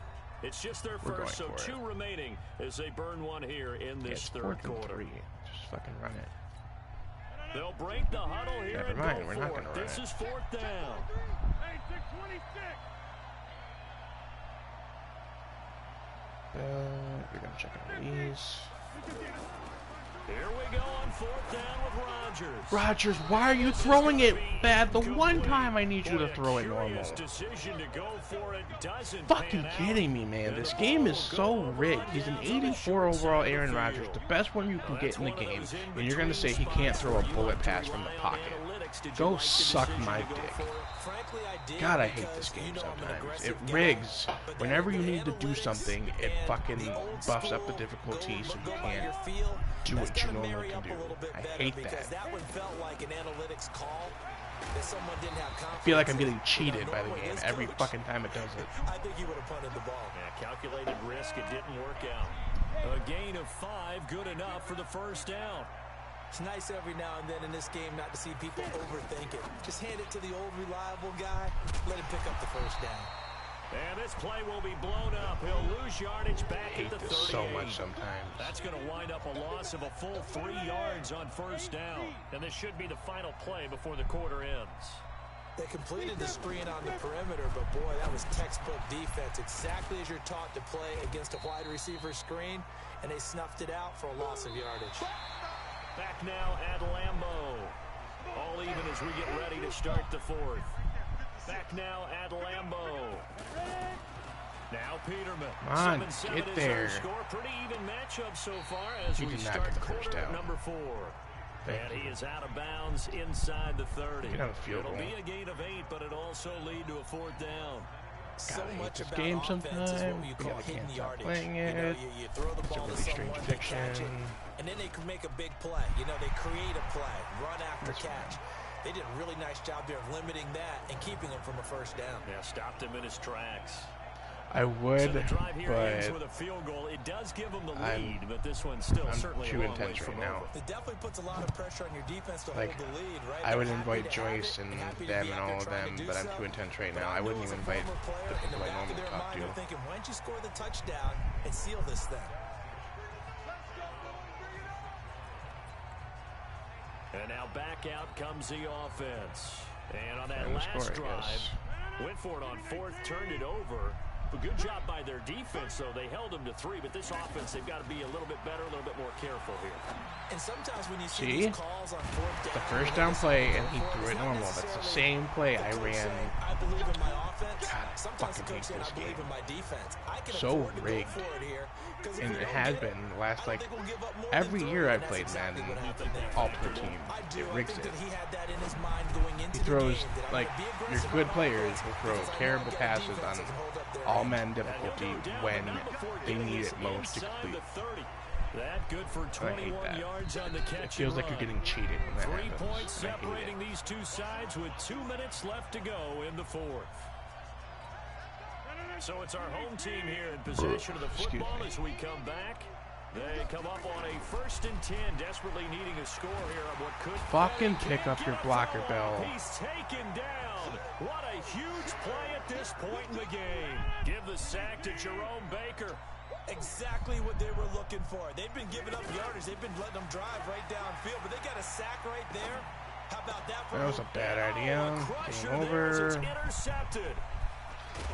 It's just their We're first, so going for 2 remaining as they burn one here in Yeah, this it's 3rd 4th and quarter. 3. Just fucking run it. They'll break the huddle here Never and mind, go we're for not it. gonna run This it. is 4th down. We're gonna check out these. Here we go on 4th down with Rodgers. Rodgers, why are you throwing it bad? The one time I need you to Boy, a throw it normal. curious decision to go for it doesn't Fucking pan out. kidding me, man. And This the game ball is will so go rigged. on He's an down to the 84 short overall side of Aaron the Rodgers, field. the best one you can Now, get that's in the one of game. those And you're gonna say he in-between can't throw a spots bullet where you pass like from to the rely on pocket. analytics. Did you Go like the suck decision my to go dick. for it? Frankly, I did. God, I hate because, this game you know, I'm an sometimes. It aggressive guy, rigs. but Whenever then you with need to do analytics something, it and fucking the old buffs up the school difficulty so you go by your can't feel, do that's what you gotta normally marry can up a do. little bit I better hate because that. that one felt like an analytics call that someone didn't have confidence. I feel like I'm in. getting You know, cheated by the normally game this every coach, fucking time it does it. I think he would have punted the ball. Yeah, calculated risk. It didn't work out. A gain of 5, good enough for the first down. It's nice every now and then in this game not to see people overthink it. Just hand it to the old reliable guy, let him pick up the first down. And this play will be blown up. He'll lose yardage back at the 38. So much sometimes. That's going to wind up a loss of a full 3 yards on first down. And this should be the final play before the quarter ends. They completed the screen on the perimeter, but boy, that was textbook defense. Exactly as you're taught to play against a wide receiver screen, and they snuffed it out for a loss of yardage. Back now at Lambeau. All even as we get ready to start the fourth. Back now at Lambeau. Now Peterman. Come on, 7-7 get is there. our score. Pretty even matchup so far as He we did not start get the first quarter down. number 4. And he is out of bounds inside the 30. Get on the field It'll goal. be a gain of 8, but it'll also lead to a 4th down. So Gotta hate much this about game offense is what sometime. you call We hidden can't stop yardage. playing You know, it. you throw the It's a ball really to strange someone, they catch it, addiction. and then they can make a big play. You know, they create a play, run after catch. They did a really nice job there of limiting that and keeping him from a first down. Yeah, stopped him in his tracks. I would, So the drive here ends but with a field goal. It does give them the I'm- lead, but this one's still I'm certainly too a long way intense from right now. over. It definitely puts a lot of pressure on your defense to Like, hold the lead, right? I would They're happy invite to have Joyce it, and happy to them be and out there all of trying them, to do but I'm so. too intense right But now. I I know wouldn't as a even invite former player, the in people I back of normally their talk mind, to. they're thinking, why don't you score the touchdown and seal this thing? And now back out comes the offense. And on that Final last score, I drive, guess. went for it on 4th, turned it over. But good job by their defense, though. They held them to 3, but this offense, they've got to be a little bit better, a little bit more careful here. And sometimes when you see See? these calls on 4th down, The first down play, and he threw it normal. That's the same play I ran. I believe in my offense. God, I Sometimes the fucking coach hate saying I this believe game. in my defense. I can So afford to rigged. go for it here, 'cause if And we it don't has get been the last, I don't like, think we'll give up more every than year 3, I've and that's played exactly Madden, what happened there. all pro team. I do. It I rigs think it. that he had that in his mind going into He throws, the game. That I'm like, gonna be your aggressive good on players offense will throw because I know terrible I've got a passes defense on that can hold up their all end. man difficulty when they need it most to complete. That good for I hate 21 that. yards on the It catch feels and like you're run. getting cheated when that 3 happens. points and I hate separating it. these two sides with 2 minutes left to go in the 4th. So it's our home team here in possession of the Excuse football me. as we come back. They come up on a 1st and 10, desperately needing a score here on what could Fucking be. pick up your Get it blocker, all. Bell. He's taken down. What a huge play at this point in the game. Give the sack to Jerome Baker. Exactly what they were looking for. They've been giving up yardage. They've been letting them drive right downfield, but they got a sack right there. How about that for That was a bad idea. Oh, a crusher Game there as it's over. intercepted.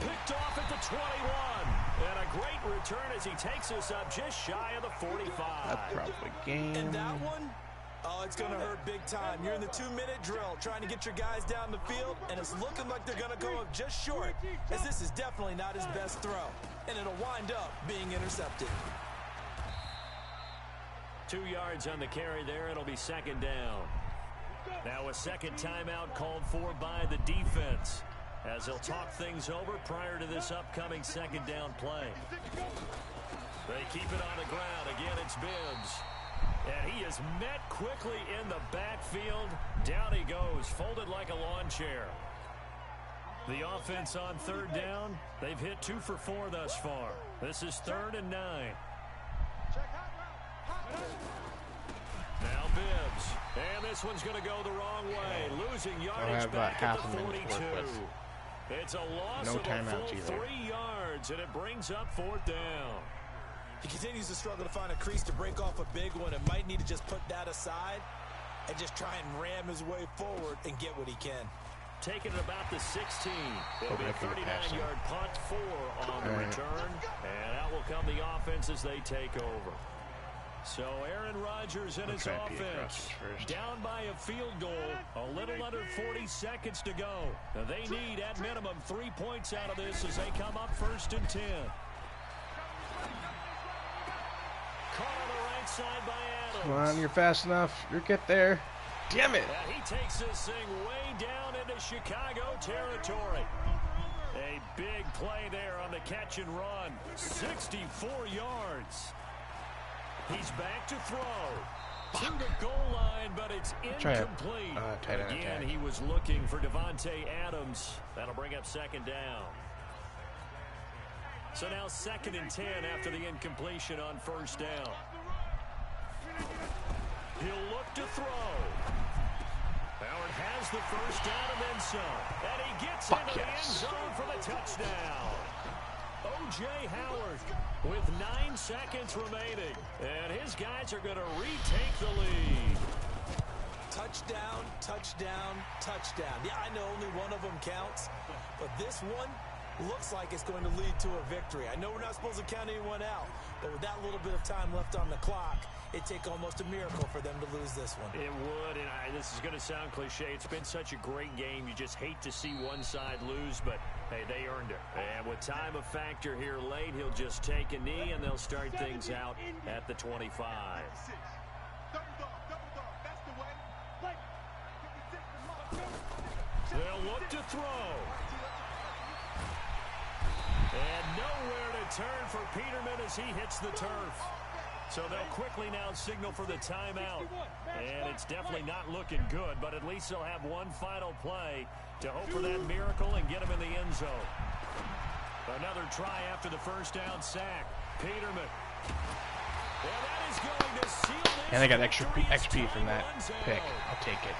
Picked off at the 21. And a great return as he takes us up just shy of the 45. That's probably game. And that one, oh, it's going to hurt big time. You're in the 2-minute drill trying to get your guys down the field, and it's looking like they're going to go up just short, as this is definitely not his best throw. And it'll wind up being intercepted. 2 yards on the carry there. It'll be 2nd down. Now a second timeout called for by the defense, as they'll talk things over prior to this upcoming 2nd down play. They keep it on the ground. Again, it's Bibbs. And he is met quickly in the backfield. Down he goes, folded like a lawn chair. The offense on 3rd down, they've hit 2 for 4 thus far. This is 3rd and 9. Now Bibbs. And this one's going to go the wrong way. Losing yardage about back half at a the minute 42. to work with. It's a loss No of a timeouts full either. 3 yards, and it brings up 4th down. He continues to struggle to find a crease to break off a big one and might need to just put that aside and just try and ram his way forward and get what he can. Taking it about the 16. It'll Hope be I a can get past him. 39-yard punt, 4 on the All right. return. And out will come the offense as they take over. So Aaron Rodgers and his try and beat offense Rodgers first. down by a field goal, a little under 40 seconds to go. Now they need at minimum 3 points out of this as they come up 1st and 10. Caught on the right side by Adams. Come on, you're fast enough. You'll get there. Damn it. And he takes this thing way down into Chicago territory. A big play there on the catch and run. 64 yards. He's back to throw. To the goal line, but it's Try it. incomplete. Tight end Again, attack. he was looking for Devontae Adams. That'll bring up 2nd down. So now 2nd and 10 after the incompletion on 1st down. He'll look to throw. Howard has the 1st down and then some. And he gets into the end zone for the touchdown. O.J. Howard with 9 seconds remaining. And his guys are going to retake the lead. Touchdown, touchdown, touchdown. Yeah, I know only one of them counts, but this one looks like it's going to lead to a victory. I know we're not supposed to count anyone out, but with that little bit of time left on the clock, it'd take almost a miracle for them to lose this one. It would, and this is going to sound cliche. It's been such a great game. You just hate to see one side lose, but, hey, they earned it. And with time a factor here late, he'll just take a knee, and they'll start things out at the 25. They'll look to throw. And nowhere to turn for Peterman as he hits the turf. So they'll quickly now signal for the timeout. And it's definitely not looking good, but at least they'll have one final play to hope for that miracle and get him in the end zone. Another try after the first down sack. Peterman. And that is going to seal this. And I got extra XP from that pick. I'll take it.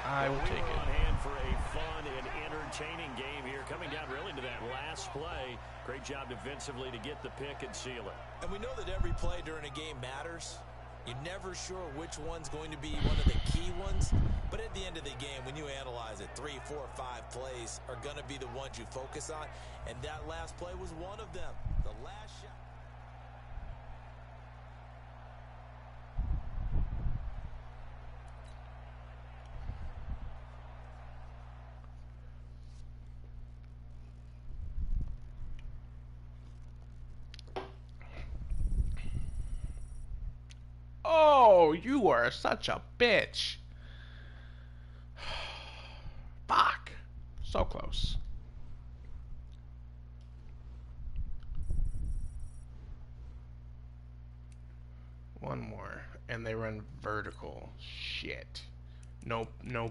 I will take it. On hand for a fun and entertaining game here. Coming down really to that last play. Great job defensively to get the pick and seal it. And we know that every play during a game matters. You're never sure which one's going to be one of the key ones. But at the end of the game, when you analyze it, 3, 4, 5 plays are going to be the ones you focus on. And that last play was one of them. The last shot. Oh, you are such a bitch. Fuck. So close. One more. And they run vertical. Shit. No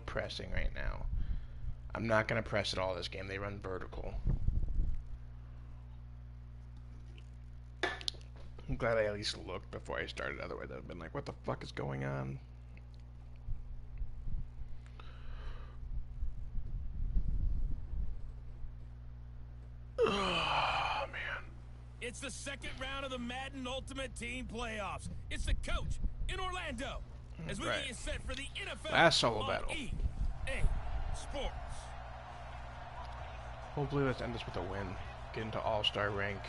pressing right now. I'm not going to press at all this game. They run vertical. I'm glad I at least looked before I started. Otherwise, I'd have been like, what the fuck is going on? Oh, man. It's the second round of the Madden Ultimate Team Playoffs. It's the coach in Orlando as we get you set for the NFL Last solo on battle. EA Sports. Hopefully, let's end this with a win. Get into All-Star rank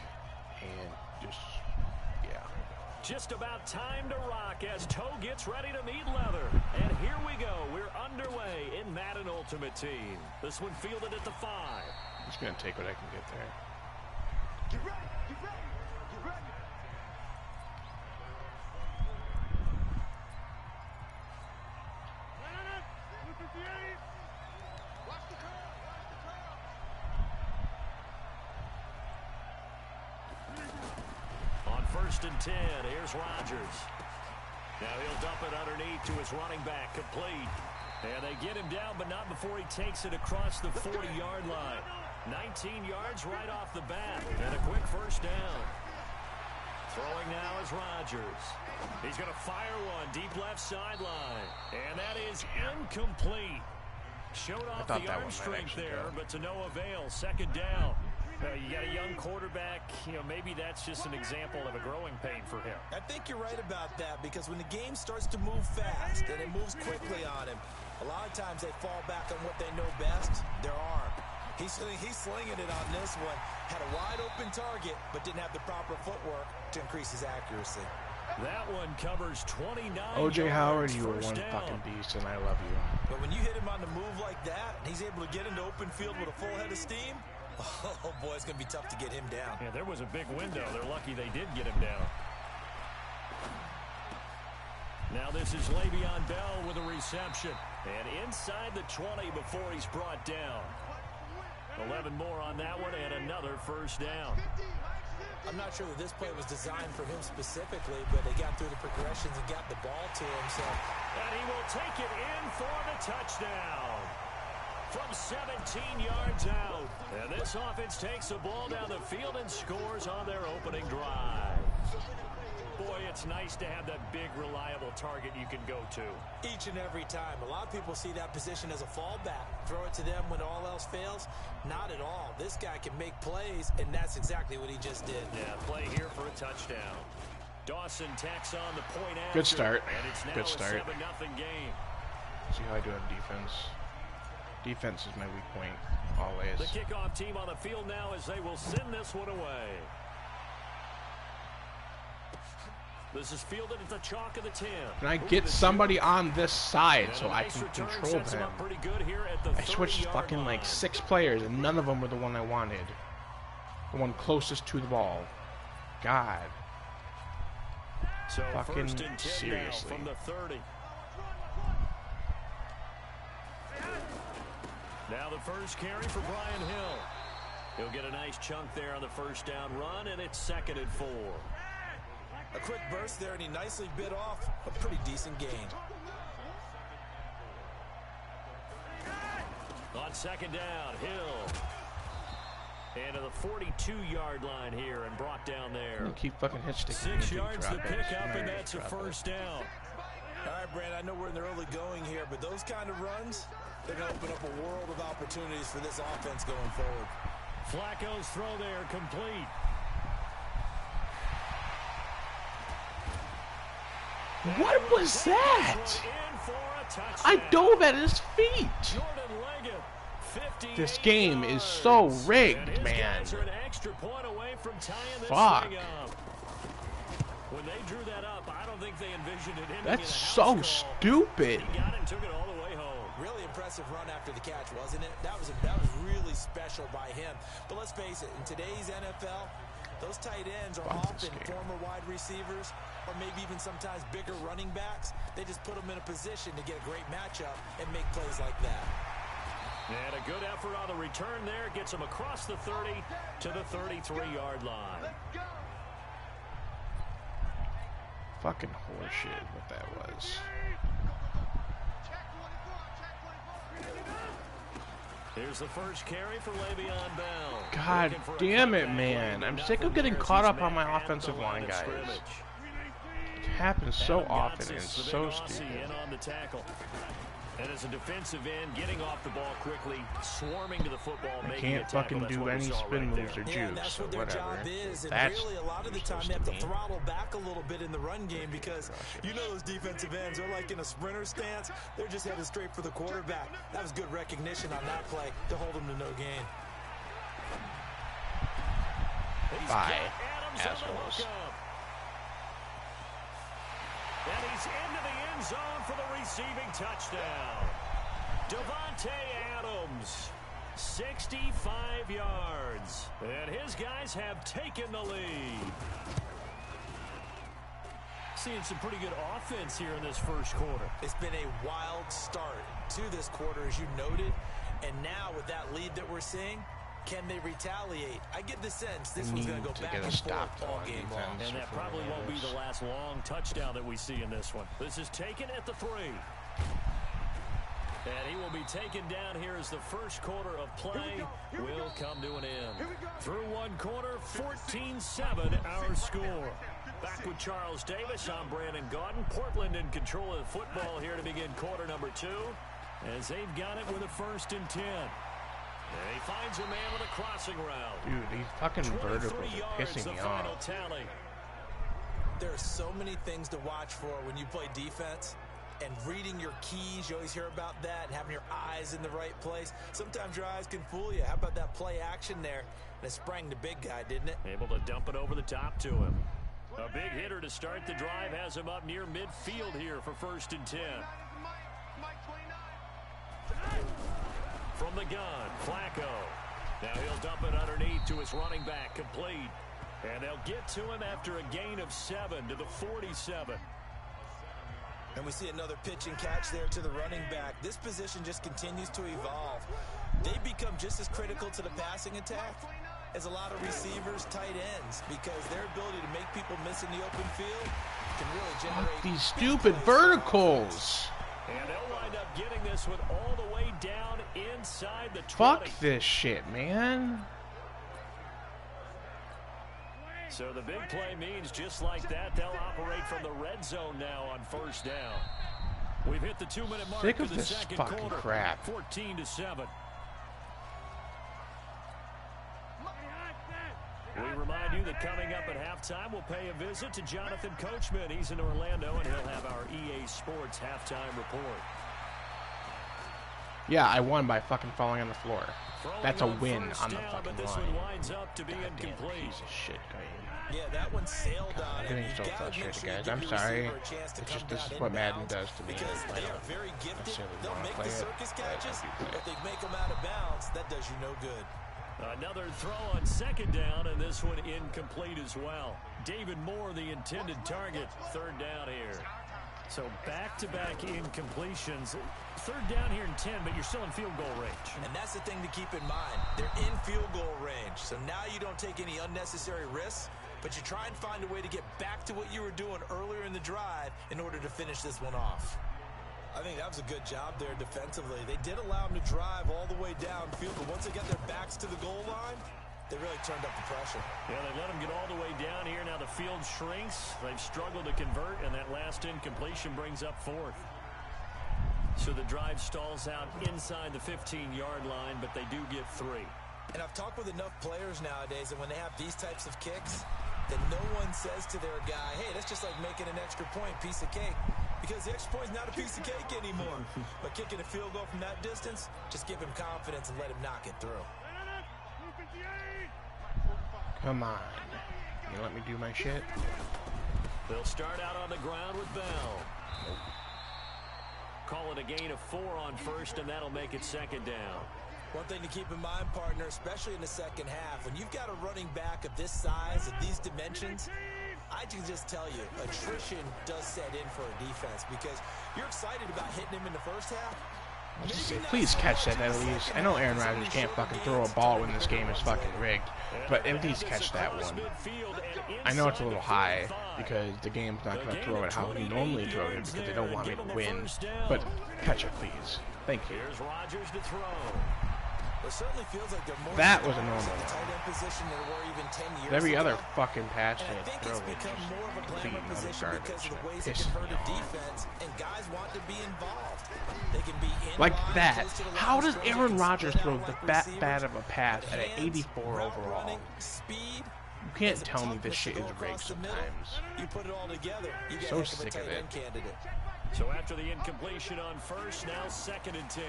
and just... Just about time to rock as Toe gets ready to meet leather. And here we go. We're underway in Madden Ultimate Team. This one fielded at the 5. I'm just going to take what I can get there. Get ready, get ready, get ready. Watch the curve, watch the curve. On 1st and 10, here's Rodgers. Now he'll dump it underneath to his running back, complete. And they get him down, but not before he takes it across the 40-yard line. 19 yards right off the bat, and a quick first down. Throwing now is Rodgers. He's going to fire one deep left sideline, and that is incomplete. Showed off the arm strength there, but to no avail. 2nd down. You got a young quarterback, maybe that's just an example of a growing pain for him. I think you're right about that, because when the game starts to move fast and it moves quickly on him, a lot of times they fall back on what they know best, their arm. He's slinging it on this one. Had a wide open target, but didn't have the proper footwork to increase his accuracy. That one covers 29 O.J. Howard, you are one down. fucking beast, and I love you. But when you hit him on the move like that, and he's able to get into open field with a full head of steam, oh boy, it's going to be tough to get him down. Yeah, there was a big window. They're lucky they did get him down. Now this is Le'Veon Bell with a reception. And inside the 20 before he's brought down. 11 more on that one and another first down. I'm not sure that this play was designed for him specifically, but they got through the progressions and got the ball to him. So, and he will take it in for the touchdown. From 17 yards out. And this offense takes the ball down the field and scores on their opening drive. boy, it's nice to have that big, reliable target you can go to. Each and every time. A lot of people see that position as a fallback. Throw it to them when all else fails. Not at all. This guy can make plays, and that's exactly what he just did. Yeah, play here for a touchdown. Dawson tacks on the point after. Good start. And it's now Good start. a 7-0 game. See how I do on defense. Defense is my weak point, always. The kickoff team on the field now as they will send this one away. This is fielded at the chalk of the 10. Can I get somebody on this side so I can control him? I switched fucking like 6 players and none of them were the one I wanted. The one closest to the ball. God. So fucking seriously. From the 30. Now the first carry for Brian Hill. He'll get a nice chunk there on the first down run, and it's 2nd and 4. A quick burst there, and he nicely bit off a pretty decent gain. On 2nd down, Hill. And to the 42-yard line here and brought down there. Keep fucking hitch sticking. 6 yards to pick up, and that's a first down. All right, Brand, I know we're in the early going here, but those kind of runs, they're going to open up a world of opportunities for this offense going forward. Flacco's throw there, complete. What was that? I dove at his feet. This game is so rigged, man. Fuck. When they drew that up, I don't think they envisioned it. That's so stupid. He got it and took it all the way home. Really impressive run after the catch, wasn't it? That was really special by him. But let's face it, in today's NFL, those tight ends are often former wide receivers or maybe even sometimes bigger running backs. They just put them in a position to get a great matchup and make plays like that. And a good effort on the return there. Gets him across the 30 to the 33-yard line. Fucking horseshit what that was. Here's the first carry for Le'Veon Bell. God damn it, man. I'm sick of getting caught up on my offensive line, guys. It happens so often and it's so stupid. On the tackle. And as a defensive end, getting off the ball quickly, swarming to the football, I can't fucking do any spin moves or juke, so whatever. And really, a lot of the time, they have to throttle back a little bit in the run game because you know those defensive ends, they're like in a sprinter stance. They're just headed straight for the quarterback. That was good recognition on that play to hold him to no gain. Bye, assholes. And he's into the end zone for the receiving touchdown. Devontae Adams, 65 yards. And his guys have taken the lead. Seeing some pretty good offense here in this first quarter. It's been a wild start to this quarter, as you noted. And now with that lead that we're seeing, can they retaliate? I get the sense this one's going to go back and forth all game long. And that probably won't be the last long touchdown that we see in this one. This is taken at the 3. And he will be taken down here as the first quarter of play will come to an end. Through one quarter, 14-7 our score. Back with Charles Davis, I'm Brandon Gaudin. Portland in control of the football here to begin quarter number 2. As they've got it with a 1st and 10. And he finds a man with a crossing route. Dude, these fucking verticals are pissing me off. Tally. There are so many things to watch for when you play defense. And reading your keys, you always hear about that, and having your eyes in the right place. Sometimes your eyes can fool you. How about that play action there? And it sprang the big guy, didn't it? Able to dump it over the top to him. A big hitter to start the drive has him up near midfield here for 1st and 10. From the gun, Flacco. Now he'll dump it underneath to his running back, complete. And they'll get to him after a gain of 7 to the 47. And we see another pitch and catch there to the running back. This position just continues to evolve. They become just as critical to the passing attack as a lot of receivers, tight ends, because their ability to make people miss in the open field can really generate these stupid verticals. And they'll wind up getting this one all the way down inside the 20. Fuck this shit, man. So the big play means just like that, they'll operate from the red zone now on first down. We've hit the 2-minute mark Sick of of the this second fucking quarter. crap. 14-7. We remind you that coming up at halftime, we'll pay a visit to Jonathan Coachman. He's in Orlando, and he'll have our EA Sports halftime report. Yeah, I won by fucking falling on the floor. That's a win on the fucking this line. one winds up to be incomplete. Piece of shit game. Yeah, that one sailed on I'm him. getting so You gotta make frustrated, sure you guys. give I'm your sorry. receiver a chance to It's come just this down is what Madden inbounds does to me. because I they are don't very gifted. necessarily They'll want to make play the it, circus but I catches, do play but it. they make them out of bounds. That does you no good. Another throw on second down, and this one incomplete as well. David Moore, the intended target. Third down here. So back-to-back incompletions. Third down here in 10, but you're still in field goal range. And that's the thing to keep in mind. They're in field goal range. So now you don't take any unnecessary risks, but you try and find a way to get back to what you were doing earlier in the drive in order to finish this one off. I think that was a good job there defensively. They did allow them to drive all the way downfield, but once they got their backs to the goal line, they really turned up the pressure. Yeah, they let them get all the way down here. Now the field shrinks. They've struggled to convert, and that last incompletion brings up fourth. So the drive stalls out inside the 15-yard line, but they do get 3. And I've talked with enough players nowadays that when they have these types of kicks, that no one says to their guy, hey, that's just like making an extra point, piece of cake. Because the extra point is not a piece of cake anymore. But kicking a field goal from that distance, just give him confidence and let him knock it through. Come on. You let me do my shit? They'll start out on the ground with Bell. Call it a gain of 4 on first, and that'll make it second down. One thing to keep in mind, partner, especially in the second half, when you've got a running back of this size, of these dimensions, I can just tell you, attrition does set in for a defense because you're excited about hitting him in the first half. Please catch that at least. I know Aaron Rodgers can't fucking throw a ball when this game is fucking rigged, but at least catch that one. I know it's a little high because the game's not going to throw it how he normally throws it because they don't want me to win, but catch it, please. Thank you. Here's Rodgers to throw. It certainly feels like they're more that was a normal the tight end position than they were even 10 years every ago. other fucking pass And I they think throw it's is become just more of a complete glamour position garbage. because of the ways it Pisses can hurt me a off. defense, and guys want to be involved. They can be in Like line, that. close to the line How does of scrimmage, Aaron they can Rodgers split throw out like that receivers, bad of a pass but at an hands, 84 route overall? running, speed, You can't there's a tell me toughness this shit to is go rigged across the middle. sometimes. You put it all together, you get So a heck of a sick of tight it. end candidate. So after the incompletion on first, now second and 10.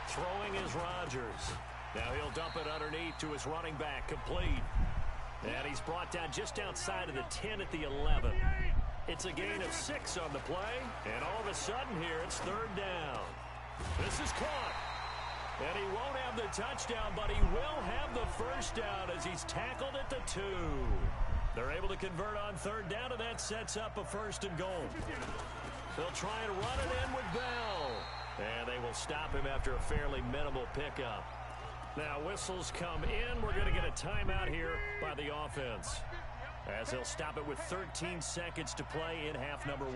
Throwing is Rodgers. Now he'll dump it underneath to his running back, complete. And he's brought down just outside of the 10 at the 11. It's a gain of 6 on the play, and all of a sudden here it's third down. This is caught. And he won't have the touchdown, but he will have the first down as he's tackled at the 2. They're able to convert on third down, and that sets up a first and goal. They'll try and run it in with Bell. And they will stop him after a fairly minimal pickup. Now whistles come in. We're going to get a timeout here by the offense, as they'll stop it with 13 seconds to play in half number 1.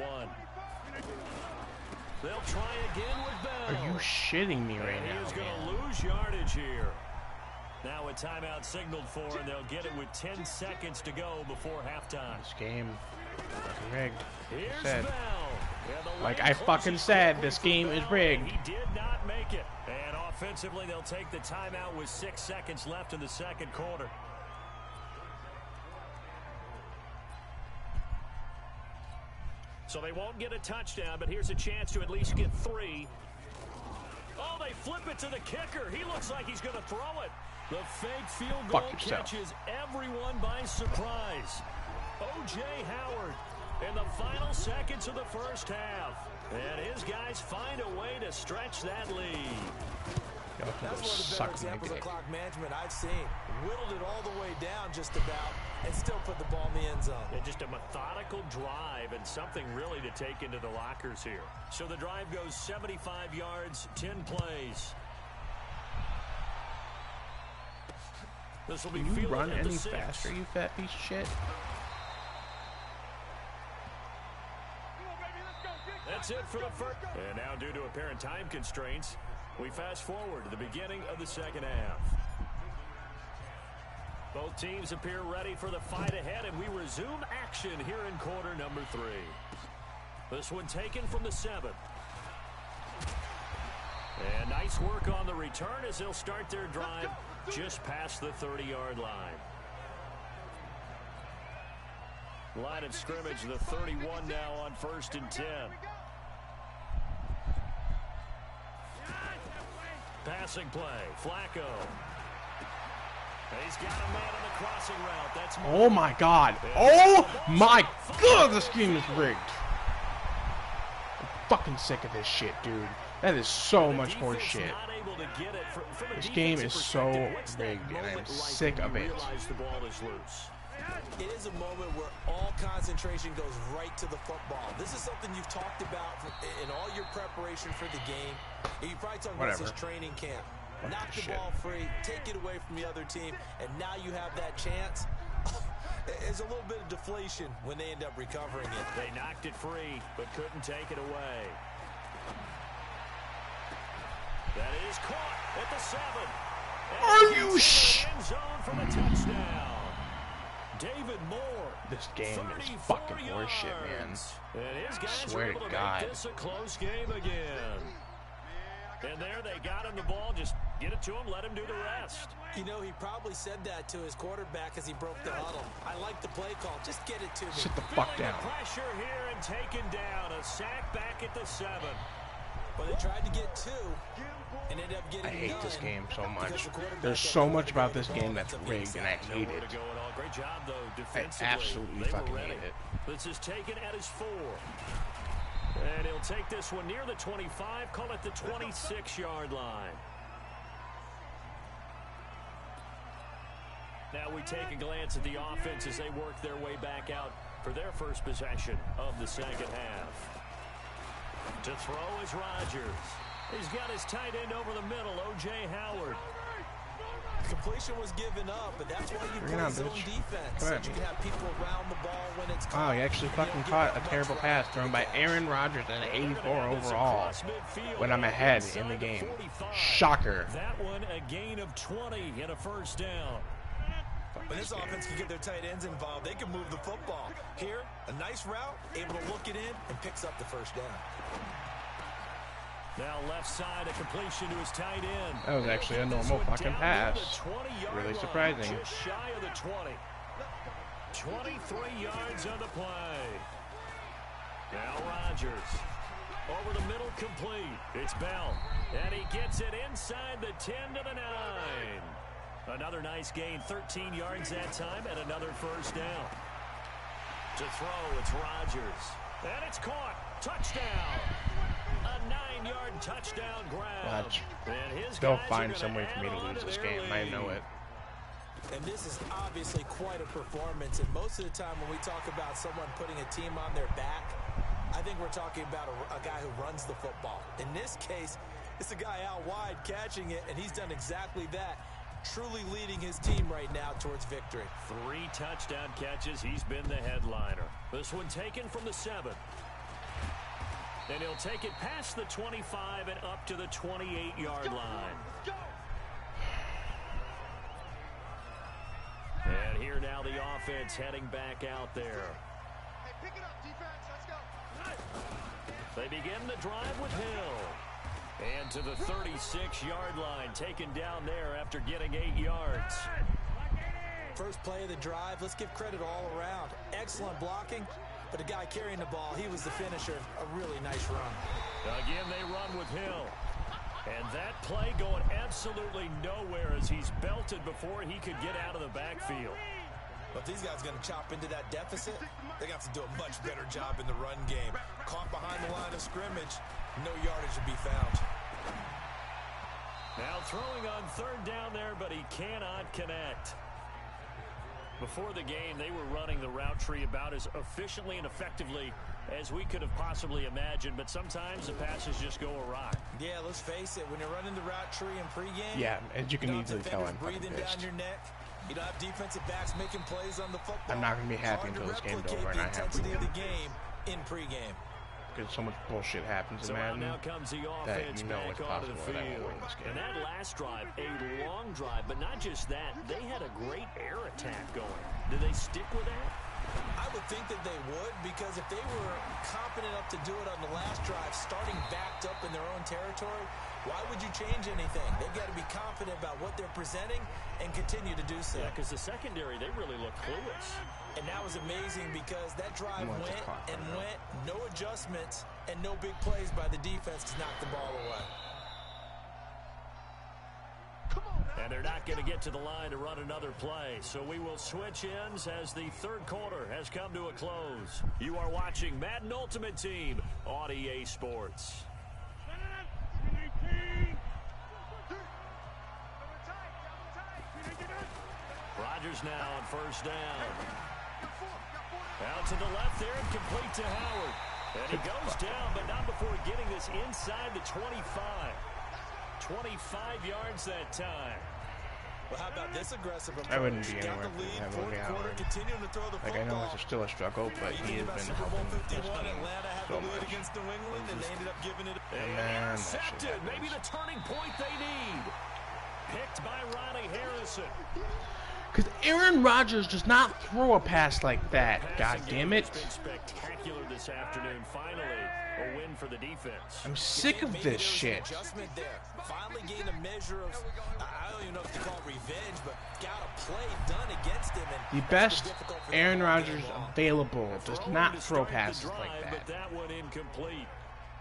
They'll try again with Bell. Are you shitting me right And now, he is going man? to lose yardage here. Now a timeout signaled for, and they'll get it with 10 seconds to go before halftime. This game fucking rigged. Here's I said. Bell. And the Like lane I fucking closes said, quickly this for game is Bell. rigged. He did not make it. And offensively, they'll take the timeout with 6 seconds left in the second quarter. So they won't get a touchdown, but here's a chance to at least get 3. Oh, they flip it to the kicker. He looks like he's going to throw it. The fake field goal catches everyone by surprise. O.J. Howard in the final seconds of the first half. And his guys find a way to stretch that lead. That's one of the better examples of clock management I've seen. Whittled it all the way down just about and still put the ball in the end zone. And just a methodical drive and something really to take into the lockers here. So the drive goes 75 yards, 10 plays. This will be Can you run fielded at the any 6. faster, you fat piece of shit? That's it for the first. And now, due to apparent time constraints, we fast forward to the beginning of the second half. Both teams appear ready for the fight ahead, and we resume action here in quarter number 3. This one taken from the 7. And nice work on the return as they'll start their drive just past the 30-yard line. Line of scrimmage, the 31 now on 1st and 10. Passing play, Flacco. He's got a man on the crossing route. That's oh my God. Oh my God, this game is rigged. I'm fucking sick of this shit, dude. That is so much horse shit. This game is so rigged, and I'm sick of it. It is a moment where all concentration goes right to the football. This is something you've talked about in all your preparation for the game. You probably talked about this training camp. Knock the ball free, take it away from the other team, and now you have that chance. There's a little bit of deflation when they end up recovering it. They knocked it free, but couldn't take it away. That is caught at the 7. Are you end zone for the touchdown. David Moore. This game is fucking horseshit, man. And his guys Swear were able to to God. make this a close game again. And there they got him the ball. Just get it to him, let him do the rest. You know, he probably said that to his quarterback as he broke the huddle. I like the play call. Just get it to me. Sit the fuck down. The pressure here and taken down. A sack back at the 7. But they tried to get 2 and ended up getting I hate this game so much. the There's so much about this game that's rigged, and I hate it. Great job, though, I defensively. absolutely fucking hate it. This is taken at his 4. And he'll take this one near the 25, call it the 26-yard line. Now we take a glance at the offense as they work their way back out for their first possession of the second half. To throw is Rodgers. He's got his tight end over the middle, O.J. Howard. Completion was given up, but that's why you play zone defense. So you can have people around the ball when it's caught. Oh, he actually fucking caught a terrible pass thrown by Aaron Rodgers at an 84 overall when I'm ahead in the game. Shocker. That one a gain of 20 and a first down. When this offense can get their tight ends involved, they can move the football. Here, a nice route, able to look it in, and picks up the first down. Now left side, a completion to his tight end. That was actually a normal fucking pass. Really surprising. Just shy of the 20. 23 yards on the play. Now Rodgers. Over the middle, complete. It's Bell. And he gets it inside the 10 to the 9. Another nice gain, 13 yards that time, and another first down. To throw, it's Rodgers. And it's caught. Touchdown. A 9-yard touchdown grab. Watch. And his They'll guys find are some gonna way for me to add lose on this their game. I lead. know it. And this is obviously quite a performance. And most of the time when we talk about someone putting a team on their back, I think we're talking about a guy who runs the football. In this case, it's a guy out wide catching it, and he's done exactly that. Truly leading his team right now towards victory. 3 touchdown catches. He's been the headliner. This one taken from the 7. And he'll take it past the 25 and up to the 28-yard line. And here now the offense heading back out there. Hey, pick it up, defense. Let's go. They begin the drive with Hill. And to the 36-yard line, taken down there after getting 8 yards. First play of the drive, let's give credit all around. Excellent blocking, but the guy carrying the ball, he was the finisher. A really nice run. Again, they run with Hill. And that play going absolutely nowhere as he's belted before he could get out of the backfield. But these guys are going to chop into that deficit. They got to do a much better job in the run game. Caught behind the line of scrimmage, no yardage to be found. Now throwing on 3rd down there, but he cannot connect. Before the game, they were running the route tree about as efficiently and effectively as we could have possibly imagined, but sometimes the passes just go awry. Yeah, let's face it, when you're running the route tree in pregame, Yeah, as you can easily tell, I'm fucking breathing pissed. down your neck. You don't have defensive backs making plays on the football. I'm not going to be happy until this game's over and I have intensity pregame. of the game in pregame. because so much bullshit happens in Madden now comes the that offense you know it's back onto possible the that I field. won't win this game. And that last drive, a long drive, but not just that. They had a great air attack going. Do they stick with that? I would think that they would, because if they were competent enough to do it on the last drive, starting backed up in their own territory, why would you change anything? They've got to be confident about what they're presenting and continue to do so. Yeah, because the secondary, they really look clueless. And that was amazing because that drive went and went, no adjustments, and no big plays by the defense to knock the ball away. And they're not going to get to the line to run another play. So we will switch ends as the third quarter has come to a close. You are watching Madden Ultimate Team on EA Sports. Rodgers now on first down. Out to the left there and complete to Howard. And he goes down, but not before getting this inside the 25. 25 yards that time. Well, how about this aggressive approach? I wouldn't be Got anywhere the lead, for fourth quarter, continuing to throw the like, football. I know it's still a struggle, but he has been Super Bowl helping this 51, team Atlanta had so the lead much. against New England, and they ended up giving it. And then that shit Intercepted. Maybe happens. the turning point they need. Picked by Ronnie Harrison. Because Aaron Rodgers does not throw a pass like that. God damn it. It's been spectacular this afternoon. Finally, a win for the defense. I'm sick of this shit. Adjustment there. Finally gained a measure of, I don't even know if to call it revenge, but got a play done against him. And The best Aaron Rodgers available does not throw passes like But that. that one incomplete.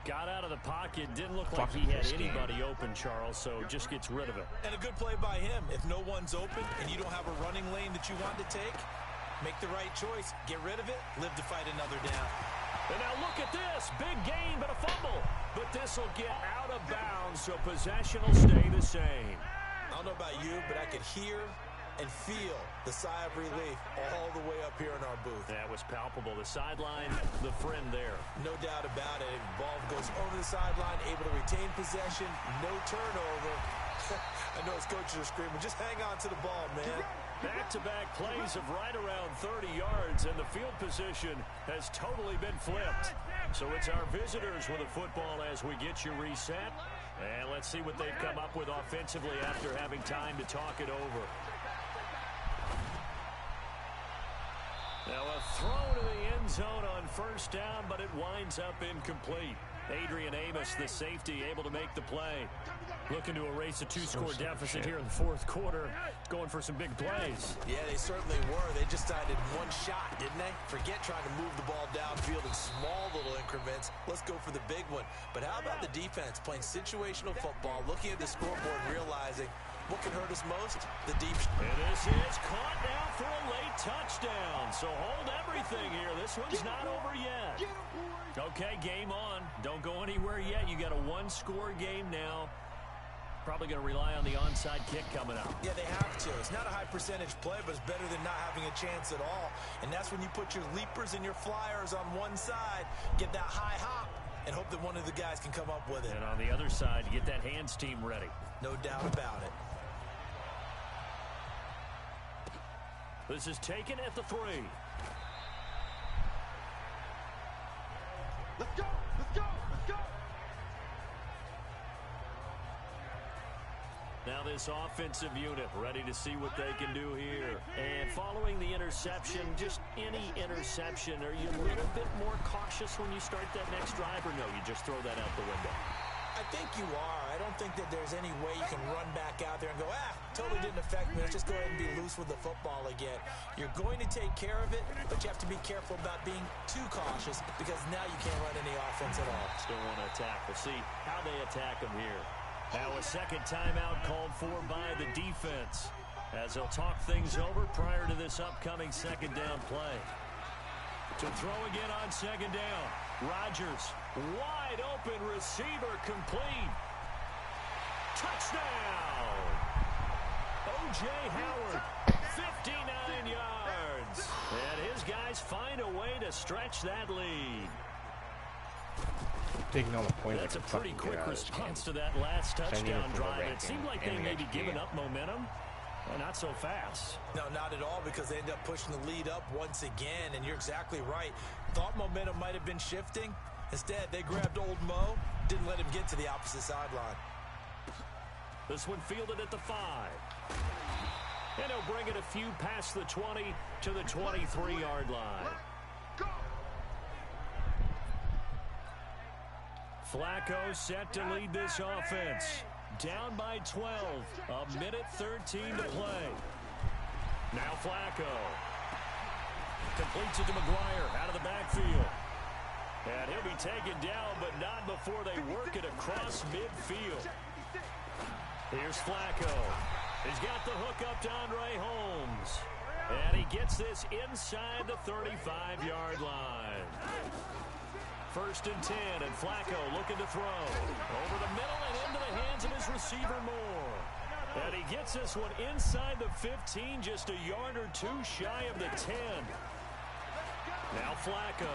Got out of the pocket. Didn't look Fuck like he had this game. anybody open, Charles, so just gets rid of it. And a good play by him. If no one's open and you don't have a running lane that you want to take, make the right choice. Get rid of it. Live to fight another down. And now look at this. Big gain, but a fumble. But this will get out of bounds, so possession will stay the same. I don't know about you, but I could hear and feel the sigh of relief all the way up here in our booth. That was palpable. The sideline, the friend there. No doubt about it. Ball goes over the sideline, able to retain possession, no turnover. I know his coaches are screaming, just hang on to the ball, man. Back-to-back plays of right around 30 yards, and the field position has totally been flipped. So it's our visitors with the football as we get you reset. And let's see what they've come up with offensively after having time to talk it over. Now a throw to the end zone on first down, but it winds up incomplete. Adrian Amos, the safety, able to make the play. Looking to erase a two-score deficit here in the fourth quarter. Going for some big plays. Yeah, they certainly were. They just decided one shot, didn't they? Forget trying to move the ball downfield in small little increments. Let's go for the big one. But how about the defense playing situational football, looking at the scoreboard, realizing what can hurt us most? The deep. And this is caught now for a late touchdown. So hold everything here. This one's not over yet. Okay, game on. Don't go anywhere yet. You got a one-score game now. Probably going to rely on the onside kick coming up. Yeah, they have to. It's not a high percentage play, but it's better than not having a chance at all. And that's when you put your leapers and your flyers on one side, get that high hop, and hope that one of the guys can come up with it. And on the other side, you get that hands team ready. No doubt about it. This is taken at the 3. Let's go! Let's go! Let's go! Now this offensive unit ready to see what they can do here. And following the interception, just any interception, are you a little bit more cautious when you start that next drive, or no, you just throw that out the window? I think you are. I don't think that there's any way you can run back out there and go, totally didn't affect me. Let's just go ahead and be loose with the football again. You're going to take care of it, but you have to be careful about being too cautious because now you can't run any offense at all. Still want to attack. We'll see how they attack them here. Now a second timeout called for by the defense as they'll talk things over prior to this upcoming second down play. To throw again on second down. Rodgers, wide open receiver, complete. Touchdown! O.J. Howard, 59 yards. And his guys find a way to stretch that lead. Taking all the points. That's a pretty quick response to that last touchdown drive. It seemed like they may be giving up momentum. Well, not so fast. No, not at all, because they end up pushing the lead up once again, and you're exactly right. Thought momentum might have been shifting, Instead, they grabbed old Mo, didn't let him get to the opposite sideline. This one fielded at the 5. And he'll bring it a few past the 20 to the 23-yard line. Flacco set to lead this offense. Down by 12. A minute 13 to play. Now Flacco. Completes it to McGuire out of the backfield. And he'll be taken down, but not before they work it across midfield. Here's Flacco. He's got the hook up to Andre Holmes. And he gets this inside the 35-yard line. 1st and 10, and Flacco looking to throw. Over the middle and into the hands of his receiver Moore. And he gets this one inside the 15, just a yard or two shy of the 10. Now Flacco.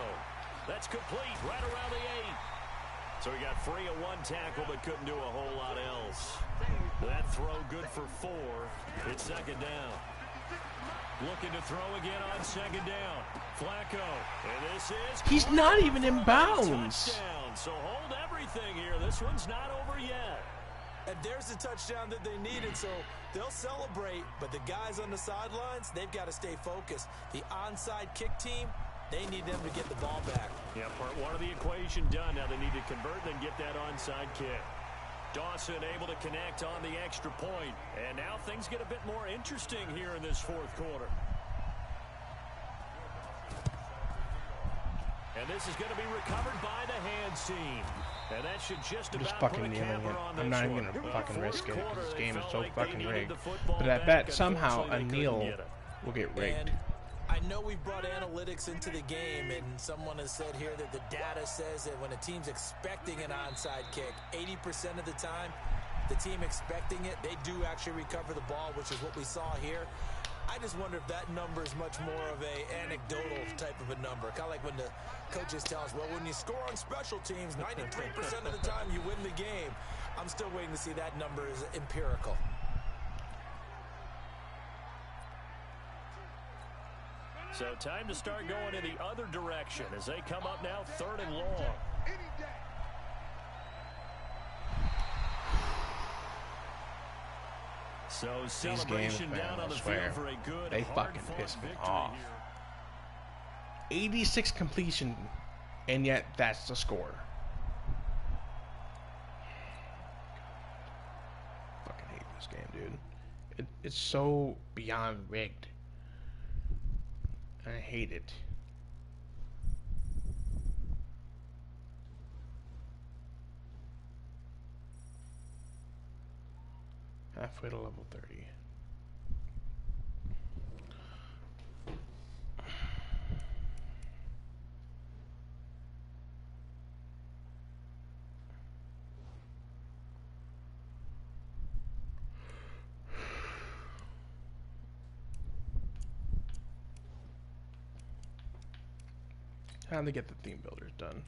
That's complete right around the 8. So he got free of 1 tackle, but couldn't do a whole lot else. That throw good for 4. It's 2nd down. Looking to throw again on 2nd down. Flacco. And this is... He's not even in bounds. Touchdown. So hold everything here. This one's not over yet. And there's the touchdown that they needed, so they'll celebrate. But the guys on the sidelines, they've got to stay focused. The onside kick team, they need them to get the ball back. Yeah, part 1 of the equation done. Now they need to convert and then get that onside kick. Dawson able to connect on the extra point. And now things get a bit more interesting here in this 4th quarter. And this is going to be recovered by the hands team. And that should just about put a capper on this. I'm not even going to fucking risk it because this game is so fucking rigged. But I bet somehow a kneel will get rigged. And I know we've brought analytics into the game, and someone has said here that the data says that when a team's expecting an onside kick, 80% of the time, the team expecting it, they do actually recover the ball, which is what we saw here. I just wonder if that number is much more of a anecdotal type of a number. Kind of like when the coaches tell us, well, when you score on special teams, 93% of the time you win the game. I'm still waiting to see that number is empirical. So time to start going in the other direction as they come up now 3rd and long. So celebration down on the field for a good, they fucking piss me off. 86 completion, and yet that's the score. Fucking hate this game, dude. It's so beyond rigged. I hate it. Halfway to level 30. Time to get the theme builders done.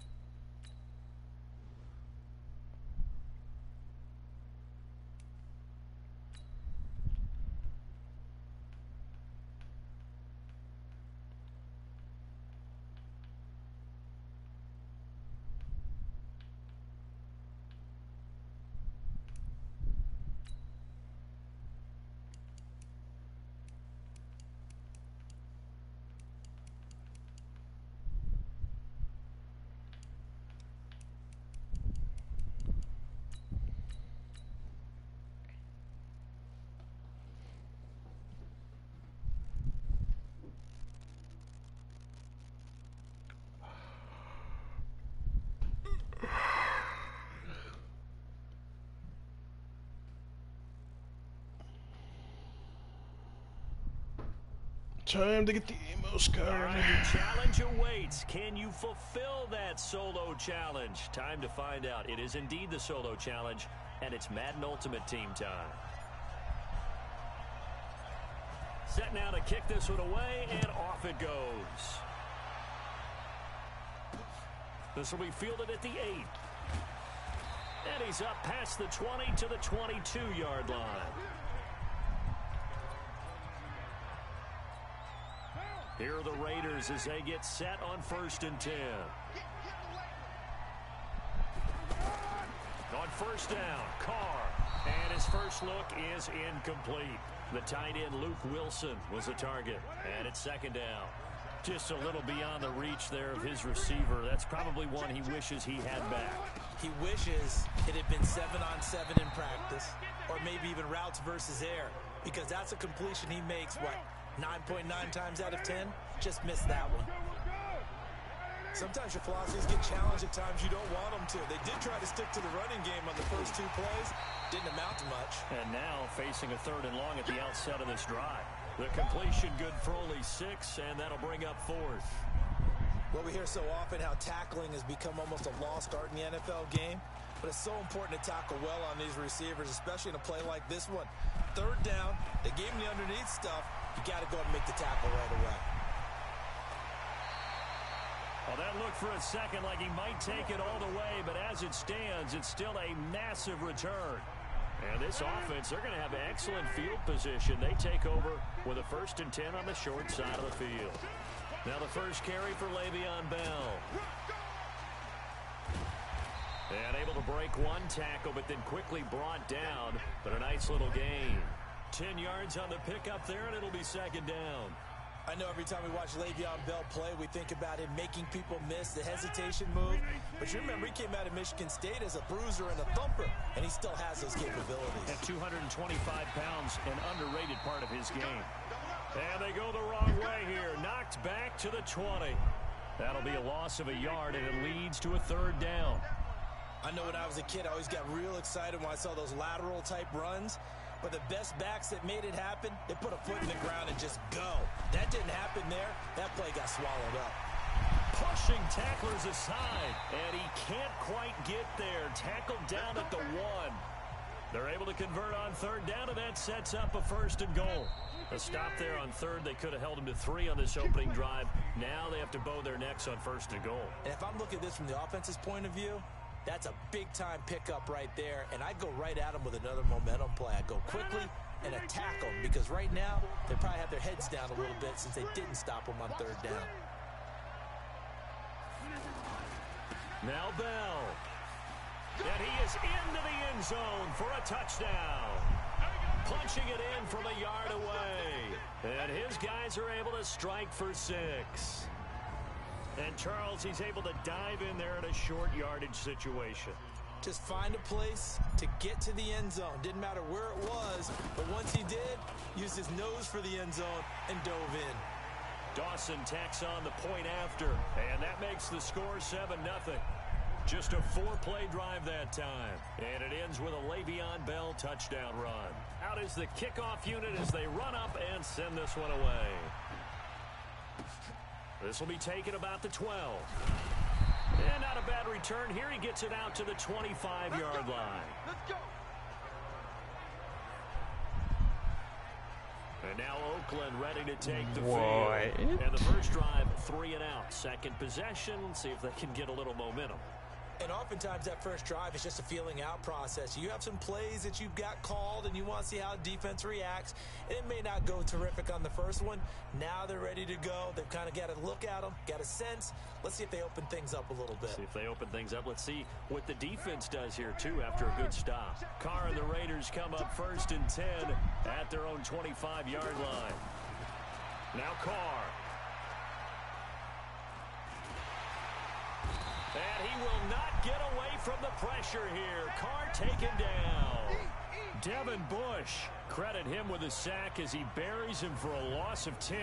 Time to get the Amos card. All right, your challenge awaits. Can you fulfill that solo challenge? Time to find out. It is indeed the solo challenge, and it's Madden Ultimate Team time. Set now to kick this one away, and off it goes. This will be fielded at the 8. And he's up past the 20 to the 22-yard line. Here are the Raiders as they get set on 1st and 10. first down. Carr. And his first look is incomplete. The tight end, Luke Wilson, was the target. And it's second down. Just a little beyond the reach there of his receiver. That's probably one he wishes he had back. He wishes it had been 7-on-7 in practice, or maybe even routes versus air, because that's a completion he makes, what, 9.9 times out of 10? Just missed that one. Sometimes your philosophies get challenged at times you don't want them to. They did try to stick to the running game on the first 2 plays. Didn't amount to much. And now facing a 3rd and long at the outset of this drive. The completion good for only 6, and that'll bring up 4th. Well, we hear so often how tackling has become almost a lost art in the NFL game, but it's so important to tackle well on these receivers, especially in a play like this one. 3rd down, they gave him the underneath stuff. You got to go and make the tackle right away. Well, that looked for a second like he might take it all the way, but as it stands, it's still a massive return. And this offense, they're going to have excellent field position. They take over with a 1st and 10 on the short side of the field. Now the first carry for Le'Veon Bell. And able to break 1 tackle, but then quickly brought down. But a nice little gain. 10 yards on the pickup there, and it'll be second down. I know every time we watch Le'Veon Bell play, we think about him making people miss the hesitation move. But you remember, he came out of Michigan State as a bruiser and a thumper, and he still has those capabilities. At 225 pounds, an underrated part of his game. And they go the wrong way here. Knocked back to the 20. That'll be a loss of a yard, and it leads to a 3rd down. I know when I was a kid, I always got real excited when I saw those lateral-type runs. But the best backs that made it happen, they put a foot in the ground and just go. That didn't happen there. That play got swallowed up. Pushing tacklers aside, and he can't quite get there. Tackled down at the 1. They're able to convert on 3rd down, and that sets up a 1st and goal. A stop there on 3rd. They could have held him to 3 on this opening drive. Now they have to bow their necks on 1st and goal. And if I'm looking at this from the offense's point of view, that's a big-time pickup right there, and I'd go right at them with another momentum play. I'd go quickly and attack them, because right now they probably have their heads down a little bit since they didn't stop them on 3rd down. Now Bell. And he is into the end zone for a touchdown. Punching it in from a yard away. And his guys are able to strike for 6. And Charles, he's able to dive in there in a short yardage situation. Just find a place to get to the end zone. Didn't matter where it was, but once he did, used his nose for the end zone and dove in. Dawson tacks on the point after, and that makes the score 7-0. Just a 4-play drive that time. And it ends with a Le'Veon Bell touchdown run. Out is the kickoff unit as they run up and send this one away. This will be taken about the 12. And not a bad return here. He gets it out to the 25-yard line. Let's go. And now Oakland ready to take the field. And the first drive, 3 and out. Second possession, see if they can get a little momentum. And oftentimes that first drive is just a feeling out process. You have some plays that you've got called and you want to see how defense reacts. And it may not go terrific on the first one. Now they're ready to go. They've kind of got to look at them, got a sense. Let's see if they open things up a little bit. See if they open things up. Let's see what the defense does here, too, after a good stop. Carr and the Raiders come up 1st and 10 at their own 25-yard line. Now Carr. And he will not get away from the pressure here. Carr taken down. Devin Bush, credit him with a sack as he buries him for a loss of 10.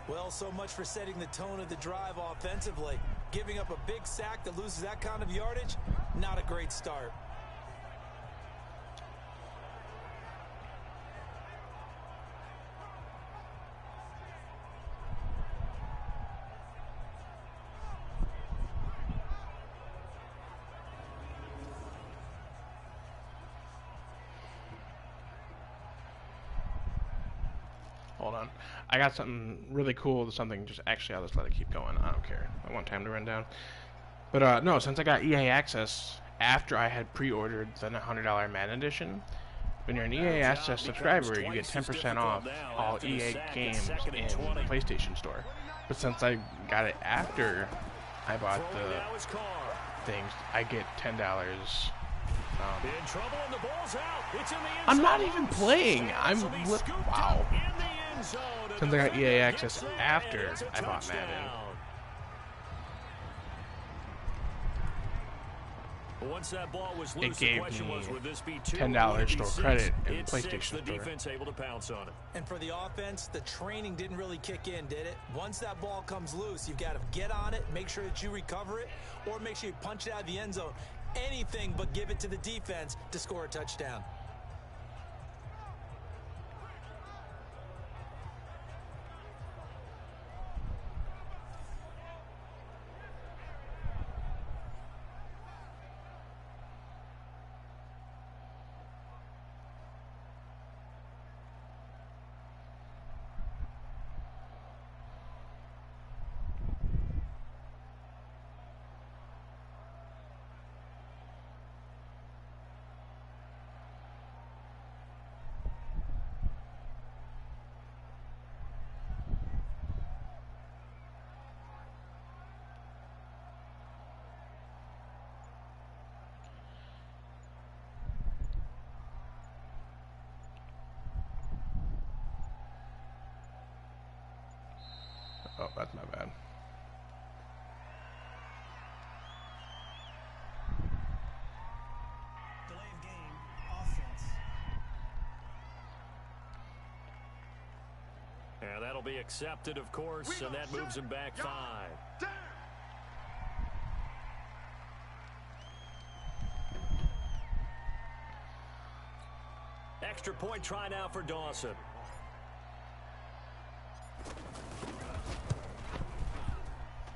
Well, so much for setting the tone of the drive offensively. Giving up a big sack that loses that kind of yardage, not a great start. Hold on. I got something really cool. Something just actually, I'll just let it keep going. I don't care. I want time to run down. But no, since I got EA Access after I had pre-ordered the $100 Madden Edition, when you're an EA Access subscriber, you get 10% off all EA games in the PlayStation Store. But since I got it after I bought the things, I get $10 In trouble and the ball's out. It's in the end I'm zone. not even playing. I'm So he's scooped wow. up in the end zone. Since I got EA access after I bought Madden. Once that ball was It loose, gave the question me was, would this be two $10 or store six? credit in It's PlayStation six, the Store. defense able to pounce on it. And for the offense, the training didn't really kick in, did it? Once that ball comes loose, you've got to get on it, make sure that you recover it, or make sure you punch it out of the end zone. Anything but give it to the defense to score a touchdown. Oh, that's my bad. Delay of game, offense. And that'll be accepted, of course, and that moves him back 5. Extra point try now for Dawson.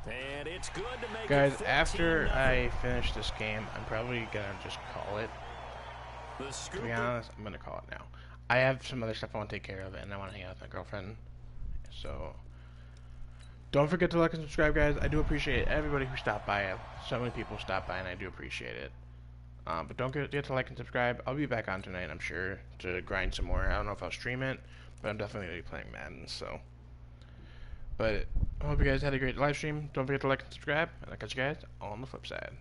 And it's good to make Guys, it 14-0. after I finish this game, I'm probably gonna just call it. To be honest, I'm gonna call it now. I have some other stuff I want to take care of, and I want to hang out with my girlfriend. So, don't forget to like and subscribe, guys. I do appreciate everybody who stopped by. So many people stopped by, and I do appreciate it. But don't forget to like and subscribe. I'll be back on tonight, I'm sure, to grind some more. I don't know if I'll stream it, but I'm definitely going to be playing Madden, so. But I hope you guys had a great live stream. Don't forget to like and subscribe, and I'll catch you guys on the flip side.